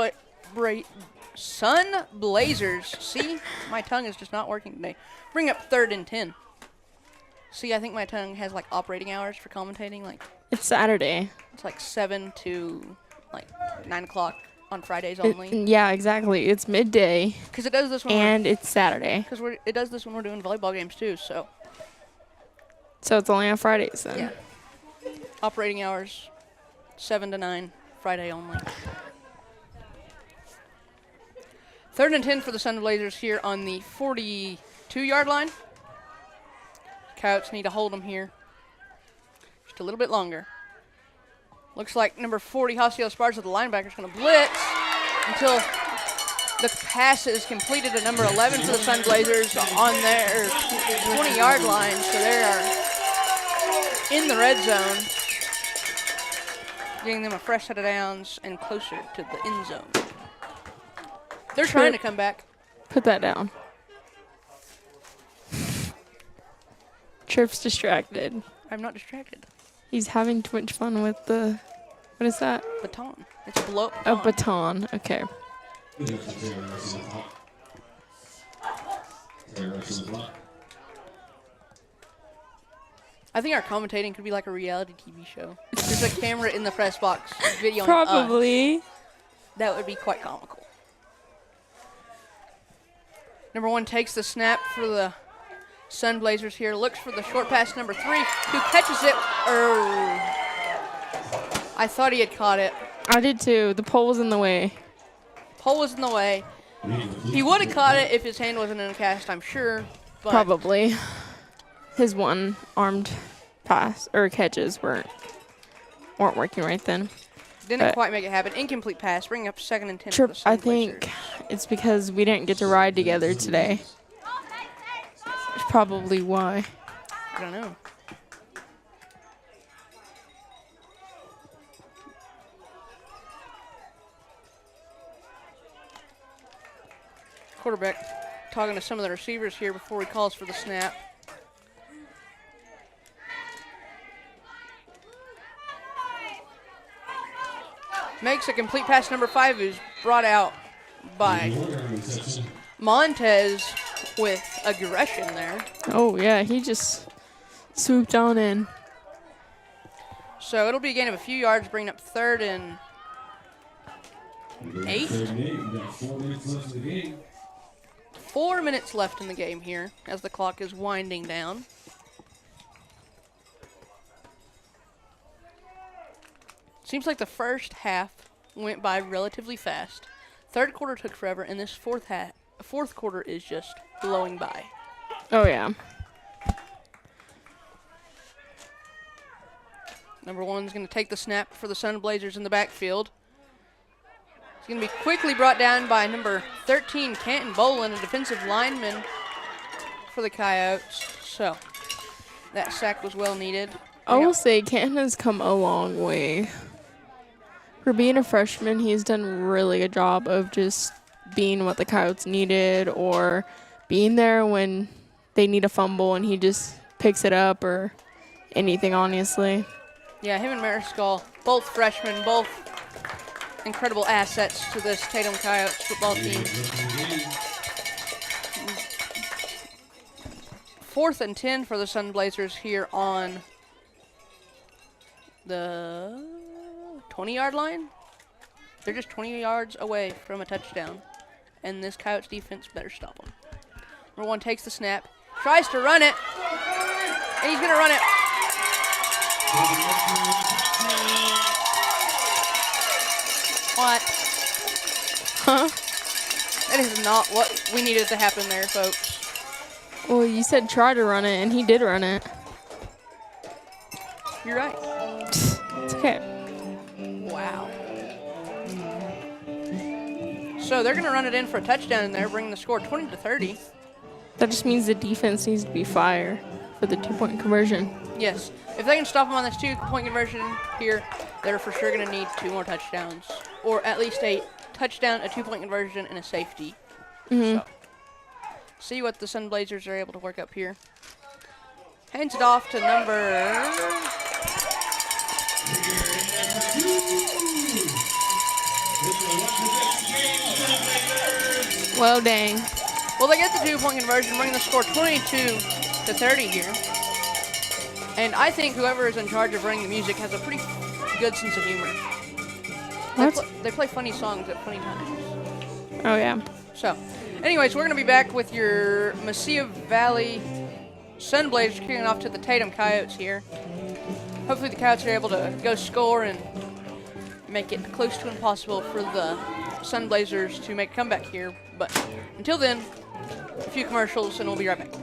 Blazers. See, my tongue is just not working today. Bring up 3rd and 10. See, I think my tongue has like operating hours for commentating. Like It's Saturday. it's like 7 to like 9 o'clock on Fridays only. Yeah, exactly. It's midday, Because it does this when and it's Saturday. it does this when we're doing volleyball games too. So So it's only on Fridays then. yeah, operating hours 7 to 9 Friday only. 3rd and 10 for the Sun Blazers here on the 42-yard line. Coyotes need to hold them here just a little bit longer. Looks like number 40, Hossio Esparza, the linebacker, is going to blitz until the pass is completed to number 11 for the Sun Blazers on their 20-yard line. So they are in the red zone, getting them a fresh set of downs and closer to the end zone. They're trying to come back. Put that down. Tripp's distracted. I'm not distracted. He's having too much fun with the, what is that? Baton. It's a blow. A baton. Okay. I think our commentating could be like a reality TV show. There's a camera in the press box videoing us. Probably. That would be quite comical. Number 1 takes the snap for the Sun Blazers here. Looks for the short pass, number 3, who catches it. I thought he had caught it. I did too. The pole was in the way. Pole was in the way. He would have caught it if his hand wasn't in a cast, I'm sure. But Probably. His one-armed pass or catches weren't working right then. didn't quite make it happen. Incomplete pass, bringing up 2nd and 10 for Trip, the Sun I think it's because we didn't get to ride together today. That's probably why. I don't know. Quarterback talking to some of the receivers here before he calls for the snap. Makes a complete pass, number 5, who's brought out by Montez with aggression there. Oh, yeah, he just swooped on in. So it'll be a gain of a few yards, bringing up 3rd and 8. 4 minutes left in the game here as the clock is winding down. Seems like the first half went by relatively fast. Third quarter took forever, and this fourth quarter is just blowing by. Oh, yeah. Number 1's going to take the snap for the Sun Blazers in the backfield. It's going to be quickly brought down by number 13, Canton Bolin, a defensive lineman for the Coyotes. So that sack was well needed. I will say Canton has come a long way. For being a freshman, he's done a really good job of just being what the Coyotes needed or being there when they need a fumble and he just picks it up or anything, honestly. Yeah, him and Mariscal, both freshmen, both incredible assets to this Tatum Coyotes football team. 4th and 10 for the Sun Blazers here on the 20-yard line. They're just 20 yards away from a touchdown, and this Coyotes defense better stop them. Number 1 takes the snap, tries to run it, and he's going to run it. What? Huh? That is not what we needed to happen there, folks. Well, you said try to run it, and he did run it. You're right. It's okay. Wow. So they're going to run it in for a touchdown in there, bringing the score 20-30. That just means the defense needs to be fire for the 2-point conversion. Yes. If they can stop them on this 2-point conversion here, they're for sure going to need 2 more touchdowns, or at least a touchdown, a 2-point conversion, and a safety. So, see what the Sun Blazers are able to work up here. Hands it off to number... Well, dang. Well, they get the 2-point conversion, bringing the score 22-30 here. And I think whoever is in charge of running the music has a pretty good sense of humor. They play funny songs at funny times. Oh, yeah. So, anyways, we're going to be back with your Mesilla Valley Sun Blazers kicking off to the Tatum Coyotes here. Hopefully the Coyotes are able to go score and make it close to impossible for the Sun Blazers to make a comeback here. But until then, a few commercials and we'll be right back.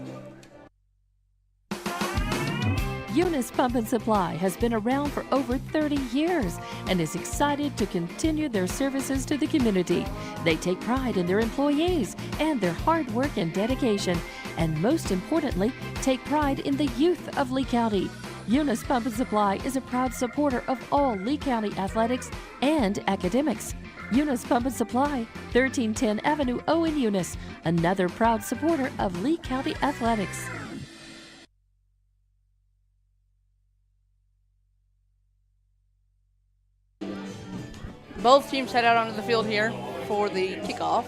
Eunice Pump and Supply has been around for over 30 years and is excited to continue their services to the community. They take pride in their employees and their hard work and dedication, and most importantly, take pride in the youth of Lee County. Eunice Pump and Supply is a proud supporter of all Lee County athletics and academics. Eunice Pump and Supply, 1310 Avenue O in Eunice, another proud supporter of Lee County athletics. Both teams head out onto the field here for the kickoff.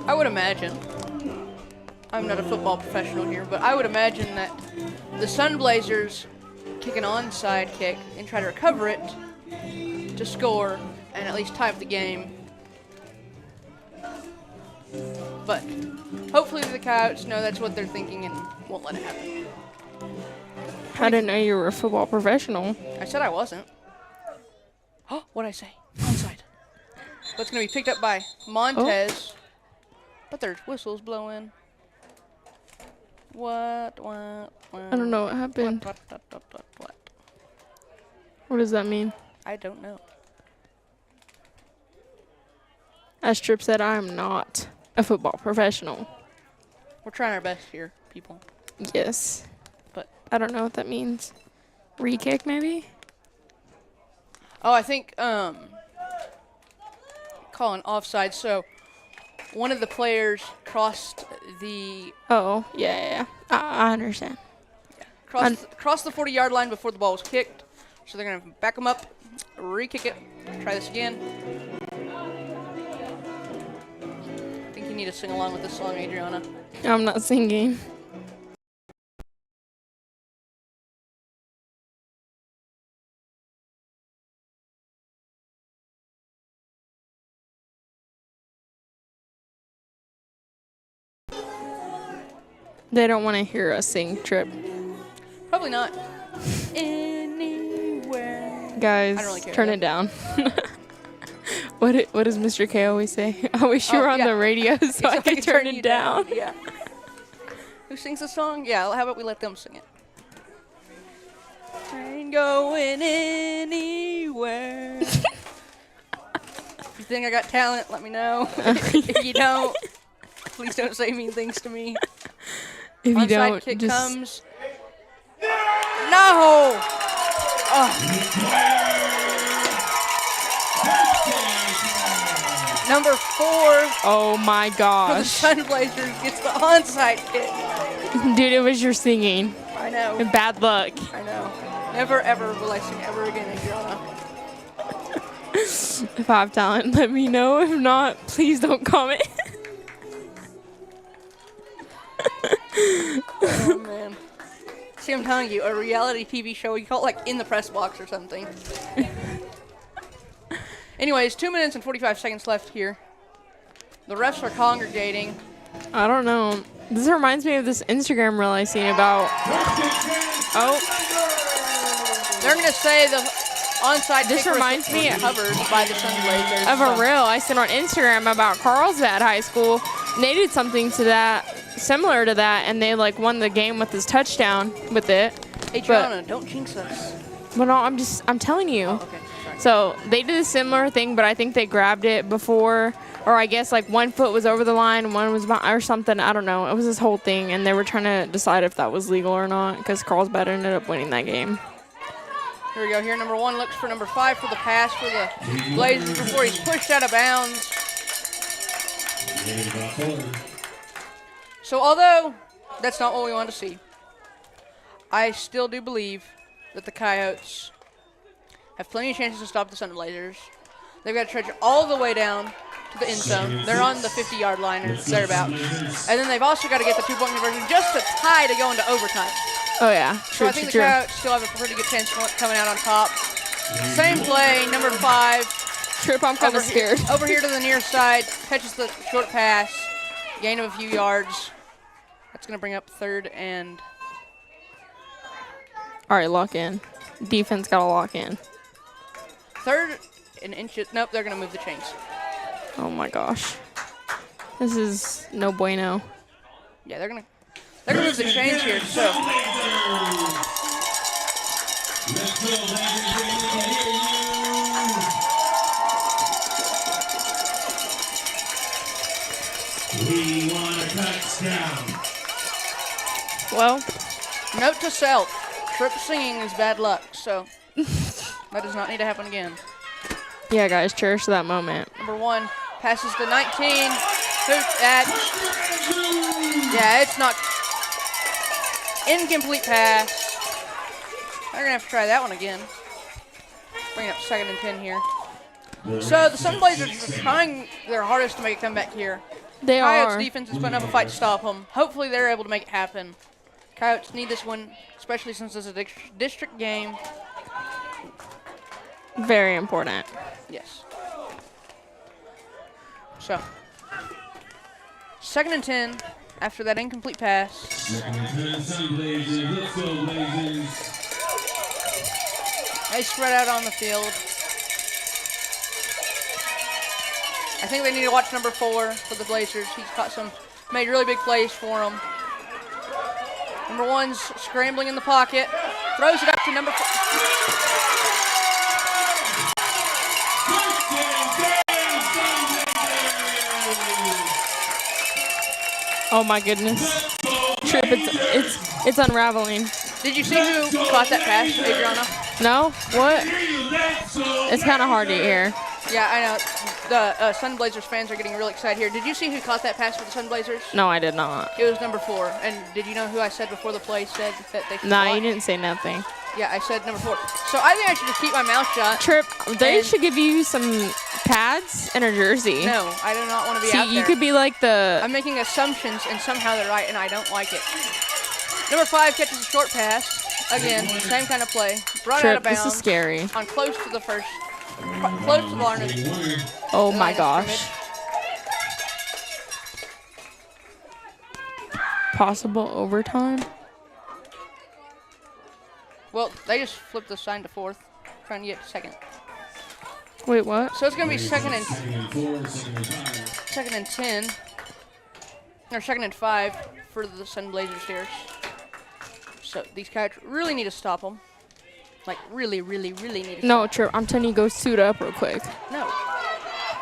I would imagine, I'm not a football professional here, but I would imagine that the Sun Blazers kick an onside kick and try to recover it to score and at least tie up the game. But hopefully the Coyotes know that's what they're thinking and won't let it happen. I didn't know you were a football professional. I said I wasn't. Oh, what'd I say? Onside. But it's going to be picked up by Montez. But there's whistles blowing. What? I don't know what happened. What? What does that mean? I don't know. As Tripp said, I am not a football professional. We're trying our best here, people. Yes. But I don't know what that means. Re-kick, maybe? oh, I think calling offside. So one of the players crossed the Oh, yeah. I understand. crossed the 40-yard line before the ball was kicked. So they're gonna back them up, re-kick it. Try this again. I think you need to sing along with this song, Adriana. I'm not singing. They don't want to hear us sing, Tripp. Probably not. Anywhere. Guys, I don't really care, turn though. it down. What does Mr. K always say? I wish you were on the radio so I could turn it down. Yeah. Who sings the song? Yeah, how about we let them sing it? Ain't going anywhere. If you think I got talent, let me know. If you don't, please don't say mean things to me. If you Onside don't, kick just comes. No! Oh. Number 4 oh my for the gosh. Sun Blazers gets the onside kick. Dude, it was your singing. I know. And bad luck. I know. Never ever will I sing ever again, Adriana. If I have talent, let me know. If not, please don't comment. Oh, man. See, I'm telling you, a reality TV show, you call it like In the Press Box or something. Anyways, 2 minutes and 45 seconds left here. The refs are congregating. I don't know. This reminds me of this Instagram reel I seen about. Oh, They're going to say the onside This kick reminds me covered by the Sunblazers. of a reel I seen on Instagram about Carlsbad High School. And they did something to that, similar to that, and they like won the game with this touchdown with it. Hey, Jonah, don't jinx us. But no, I'm telling you. Oh, okay. Sorry. So they did a similar thing, but I think they grabbed it before, or I guess like one foot was over the line, one was behind, or something. I don't know. It was this whole thing, and they were trying to decide if that was legal or not because Carlsbad ended up winning that game. Here we go. Here, number 1 looks for number 5 for the pass for the Blazers before he's pushed out of bounds. So although that's not what we want to see, I still do believe that the Coyotes have plenty of chances to stop the Sunblazers. They've got to trudge all the way down to the end zone. They're on the 50-yard line or thereabouts. And then they've also got to get the 2-point conversion just to tie to go into overtime. Oh, yeah. So I think the Coyotes still have a pretty good chance of coming out on top. Same play, number 5. Trip, I'm kind of scared. Over here to the near side, catches the short pass, gain of a few yards. That's going to bring up 3rd and... All right, lock in. Defense got to lock in. 3rd and inches. Nope, they're going to move the chains. Oh, my gosh. This is no bueno. Yeah, they're going to move the chains here, so... We want a touchdown. Well, note to self. Trip singing is bad luck, so that does not need to happen again. Yeah, guys, cherish that moment. Number 1 passes to 19. Yeah, it's not. Incomplete pass. They're going to have to try that one again. Bring up 2nd and 10 here. So the Sunblazers are trying their hardest to make a comeback here. They Coyotes are. defense is putting up a fight to stop them. Hopefully they're able to make it happen. Coyotes need this one, especially since it's a district game. Very important. Yes. So, 2nd and 10 after that incomplete pass. Second and 10, Sunblazers. Let's go, Blazers. They spread out on the field. I think they need to watch number 4 for the Blazers. He's made really big plays for them. Number 1's scrambling in the pocket. Throws it up to number 4. Oh my goodness. Trip, it's unraveling. Did you see who caught that pass, Adriana? No? What? It's kind of hard to hear. Yeah, I know. The Sunblazers fans are getting really excited here. Did you see who caught that pass for the Sunblazers? No, I did not. It was number 4. And did you know who I said before the play said that they should Nah, watch? you didn't say nothing. Yeah, I said number 4. So I think I should just keep my mouth shut. Trip, they And- should give you some pads and a jersey. No, I do not want to be out See, there. you could be like the... I'm making assumptions, and somehow they're right, and I don't like it. Number 5 catches a short pass. Again, same kind of play. Brought out of Trip, bounds. this is scary. On close to the close to the line of Oh the my line of gosh. scrimmage. Possible overtime? Well, they just flipped the sign to 4th, trying to get to 2nd. Wait, what? So it's going to be 2nd and 2nd and 4, 2nd and 5. 2nd and 10, or 2nd and 5 for the Sunblazers here. So these Coyotes really need to stop them. Like really, really, really need to. No, Trip, I'm telling you, go suit up real quick. No.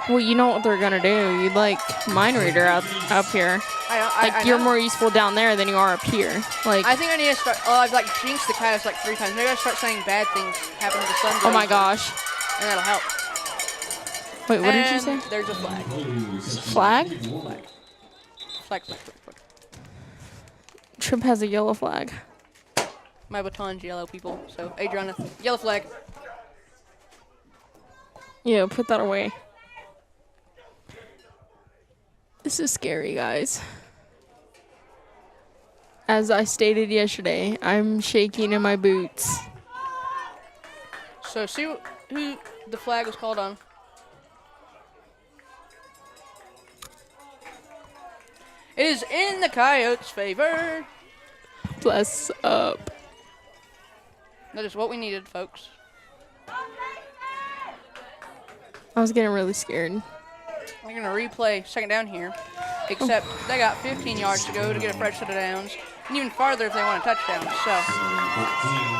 Well, you know what they're going to do. You'd like mind reader up here. I You're know. more useful down there than you are up here. Like, I think I need to start. Oh, I've like jinxed the Coyotes like 3 times. Maybe I start saying bad things happen to the Sunblazers. oh my gosh. And that'll help. Wait, what did you And say? There's a flag. Flag? Flag. Trip has a yellow flag. My baton's yellow, people. So, Adriana, yellow flag. Yeah, put that away. This is scary, guys. As I stated yesterday, I'm shaking in my boots. So, see who the flag was called on. is in the Coyotes' favor. Bless up. That is what we needed, folks. I was getting really scared. We're going to replay second down here, except they got 15 yards to go to get a fresh set of downs, and even farther if they want a touchdown. So,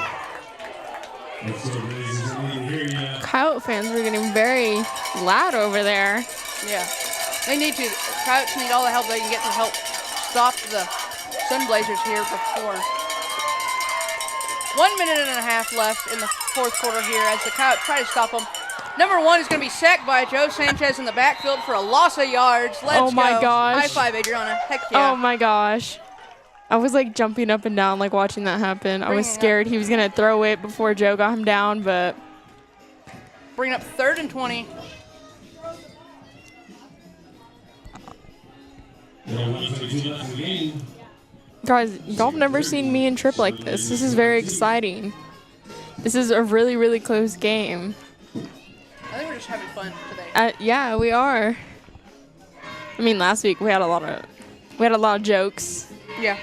Coyote fans were getting very loud over there. yeah, they need to. Coyotes need all the help they can get to help stop the Sunblazers here before 1 minute and a half left in the fourth quarter here as the Coyotes try to stop them. Number 1 is going to be sacked by Joe Sanchez in the backfield for a loss of yards. Let's go. Oh my gosh. High five, Adriana. Heck yeah. Oh my gosh. I was like jumping up and down like watching that happen. I was scared he was going to throw it before Joe got him down, but. Bring up 3rd and 20. Guys, y'all have never seen me and Trip like this. This is very exciting. This is a really, really close game. I think we're just having fun today. Yeah, we are. I mean, last week we had a lot of jokes. Yeah.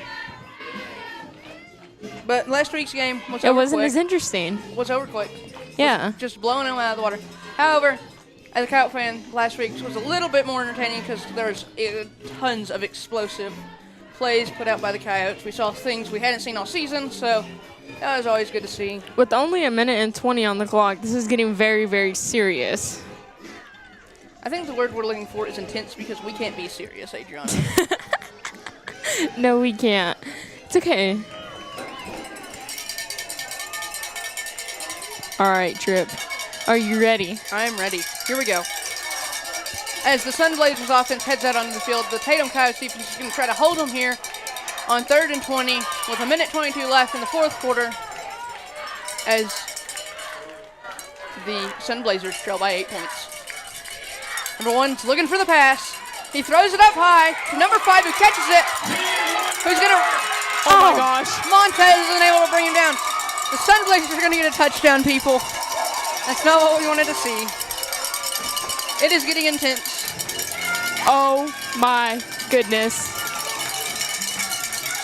But last week's game was It over wasn't quick. as interesting. Was over quick. Yeah. Just blowing them out of the water. However, as a Coyote fan, last week's was a little bit more entertaining because there was tons of explosive plays put out by the Coyotes. We saw things we hadn't seen all season, so that was always good to see. With only 1 minute and 20 on the clock, this is getting very, very serious. I think the word we're looking for is intense because we can't be serious, Adriana. No, we can't. It's okay. All right, Trip. Are you ready? I'm ready. Here we go. As the Sunblazers offense heads out onto the field, the Tatum Coyotes defense is going to try to hold them here on 3rd and 20 with 1 minute 22 left in the fourth quarter as the Sunblazers trail by 8 points. Number 1's looking for the pass. He throws it up high to number 5 who catches it. Who's going to... Oh my gosh. Montez isn't able to bring him down. The Sunblazers are going to get a touchdown, people. That's not what we wanted to see. It is getting intense. Oh my goodness.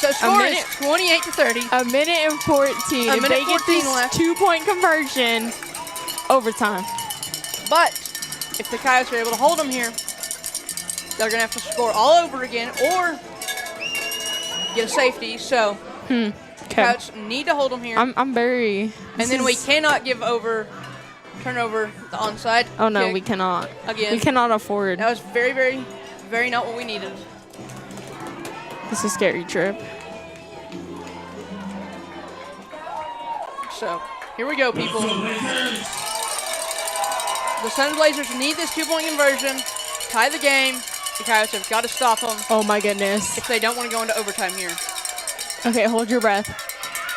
So score is 28-30. 1 minute and 14. A If minute they 14 get this left. 2-point conversion, overtime. But if the Coyotes are able to hold them here, they're going to have to score all over again or get a safety. So the Coyotes need to hold them here. I'm very... And then we cannot turn over the onside Oh, no, kick we cannot. again. We cannot afford. That was very, very, very not what we needed. This is a scary Trip. So here we go, people. The Sunblazers need this 2-point conversion, tie the game. The Coyotes have got to stop them Oh my goodness. if they don't want to go into overtime here. Okay, hold your breath.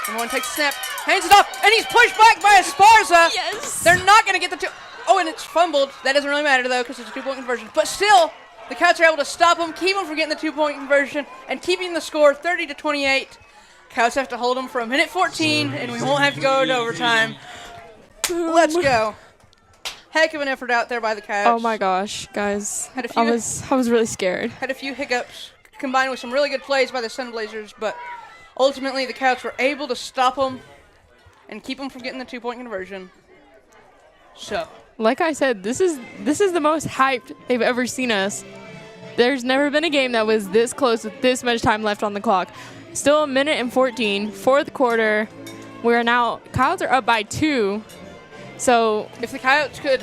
Everyone takes a snap, hands it off, and he's pushed back by Esparza. Yes. They're not going to get the two. Oh, and it's fumbled. That doesn't really matter, though, because it's a 2-point conversion. But still, the Coyotes are able to stop them, keep them from getting the 2-point conversion, and keeping the score 30-28. Coyotes have to hold them for 1 minute 14, and we won't have to go into overtime. Let's go. Heck of an effort out there by the Coyotes. Oh my gosh, guys. Had a few- I was really scared. Had a few hiccups combined with some really good plays by the Sunblazers, but ultimately the Coyotes were able to stop them and keep them from getting the 2-point conversion. So, Like I said, this is the most hyped they've ever seen us. There's never been a game that was this close with this much time left on the clock. Still 1 minute and 14, fourth quarter. We're now, Coyotes are up by 2. So if the Coyotes could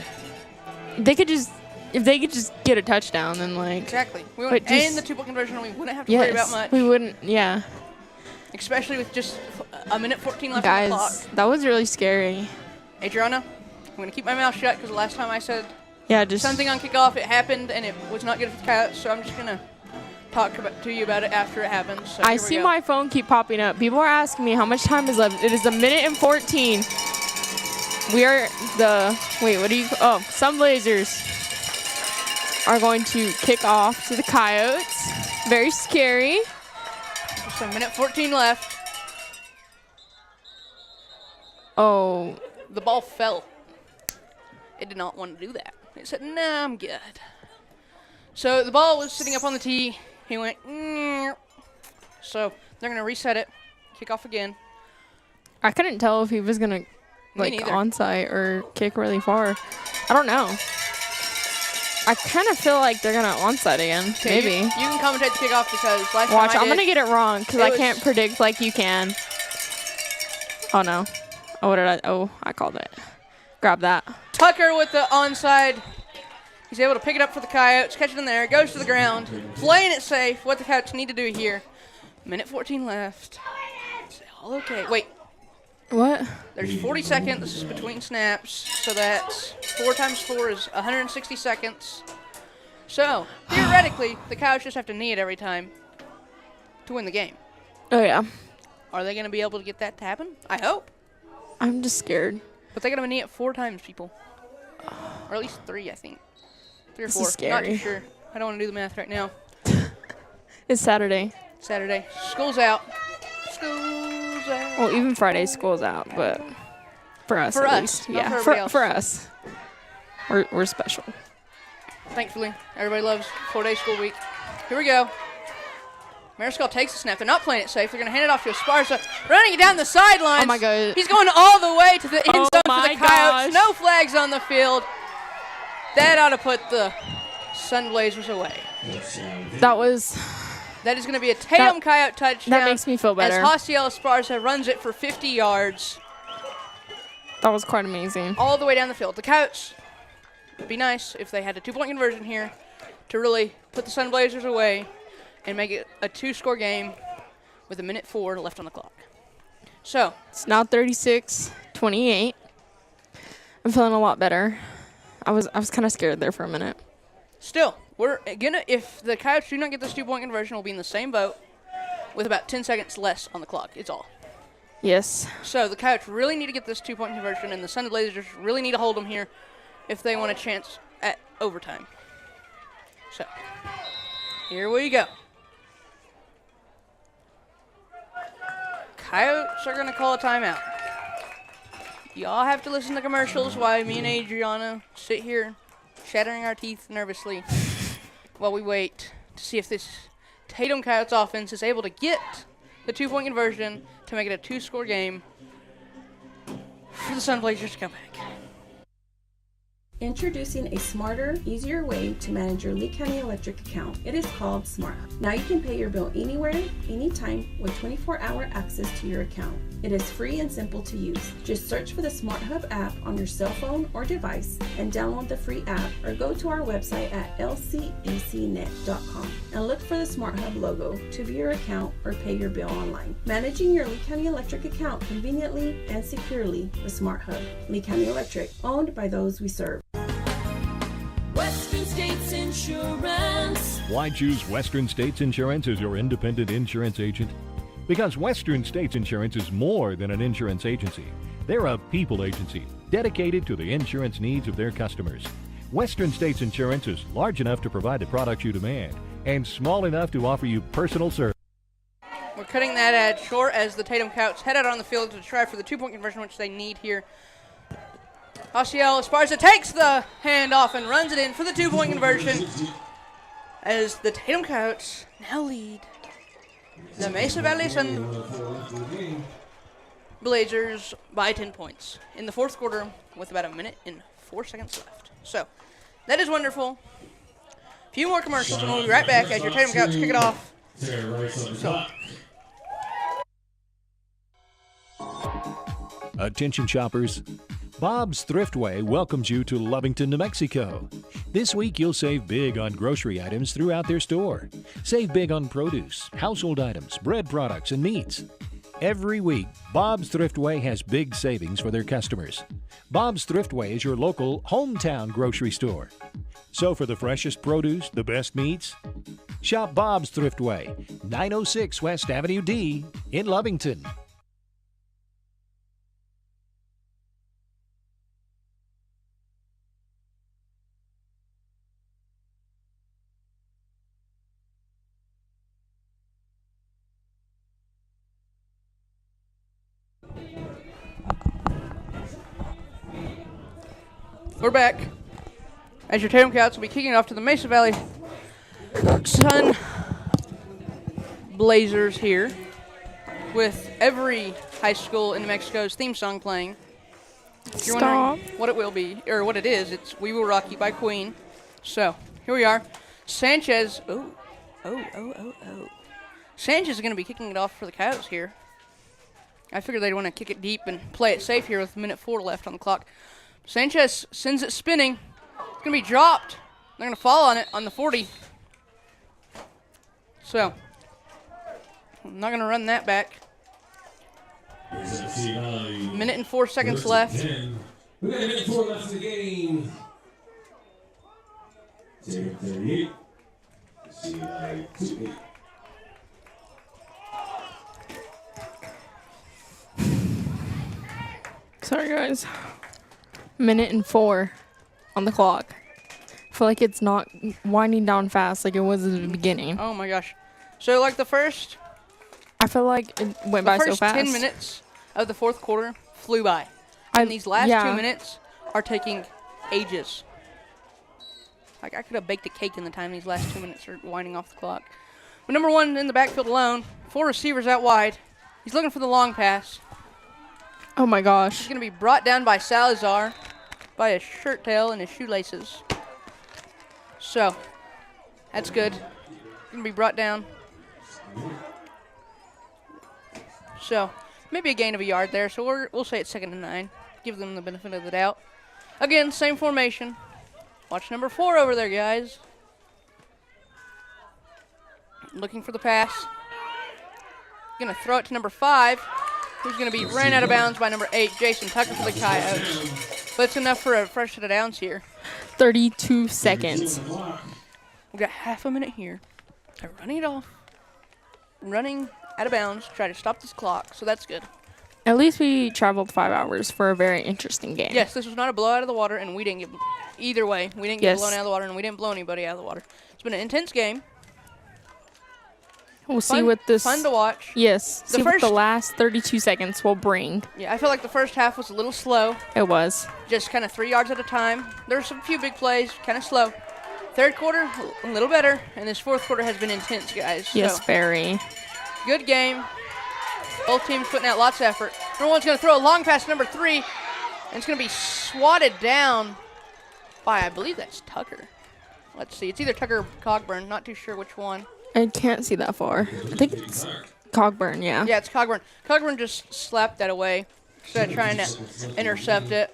if they could just get a touchdown, then like exactly, we But would just- and the 2-point conversion, we wouldn't have to worry about yes, much. we wouldn't. Yeah, Especially with just 1 minute 14 left on the clock. guys, that was really scary. Adriana, I'm going to keep my mouth shut because the last time I said Yeah, just something on kickoff, it happened and it was not good for the Coyotes, so I'm just going to talk to you about it after it happens. So I here we see go. my phone keep popping up. People are asking me how much time is left. It is 1 minute and 14. We are some Blazers are going to kick off to the Coyotes. Very scary. Just 1 minute 14 left. Oh, The ball fell. It did not want to do that. It said, nah, I'm good. So the ball was sitting up on the tee. He went, So they're going to reset it, kick off again. I couldn't tell if he was gonna like neither. onside or kick really far. I don't know. I kind of feel like they're gonna onside again. Okay, Maybe. You can commentate the kickoff because last Watch, time I'm gonna get it wrong because I was- can't predict like you can. Oh no. Oh, what did I? Oh, I called it. Grab that. Tucker with the onside. He's able to pick it up for the Coyotes, catch it in there, goes to the ground, playing it safe. What the Coyotes need to do here. Minute 14 left. It's all okay. Wait, What? there's 40 seconds between snaps, so that's 4 times 4 is 160 seconds. So, theoretically, the Coyotes just have to knee it every time to win the game. Oh yeah. Are they going to be able to get that to happen? I hope. I'm just scared. But they're going to knee it 4 times, people. Or at least 3, I think. 3 or This 4. is Not too scary. sure. I don't want to do the math right now. It's Saturday. Saturday. School's out. School's out. Well, even Friday school's out, but for us For at us, least. not Yeah, for everybody else. for us. We're special. Thankfully, everybody loves 4-day school week. Here we go. Mariscal takes the snap. They're not playing it safe. They're going to hand it off to Esparza. Running it down the sidelines. Oh my God. He's going all the way to the end Oh zone for my the Coyotes. gosh. No flags on the field. That ought to put the Sunblazers away. That was. That is going to be a Tatum Coyote touchdown. That makes me feel better. As Hosiel Esparza runs it for 50 yards That was quite amazing. all the way down the field. The Coyotes, it'd be nice if they had a 2-point conversion here to really put the Sunblazers away and make it a 2-score game with 1:04 left on the clock. So, It's now 36-28. I'm feeling a lot better. I was kind of scared there for a minute. still, we're gonna. If the Coyotes do not get this 2-point conversion, we'll be in the same boat with about 10 seconds less on the clock. It's all. Yes. So the Coyotes really need to get this 2-point conversion, and the Sunblazers really need to hold them here if they want a chance at overtime. So, here we go. Coyotes are going to call a timeout. Y'all have to listen to commercials while me and Adriana sit here shattering our teeth nervously while we wait to see if this Tatum Coyotes offense is able to get the 2-point conversion to make it a 2-score game for the Sunblazers to come back. Introducing a smarter, easier way to manage your Lee County Electric account. It is called Smart Hub. Now you can pay your bill anywhere, anytime with 24-hour access to your account. It is free and simple to use. Just search for the Smart Hub app on your cell phone or device and download the free app, or go to our website at lcecnet.com and look for the Smart Hub logo to view your account or pay your bill online. Managing your Lee County Electric account conveniently and securely with Smart Hub. Lee County Electric, owned by those we serve. Western States Insurance. Why choose Western States Insurance as your independent insurance agent? Because Western States Insurance is more than an insurance agency. They're a people agency dedicated to the insurance needs of their customers. Western States Insurance is large enough to provide the products you demand and small enough to offer you personal service. We're cutting that ad short as the Tatum Coyotes head out on the field to try for the 2-point conversion, which they need here. Hosiel Esparza takes the handoff and runs it in for the 2-point conversion as the Tatum Coyotes now lead the Mesa Valley Blazers by 10 points in the 4th quarter with about 1:04 left. So, that is wonderful. A few more commercials and we'll be right back as your Tatum Coyotes kick it off. Attention shoppers. Bob's Thriftway welcomes you to Lovington, New Mexico. This week you'll save big on grocery items throughout their store. Save big on produce, household items, bread products, and meats. Every week, Bob's Thriftway has big savings for their customers. Bob's Thriftway is your local hometown grocery store. So for the freshest produce, the best meats, shop Bob's Thriftway, 906 West Avenue D in Lovington. We're back. As your Tatum Coyotes will be kicking it off to the Mesa Valley Blazers here with every high school in New Mexico's theme song playing. If you're wondering what it will be, or what it is, it's We Will Rock You by Queen. So, here we are. Sanchez. Oh. Sanchez is going to be kicking it off for the Coyotes here. I figured they'd want to kick it deep and play it safe here with 1:04 left on the clock. Sanchez sends it spinning. It's going to be dropped. They're going to fall on it on the 40. So, I'm not going to run that back. Minute and 4 seconds left. We got a minute 4 left in the game. Tatum 38. Mesilla 28. Sorry, guys. Minute and 4 on the clock. I feel like it's not winding down fast like it was at the beginning. Oh, my gosh. So, like the first... I feel like it went by so fast. The first 10 minutes of the fourth quarter flew by. And these last 2 minutes are taking ages. Like, I could have baked a cake in the time these last 2 minutes are winding off the clock. But number one in the backfield alone, 4 receivers out wide. He's looking for the long pass. Oh, my gosh. He's going to be brought down by Salazar by his shirt tail and his shoelaces. So, that's good. Going to be brought down. So, maybe a gain of a yard there. So, we'll say it's 2nd and 9. Give them the benefit of the doubt. Again, same formation. Watch number 4 over there, guys. Looking for the pass. Going to throw it to number 5. Who's going to be ran out of bounds by number 8, Jason Tucker for the Coyotes. But it's enough for a fresh set of downs here. 32 seconds. We've got half a minute here. They're running it off. Running out of bounds. Try to stop this clock, so that's good. At least we traveled 5 hours for a very interesting game. Yes, this was not a blow out of the water, and we didn't get either way. We didn't get blown out of the water, and we didn't blow anybody out of the water. It's been an intense game. We'll see what this... Fun to watch. Yes. See what the last 32 seconds will bring. Yeah, I feel like the first half was a little slow. It was. Just kind of 3 yards at a time. There's a few big plays, kind of slow. Third quarter, a little better. And this fourth quarter has been intense, guys. Yes, so, very. Good game. Both teams putting out lots of effort. Number one's going to throw a long pass to number 3. And it's going to be swatted down by, I believe that's Tucker. Let's see. It's either Tucker or Cogburn. Not too sure which one. I can't see that far. I think it's Cogburn, yeah. Yeah, it's Cogburn. Cogburn just slapped that away instead of trying to intercept it,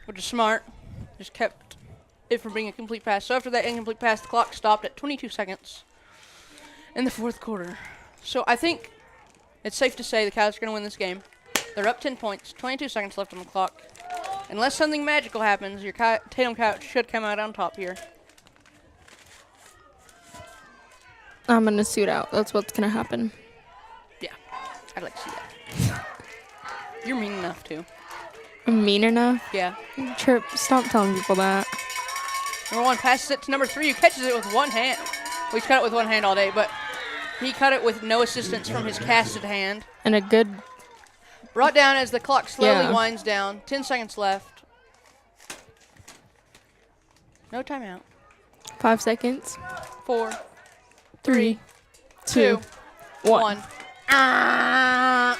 which is smart. Just kept it from being a complete pass. So after that incomplete pass, the clock stopped at 22 seconds in the fourth quarter. So I think it's safe to say the Coyotes are going to win this game. They're up 10 points, 22 seconds left on the clock. Unless something magical happens, your Tatum Coyotes should come out on top here. I'm going to suit out. That's what's going to happen. Yeah, I'd like to see that. You're mean enough, too. I'm mean enough? Yeah. Trip, stop telling people that. Number 1 passes it to number 3, who catches it with one hand. Well, he's cut it with one hand all day, but he cut it with no assistance from his casted hand. And a good... Brought down as the clock slowly winds down. 10 seconds left. No timeout. 5 seconds. 4, 3, 2, 1. That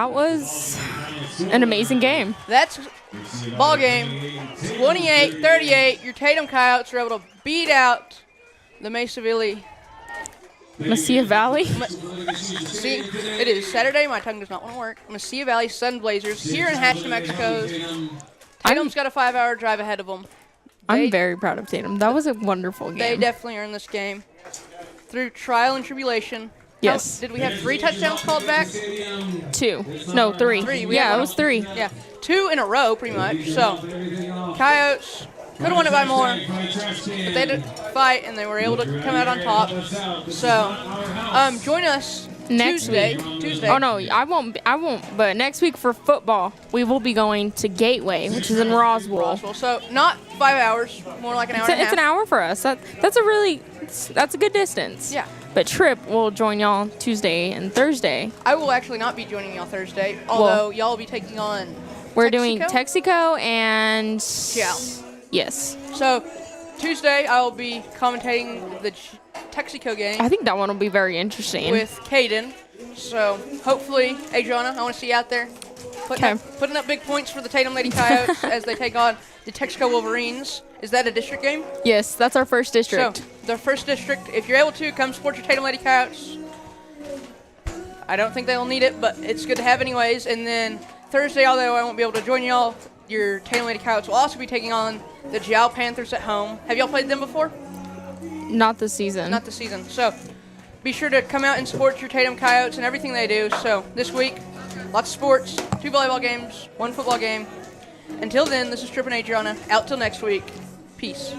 was an amazing game. That's ball game. 28-38. Your Tatum Coyotes were able to beat out the Mesilla Valley. See, it is Saturday. My tongue does not want to work. Mesilla Valley Sun Blazers here in Hatch, New Mexico. Tatum's got a 5-hour drive ahead of them. I'm very proud of Tatum. That was a wonderful game. They definitely earned this game through trial and tribulation. Yes. Did we have 3 touchdowns called back? 2. No, 3. 3. Yeah, it was 3. Yeah, 2 in a row, pretty much. So, Coyotes could have won it by more, but they did fight and they were able to come out on top. So, join us next Tuesday. Week. Oh no, I won't. But next week for football, we will be going to Gateway, which is in Roswell. So not 5 hours, more like an hour and a half. It's an hour for us. That's a good distance. Yeah. But Trip will join y'all Tuesday and Thursday. I will actually not be joining y'all Thursday, although y'all will be taking on We're doing Texaco and... Yeah. Yes. So, Tuesday I will be commentating the Texaco game I think that one will be very interesting. with Caden. So hopefully, Adriana, I want to see you out there putting up big points for the Tatum Lady Coyotes as they take on the Texaco Wolverines. Is that a district game? Yes, that's our first district. So the first district, if you're able to, come support your Tatum Lady Coyotes. I don't think they'll need it, but it's good to have anyways. And then Thursday, although I won't be able to join y'all, your Tatum Lady Coyotes will also be taking on the Jowl Panthers at home. Have y'all played them before? Not this season. Not this season. So be sure to come out and support your Tatum Coyotes and everything they do. So this week, lots of sports, 2 volleyball games, 1 football game. Until then, this is Tripp and Adriana. Out till next week. Peace.